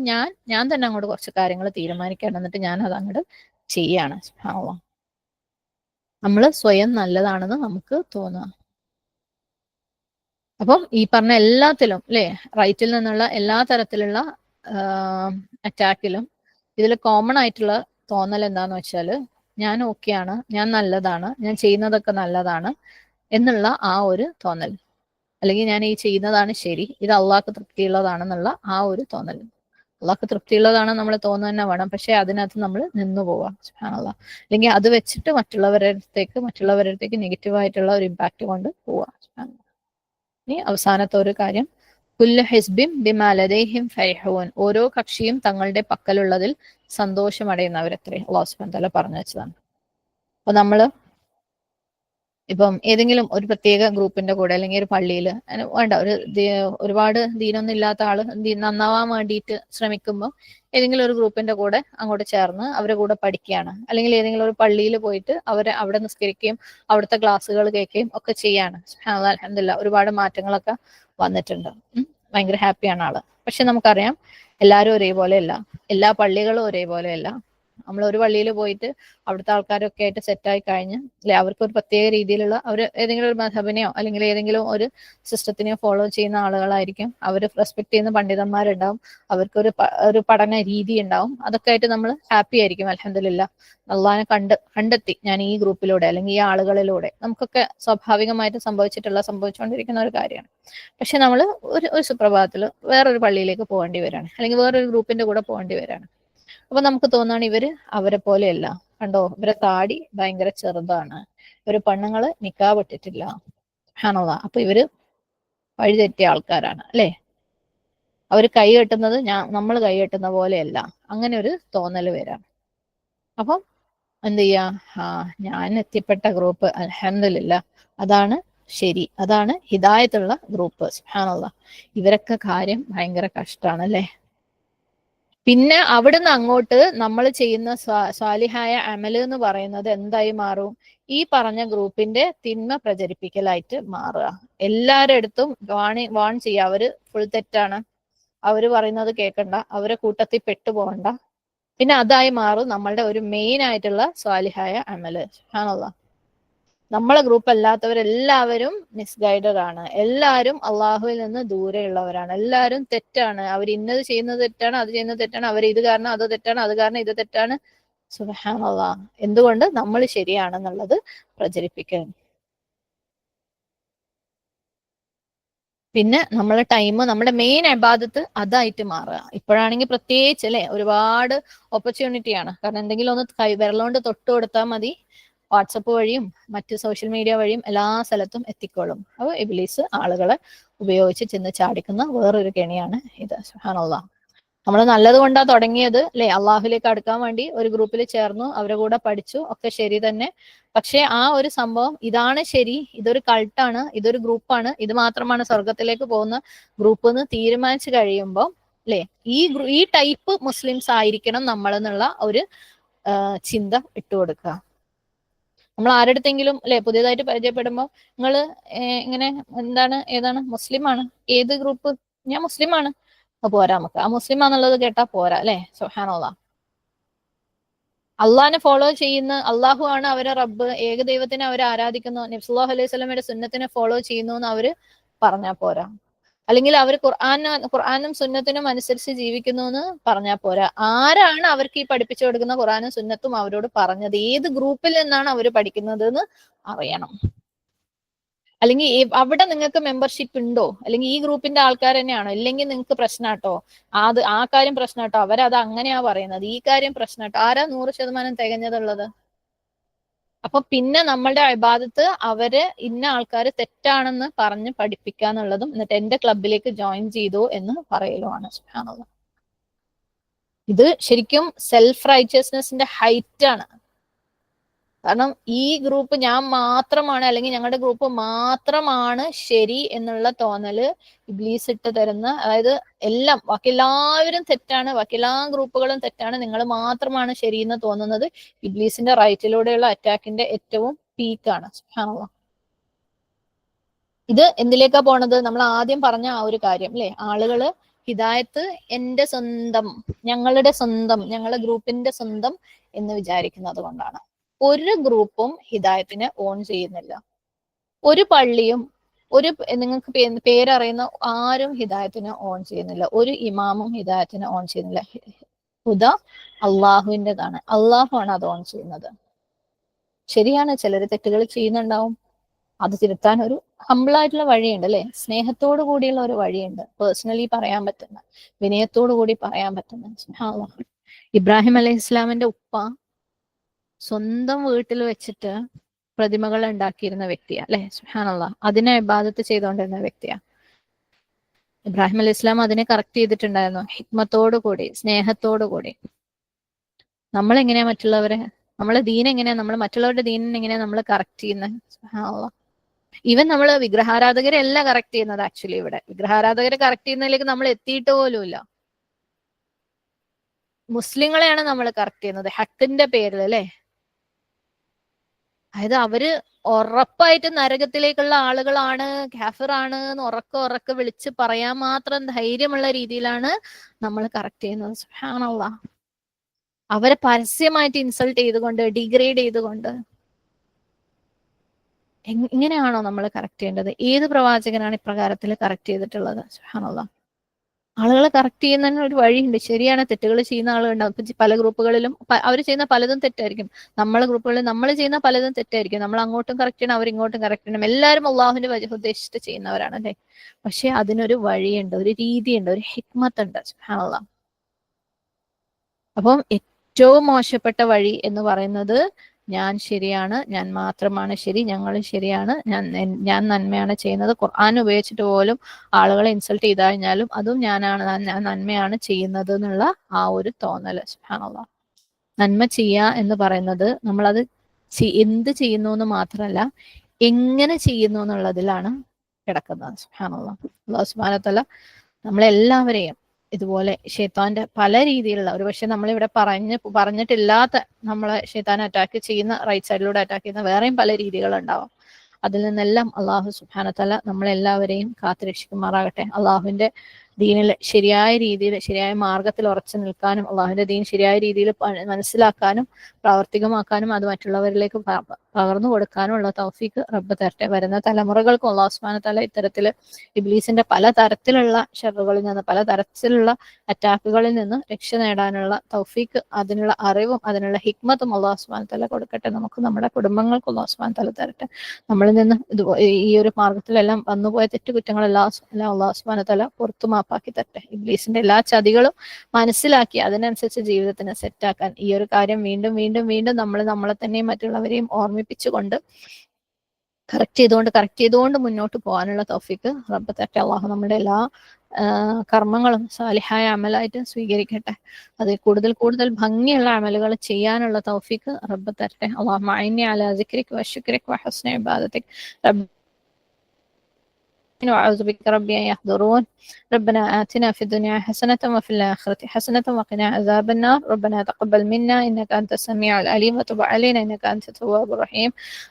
ഞാൻ തന്നെ അങ്ങോട്ട് കുറച്ച് കാര്യങ്ങൾ തീരുമാനിക്കണം, എന്നിട്ട് ഞാൻ അത് അങ്ങോട്ട് ചെയ്യാണ്. നമ്മള് സ്വയം നല്ലതാണെന്ന് നമുക്ക് തോന്നുക. അപ്പം ഈ പറഞ്ഞ എല്ലാത്തിലും, അല്ലെ, റൈറ്റിൽ നിന്നുള്ള എല്ലാ തരത്തിലുള്ള അറ്റാക്കിലും ഇതിൽ കോമൺ ആയിട്ടുള്ള തോന്നൽ എന്താന്ന് വെച്ചാല്, ഞാൻ ഓക്കെയാണ്, ഞാൻ നല്ലതാണ്, ഞാൻ ചെയ്യുന്നതൊക്കെ നല്ലതാണ് എന്നുള്ള ആ ഒരു തോന്നൽ, അല്ലെങ്കിൽ ഞാൻ ഈ ചെയ്യുന്നതാണ് ശരി, ഇത് അള്ളാഹ്ക്ക് തൃപ്തിയുള്ളതാണെന്നുള്ള ആ ഒരു തോന്നൽ. അള്ളാഹ്ക്ക് തൃപ്തിയുള്ളതാണ് നമ്മൾ തോന്നുക തന്നെ വേണം, പക്ഷെ അതിനകത്ത് നമ്മൾ നിന്നു പോവാം. സുബ്ഹാനല്ലാഹ്. അല്ലെങ്കിൽ അത് വെച്ചിട്ട് മറ്റുള്ളവരുടെ അടുത്തേക്ക് നെഗറ്റീവായിട്ടുള്ള ഒരു ഇമ്പാക്ട് കൊണ്ട് പോവാം. ഇനി അവസാനത്തെ ഒരു കാര്യം, കുല്ലു ഹിസ്ബിൻ ബിമാ ലദൈഹിം ഫരിഹൂൻ, ഓരോ കക്ഷിയും തങ്ങളുടെ പക്കലുള്ളതിൽ സന്തോഷമടയുന്നവരത്രേ. അല്ലാഹു സുബ്ഹാനഹു വ തആല പറഞ്ഞു വെച്ചതാണ്. അപ്പൊ നമ്മള് ഇപ്പം ഏതെങ്കിലും ഒരു പ്രത്യേക ഗ്രൂപ്പിന്റെ കൂടെ അല്ലെങ്കിൽ ഒരു പള്ളിയിൽ വേണ്ട ഒരുപാട് ദീനൊന്നും ഇല്ലാത്ത ആള് നന്നാവാൻ വേണ്ടിയിട്ട് ശ്രമിക്കുമ്പോൾ ഏതെങ്കിലും ഒരു ഗ്രൂപ്പിന്റെ കൂടെ അങ്ങോട്ട് ചേർന്ന് അവരുടെ കൂടെ പഠിക്കുകയാണ്, അല്ലെങ്കിൽ ഏതെങ്കിലും ഒരു പള്ളിയിൽ പോയിട്ട് അവിടെ നിസ്കരിക്കുകയും അവിടുത്തെ ക്ലാസ്സുകൾ കേൾക്കുകയും ഒക്കെ ചെയ്യാണ്. അൽഹംദുലില്ലാഹ് ഒരുപാട് മാറ്റങ്ങളൊക്കെ വന്നിട്ടുണ്ട്. ഭയങ്കര ഹാപ്പിയാണ് ആള്. പക്ഷെ നമുക്കറിയാം എല്ലാവരും ഒരേപോലെ അല്ല, എല്ലാ പള്ളികളും ഒരേപോലെ അല്ല. നമ്മൾ ഒരു പള്ളിയിൽ പോയിട്ട് അവിടുത്തെ ആൾക്കാരൊക്കെ ആയിട്ട് സെറ്റായി കഴിഞ്ഞ് അല്ലെ, അവർക്ക് ഒരു പ്രത്യേക രീതിയിലുള്ള അവർ ഏതെങ്കിലും ഒരു മധബിനെയോ അല്ലെങ്കിൽ ഏതെങ്കിലും ഒരു സിസ്റ്റത്തിനെയോ ഫോളോ ചെയ്യുന്ന ആളുകളായിരിക്കും. അവർ റെസ്പെക്ട് ചെയ്യുന്ന പണ്ഡിതന്മാരുണ്ടാവും, അവർക്ക് ഒരു പഠന രീതി ഉണ്ടാവും. അതൊക്കെ ആയിട്ട് നമ്മൾ ഹാപ്പി ആയിരിക്കും. അൽഹംദുലില്ലാഹ് അള്ളാഹിനെ കണ്ടെത്തി ഞാൻ ഈ ഗ്രൂപ്പിലൂടെ അല്ലെങ്കിൽ ഈ ആളുകളിലൂടെ. നമുക്കൊക്കെ സ്വാഭാവികമായിട്ട് സംഭവിച്ചുകൊണ്ടിരിക്കുന്ന ഒരു കാര്യമാണ്. പക്ഷെ നമ്മൾ ഒരു സുപ്രഭാതത്തിൽ വേറൊരു പള്ളിയിലേക്ക് പോകേണ്ടി വരികയാണ്, അല്ലെങ്കിൽ വേറൊരു ഗ്രൂപ്പിന്റെ കൂടെ പോകേണ്ടി വരികയാണ്. അപ്പൊ നമുക്ക് തോന്നുകയാണ് ഇവര് അവരെ പോലെയല്ല, കണ്ടോ ഇവരെ താടി ഭയങ്കര ചെറുതാണ്, ഇവര് പെണ്ണുങ്ങള് നിക്കാബ് ഇട്ടിട്ടില്ല, സുബ്ഹാനല്ലാഹ്. അപ്പൊ ഇവര് വഴിതെറ്റിയ ആൾക്കാരാണ് അല്ലെ, അവര് കൈ കെട്ടുന്നത് നമ്മൾ കൈ കെട്ടുന്ന പോലെയല്ല, അങ്ങനെ ഒരു തോന്നൽ വരാം. അപ്പം എന്ത് ചെയ്യാ, ഞാൻ എത്തിപ്പെട്ട ഗ്രൂപ്പ് അൽഹംദുലില്ലാഹ് അതാണ് ശരി, അതാണ് ഹിദായത്തുള്ള ഗ്രൂപ്പ്. സുബ്ഹാനല്ലാഹ് ഇവരൊക്കെ കാര്യം ഭയങ്കര കഷ്ടാണ് അല്ലെ. പിന്നെ അവിടുന്ന് അങ്ങോട്ട് നമ്മൾ ചെയ്യുന്ന സ്വാലിഹായ അമല് എന്ന് പറയുന്നത് എന്തായി മാറും, ഈ പറഞ്ഞ ഗ്രൂപ്പിന്റെ തിന്മ പ്രചരിപ്പിക്കലായിട്ട് മാറുക. എല്ലാവരുടെ അടുത്തും വാൺ ചെയ്യുക, അവര് ഫുൾ തെറ്റാണ്, അവര് പറയുന്നത് കേൾക്കണ്ട, അവരെ കൂട്ടത്തിൽ പെട്ടുപോകണ്ട. പിന്നെ അതായി മാറും നമ്മളുടെ ഒരു മെയിൻ ആയിട്ടുള്ള സ്വാലിഹായ അമല്. സുബ്ഹാനല്ലാഹ് നമ്മളെ ഗ്രൂപ്പ് അല്ലാത്തവരെല്ലാവരും മിസ്ഗൈഡഡ് ആണ്, എല്ലാവരും അള്ളാഹുവിൽ നിന്ന് ദൂരെയുള്ളവരാണ്, എല്ലാവരും തെറ്റാണ്, അവർ ഇന്നത് ചെയ്യുന്നത് തെറ്റാണ്, അത് ചെയ്യുന്നത് തെറ്റാണ്, അവർ ഇത് കാരണം അത് തെറ്റാണ്, അത് കാരണം ഇത് തെറ്റാണ്. സുബ്ഹാനല്ലാഹ് എന്തുകൊണ്ട് നമ്മൾ ശരിയാണെന്നുള്ളത് പ്രചരിപ്പിക്കാൻ. പിന്നെ നമ്മളെ ടൈം, നമ്മുടെ മെയിൻ ഇബാദത്ത് അതായിട്ട് മാറുക. ഇപ്പോഴാണെങ്കിൽ പ്രത്യേകിച്ച് അല്ലെ ഒരുപാട് ഓപ്പർച്യൂണിറ്റിയാണ്. കാരണം എന്തെങ്കിലും ഒന്ന് വിരലോണ്ട് തൊട്ട് കൊടുത്താൽ മതി, വാട്സപ്പ് വഴിയും മറ്റ് സോഷ്യൽ മീഡിയ വഴിയും എല്ലാ സ്ഥലത്തും എത്തിക്കോളും. അപ്പോൾ ഇബ്ലീസ് ആളുകളെ ഉപയോഗിച്ച് ചെന്ന് ചാടിക്കുന്ന വേറൊരു കെണിയാണ് ഇത്. സുബ്ഹാനല്ലാഹ് നമ്മൾ നല്ലത് കൊണ്ടാ തുടങ്ങിയത് അല്ലെ, അള്ളാഹുലേക്ക് അടുക്കാൻ വേണ്ടി ഒരു ഗ്രൂപ്പിൽ ചേർന്നു, അവരുടെ കൂടെ പഠിച്ചു, ഒക്കെ ശരി തന്നെ. പക്ഷെ ആ ഒരു സംഭവം ഇതാണ് ശരി, ഇതൊരു കൾട്ടാണ്, ഇതൊരു ഗ്രൂപ്പാണ്, ഇത് മാത്രമാണ് സ്വർഗത്തിലേക്ക് പോകുന്ന ഗ്രൂപ്പ് എന്ന് തീരുമാനിച്ചു കഴിയുമ്പോൾ അല്ലെ, ഈ ടൈപ്പ് മുസ്ലിംസ് ആയിരിക്കണം നമ്മളെന്നുള്ള ഒരു ചിന്ത ഇട്ടുകൊടുക്കുക. നമ്മൾ ആരുടെത്തെങ്കിലും അല്ലെ പുതിയതായിട്ട് പരിചയപ്പെടുമ്പോൾ നിങ്ങൾ ഇങ്ങനെ ഏതാണ് മുസ്ലിമാണ്, ഏത് ഗ്രൂപ്പ്, ഞാൻ മുസ്ലിമാണ്, പോരാ, നമുക്ക് ആ മുസ്ലിമാന്നുള്ളത് കേട്ടാ പോരാ അല്ലെ. സുബ്ഹാനല്ലാഹ് അള്ളാഹിനെ ഫോളോ ചെയ്യുന്ന, അള്ളാഹു ആണ് അവരെ റബ്ബ്, ഏകദൈവത്തിനെ അവർ ആരാധിക്കുന്നു, നബി സല്ലല്ലാഹു അലൈഹി വസല്ലമയുടെ സുന്നത്തിനെ ഫോളോ ചെയ്യുന്നു എന്ന് അവര് പറഞ്ഞാൽ പോരാ. അല്ലെങ്കിൽ അവർ ഖുർആനും സുന്നത്തിനും അനുസരിച്ച് ജീവിക്കുന്നു എന്ന് പറഞ്ഞാൽ പോരാ. ആരാണ് അവർക്ക് ഈ പഠിപ്പിച്ചു കൊടുക്കുന്ന ഖുർആനും സുന്നത്തും അവരോട് പറഞ്ഞത്, ഏത് ഗ്രൂപ്പിൽ നിന്നാണ് അവർ പഠിക്കുന്നത് എന്ന് അറിയണം. അല്ലെങ്കിൽ അവിടെ നിങ്ങൾക്ക് മെമ്പർഷിപ്പ് ഉണ്ടോ, അല്ലെങ്കിൽ ഈ ഗ്രൂപ്പിന്റെ ആൾക്കാർ തന്നെയാണോ, ഇല്ലെങ്കിൽ നിങ്ങൾക്ക് പ്രശ്നാട്ടോ, ആ കാര്യം പ്രശ്നാട്ടോ, അവരത് അങ്ങനെയാ പറയുന്നത്, ഈ കാര്യം പ്രശ്നാട്ടോ, ആരാ 100% തികഞ്ഞതുള്ളത്. അപ്പൊ പിന്നെ നമ്മളുടെ ഇബാദത്ത് അവര് ഇന്ന ആൾക്കാർ തെറ്റാണെന്ന് പറഞ്ഞ് പഠിപ്പിക്കാന്നുള്ളതും, എന്നിട്ട് എന്റെ ക്ലബിലേക്ക് ജോയിൻ ചെയ്തു എന്ന് പറയലുമാണ്. സുബ്ഹാനല്ലാഹ് ഇത് ശരിക്കും സെൽഫ് റൈച്ചസ്നെസിന്റെ ഹൈറ്റ് ആണ്. കാരണം ഈ ഗ്രൂപ്പ് ഞാൻ മാത്രമാണ്, അല്ലെങ്കിൽ ഞങ്ങളുടെ ഗ്രൂപ്പ് മാത്രമാണ് ശരി എന്നുള്ള തോന്നല് ഇബ്ലീസ് ഇട്ട് തരുന്ന, അതായത് ബാക്കി എല്ലാവരും തെറ്റാണ്, ബാക്കി എല്ലാ ഗ്രൂപ്പുകളും തെറ്റാണ്, നിങ്ങൾ മാത്രമാണ് ശരി എന്ന് തോന്നുന്നത് ഇബ്ലീസിന്റെ റൈറ്റിലൂടെയുള്ള അറ്റാക്കിന്റെ ഏറ്റവും പീക്കാണ്. സുബ്ഹാനല്ലാഹ് ഇത് എന്തിലേക്കാ പോണത്, നമ്മൾ ആദ്യം പറഞ്ഞ ആ ഒരു കാര്യം അല്ലെ, ആളുകള് ഹിദായത്ത് എന്റെ സ്വന്തം, ഞങ്ങളുടെ സ്വന്തം, ഞങ്ങളുടെ ഗ്രൂപ്പിന്റെ സ്വന്തം എന്ന് വിചാരിക്കുന്നത് കൊണ്ടാണ്. ഒരു ഗ്രൂപ്പും ഹിദായത്തിനെ ഓൺ ചെയ്യുന്നില്ല, ഒരു പള്ളിയും നിങ്ങൾക്ക് പേരറിയുന്ന ആരും ഹിദായത്തിനെ ഓൺ ചെയ്യുന്നില്ല, ഒരു ഇമാമും ഹിദായത്തിനെ ഓൺ ചെയ്യുന്നില്ല. ഹുദ അള്ളാഹുവിൻ്റെതാണ്, അള്ളാഹു ആണ് അത് ഓൺ ചെയ്യുന്നത്. ശരിയാണ്, ചിലര് തെറ്റുകൾ ചെയ്യുന്നുണ്ടാവും, അത് തിരുത്താൻ ഒരു ഹംബിളായിട്ടുള്ള വഴിയുണ്ട് അല്ലെ, സ്നേഹത്തോടു കൂടിയുള്ള ഒരു വഴിയുണ്ട്, പേഴ്സണലി പറയാൻ പറ്റുന്ന, വിനയത്തോടു കൂടി പറയാൻ പറ്റുന്ന. ഇബ്രാഹിം അലൈഹി ഇസ്ലാമിന്റെ ഉപ്പ സ്വന്തം വീട്ടിൽ വെച്ചിട്ട് പ്രതിമകൾ ഉണ്ടാക്കിയിരുന്ന വ്യക്തിയാ അല്ലെ. സുബ്ഹാനല്ലാഹ് അതിനെ ഇബാദത്ത് ചെയ്തുകൊണ്ടിരുന്ന വ്യക്തിയാ. ഇബ്രാഹിം അലൈഹി ഇസ്ലാം അതിനെ കറക്റ്റ് ചെയ്തിട്ടുണ്ടായിരുന്നു, ഹിക്മത്തോടു കൂടി, സ്നേഹത്തോടു കൂടി. നമ്മൾ എങ്ങനെയാ മറ്റുള്ളവരെ, നമ്മളെ ദീൻ എങ്ങനെയാ, നമ്മൾ മറ്റുള്ളവരുടെ ദീനിനെ എങ്ങനെയാ നമ്മൾ കറക്റ്റ് ചെയ്യുന്നത്? സുബ്ഹാനല്ലാഹ്. ഈവൻ നമ്മൾ വിഗ്രഹാരാധകരെ അല്ല കറക്റ്റ് ചെയ്യുന്നത്. ആക്ച്വലി ഇവിടെ വിഗ്രഹാരാധകരെ കറക്റ്റ് ചെയ്യുന്നതിലേക്ക് നമ്മൾ എത്തിയിട്ട് പോലുമില്ല. മുസ്ലിങ്ങളെയാണ് നമ്മൾ കറക്റ്റ് ചെയ്യുന്നത് ഹക്കിന്റെ പേരിൽ, അല്ലെ? അതായത് അവര് ഉറപ്പായിട്ട് നരകത്തിലേക്കുള്ള ആളുകളാണ്, കാഫിറാണ് എന്ന് ഉറക്കെ വിളിച്ച് പറയാൻ മാത്രം ധൈര്യമുള്ള രീതിയിലാണ് നമ്മൾ കറക്റ്റ് ചെയ്യുന്നത്. സുബ്ഹാനല്ലാഹ്. അവരെ പരസ്യമായിട്ട് ഇൻസൾട്ട് ചെയ്തുകൊണ്ട്, ഡിഗ്രേഡ് ചെയ്തുകൊണ്ട്, ഇങ്ങനെയാണോ നമ്മൾ കറക്റ്റ് ചെയ്യേണ്ടത്? ഏത് പ്രവാചകനാണ് ഇപ്രകാരത്തിൽ കറക്റ്റ് ചെയ്തിട്ടുള്ളത്? സുബ്ഹാനല്ലാഹ്. ആളുകളെ കറക്റ്റ് ചെയ്യുന്നതിന് ഒരു വഴിയുണ്ട്. ശരിയാണ്, തെറ്റുകൾ ചെയ്യുന്ന ആളുകളുണ്ടാവും. ഇപ്പൊ പല ഗ്രൂപ്പുകളിലും അവർ ചെയ്യുന്ന പലതും തെറ്റായിരിക്കും. നമ്മളെ ഗ്രൂപ്പുകളിൽ നമ്മൾ ചെയ്യുന്ന പലതും തെറ്റായിരിക്കും. നമ്മൾ അങ്ങോട്ടും കറക്റ്റ് ചെയ്യണം, അവരിങ്ങോട്ടും കറക്റ്റ് ചെയ്യണം. എല്ലാവരും അള്ളാഹുവിന്റെ വജഹ് ഉദ്ദേശിച്ചിട്ട് ചെയ്യുന്നവരാണ്, അല്ലെ? പക്ഷെ അതിനൊരു വഴിയുണ്ട്, ഒരു രീതിയുണ്ട്, ഒരു ഹിക്മത്ത് ഉണ്ട്. സുബ്ഹാനല്ലാഹ്. അപ്പം ഏറ്റവും മോശപ്പെട്ട വഴി എന്ന് പറയുന്നത് ഞാൻ ശരിയാണ്, ഞാൻ മാത്രമാണ് ശരി, ഞങ്ങൾ ശരിയാണ്, ഞാൻ നന്മയാണ് ചെയ്യുന്നത്. ഖുർആൻ ഉപയോഗിച്ചിട്ട് പോലും ആളുകളെ ഇൻസൾട്ട് ചെയ്ത് കഴിഞ്ഞാലും അതും ഞാൻ നന്മയാണ് ചെയ്യുന്നത് എന്നുള്ള ആ ഒരു തോന്നല്. സുബ്ഹാനല്ലാഹ്. നന്മ ചെയ്യുക എന്ന് പറയുന്നത് നമ്മളത് എന്ത് ചെയ്യുന്നു എന്ന് മാത്രമല്ല, എങ്ങനെ ചെയ്യുന്നു എന്നുള്ളതിലാണ് കിടക്കുന്നത്. സുബ്ഹാനല്ലാഹ്. അല്ലാഹു സുബ്ഹാനഹു വ തആല നമ്മളെല്ലാവരെയും ഇതുപോലെ ഷെയ്ത്താന്റെ പല രീതിയിലുള്ള, ഒരുപക്ഷെ നമ്മളിവിടെ പറഞ്ഞിട്ടില്ലാത്ത, നമ്മളെ ഷെയ്ത്താൻ അറ്റാക്ക് ചെയ്യുന്ന, റൈറ്റ് സൈഡിലൂടെ അറ്റാക്ക് ചെയ്യുന്ന വേറെയും പല രീതികളുണ്ടാവും. അതിൽ നിന്നെല്ലാം അള്ളാഹു സുബ്ഹാനഹു വ തആല നമ്മളെല്ലാവരെയും കാത്തുരക്ഷിക്കുമാറാകട്ടെ. അള്ളാഹുവിന്റെ ദീനിൽ ശരിയായ രീതിയിൽ, ശരിയായ മാർഗത്തിൽ ഉറച്ചു നിൽക്കാനും, അള്ളാഹുവിന്റെ ദീൻ ശരിയായ രീതിയിൽ മനസ്സിലാക്കാനും പ്രാവർത്തികമാക്കാനും അത് മറ്റുള്ളവരിലേക്ക് പകർന്നു കൊടുക്കാനുള്ള തൗഫീക്ക് റബ്ബ് തരട്ടെ. വരുന്ന തലമുറകൾക്കും അള്ളാഹു സുബ്ഹാനഹു വ തആല ഇത്തരത്തിൽ ഇബ്ലീസിന്റെ പല തരത്തിലുള്ള ഷർറുകളിൽ നിന്ന്, പല തരത്തിലുള്ള അറ്റാക്കുകളിൽ നിന്ന് രക്ഷ നേടാനുള്ള തൗഫീക്ക്, അതിനുള്ള അറിവും അതിനുള്ള ഹിക്മത്തും അള്ളാഹു സുബ്ഹാനഹു വ തആല കൊടുക്കട്ടെ. നമുക്ക് നമ്മുടെ കുടുംബങ്ങൾക്ക് അള്ളാഹു സുബ്ഹാനഹു വ തആല തരട്ടെ. നമ്മളിൽ നിന്ന് ഈ ഒരു മാർഗത്തിലെല്ലാം വന്നുപോയ തെറ്റുകുറ്റങ്ങളെല്ലാം അള്ളാഹു സുബ്ഹാനഹു വ തആല പുറത്തു മാപ്പാക്കി തരട്ടെ. ഇബ്ലീസിന്റെ എല്ലാ ചതികളും മനസ്സിലാക്കി അതിനനുസരിച്ച് ജീവിതത്തിന് സെറ്റാക്കാൻ ഈ ഒരു കാര്യം വീണ്ടും വീണ്ടും വീണ്ടും നമ്മളെ തന്നെയും മറ്റുള്ളവരെയും ഓർമ്മിപ്പിച്ചുകൊണ്ട് കറക്റ്റ് ചെയ്തുകൊണ്ട് മുന്നോട്ട് പോകാനുള്ള തൗഫീക്ക് റബ്ബ് തരട്ടെ. അള്ളാഹു നമ്മുടെ എല്ലാ കർമ്മങ്ങളും സാലിഹായ അമലായിട്ട് സ്വീകരിക്കട്ടെ. അതിൽ കൂടുതൽ ഭംഗിയുള്ള അമലുകൾ ചെയ്യാനുള്ള തൗഫീക്ക് റബ്ബ് തരട്ടെ. അല്ലാഹുമ്മ അഇന്നി അലാ സിക്രിക വശുക്രിക വഹുസ്നി ഇബാദതിക. وأعوذ بك ربي أن يحضرون. ربنا آتنا في الدنيا حسنة وفي الآخرة حسنة وقنا عذاب النار. ربنا تقبل منا إنك أنت السميع العليم وتب علينا إنك أنت التواب الرحيم.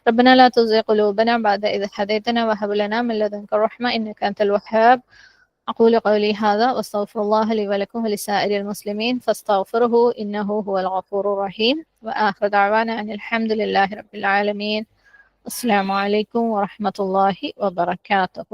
ربنا لا تزغ قلوبنا بعد إذ هديتنا وهب لنا من لدنك الرحمة إنك أنت الوهاب. أقول قولي هذا واستغفر الله لي ولكم ولسائر المسلمين فاستغفره إنه هو الغفور الرحيم. وآخر دعوانا أن الحمد لله رب العالمين. السلام عليكم ورحمة الله وبركاته.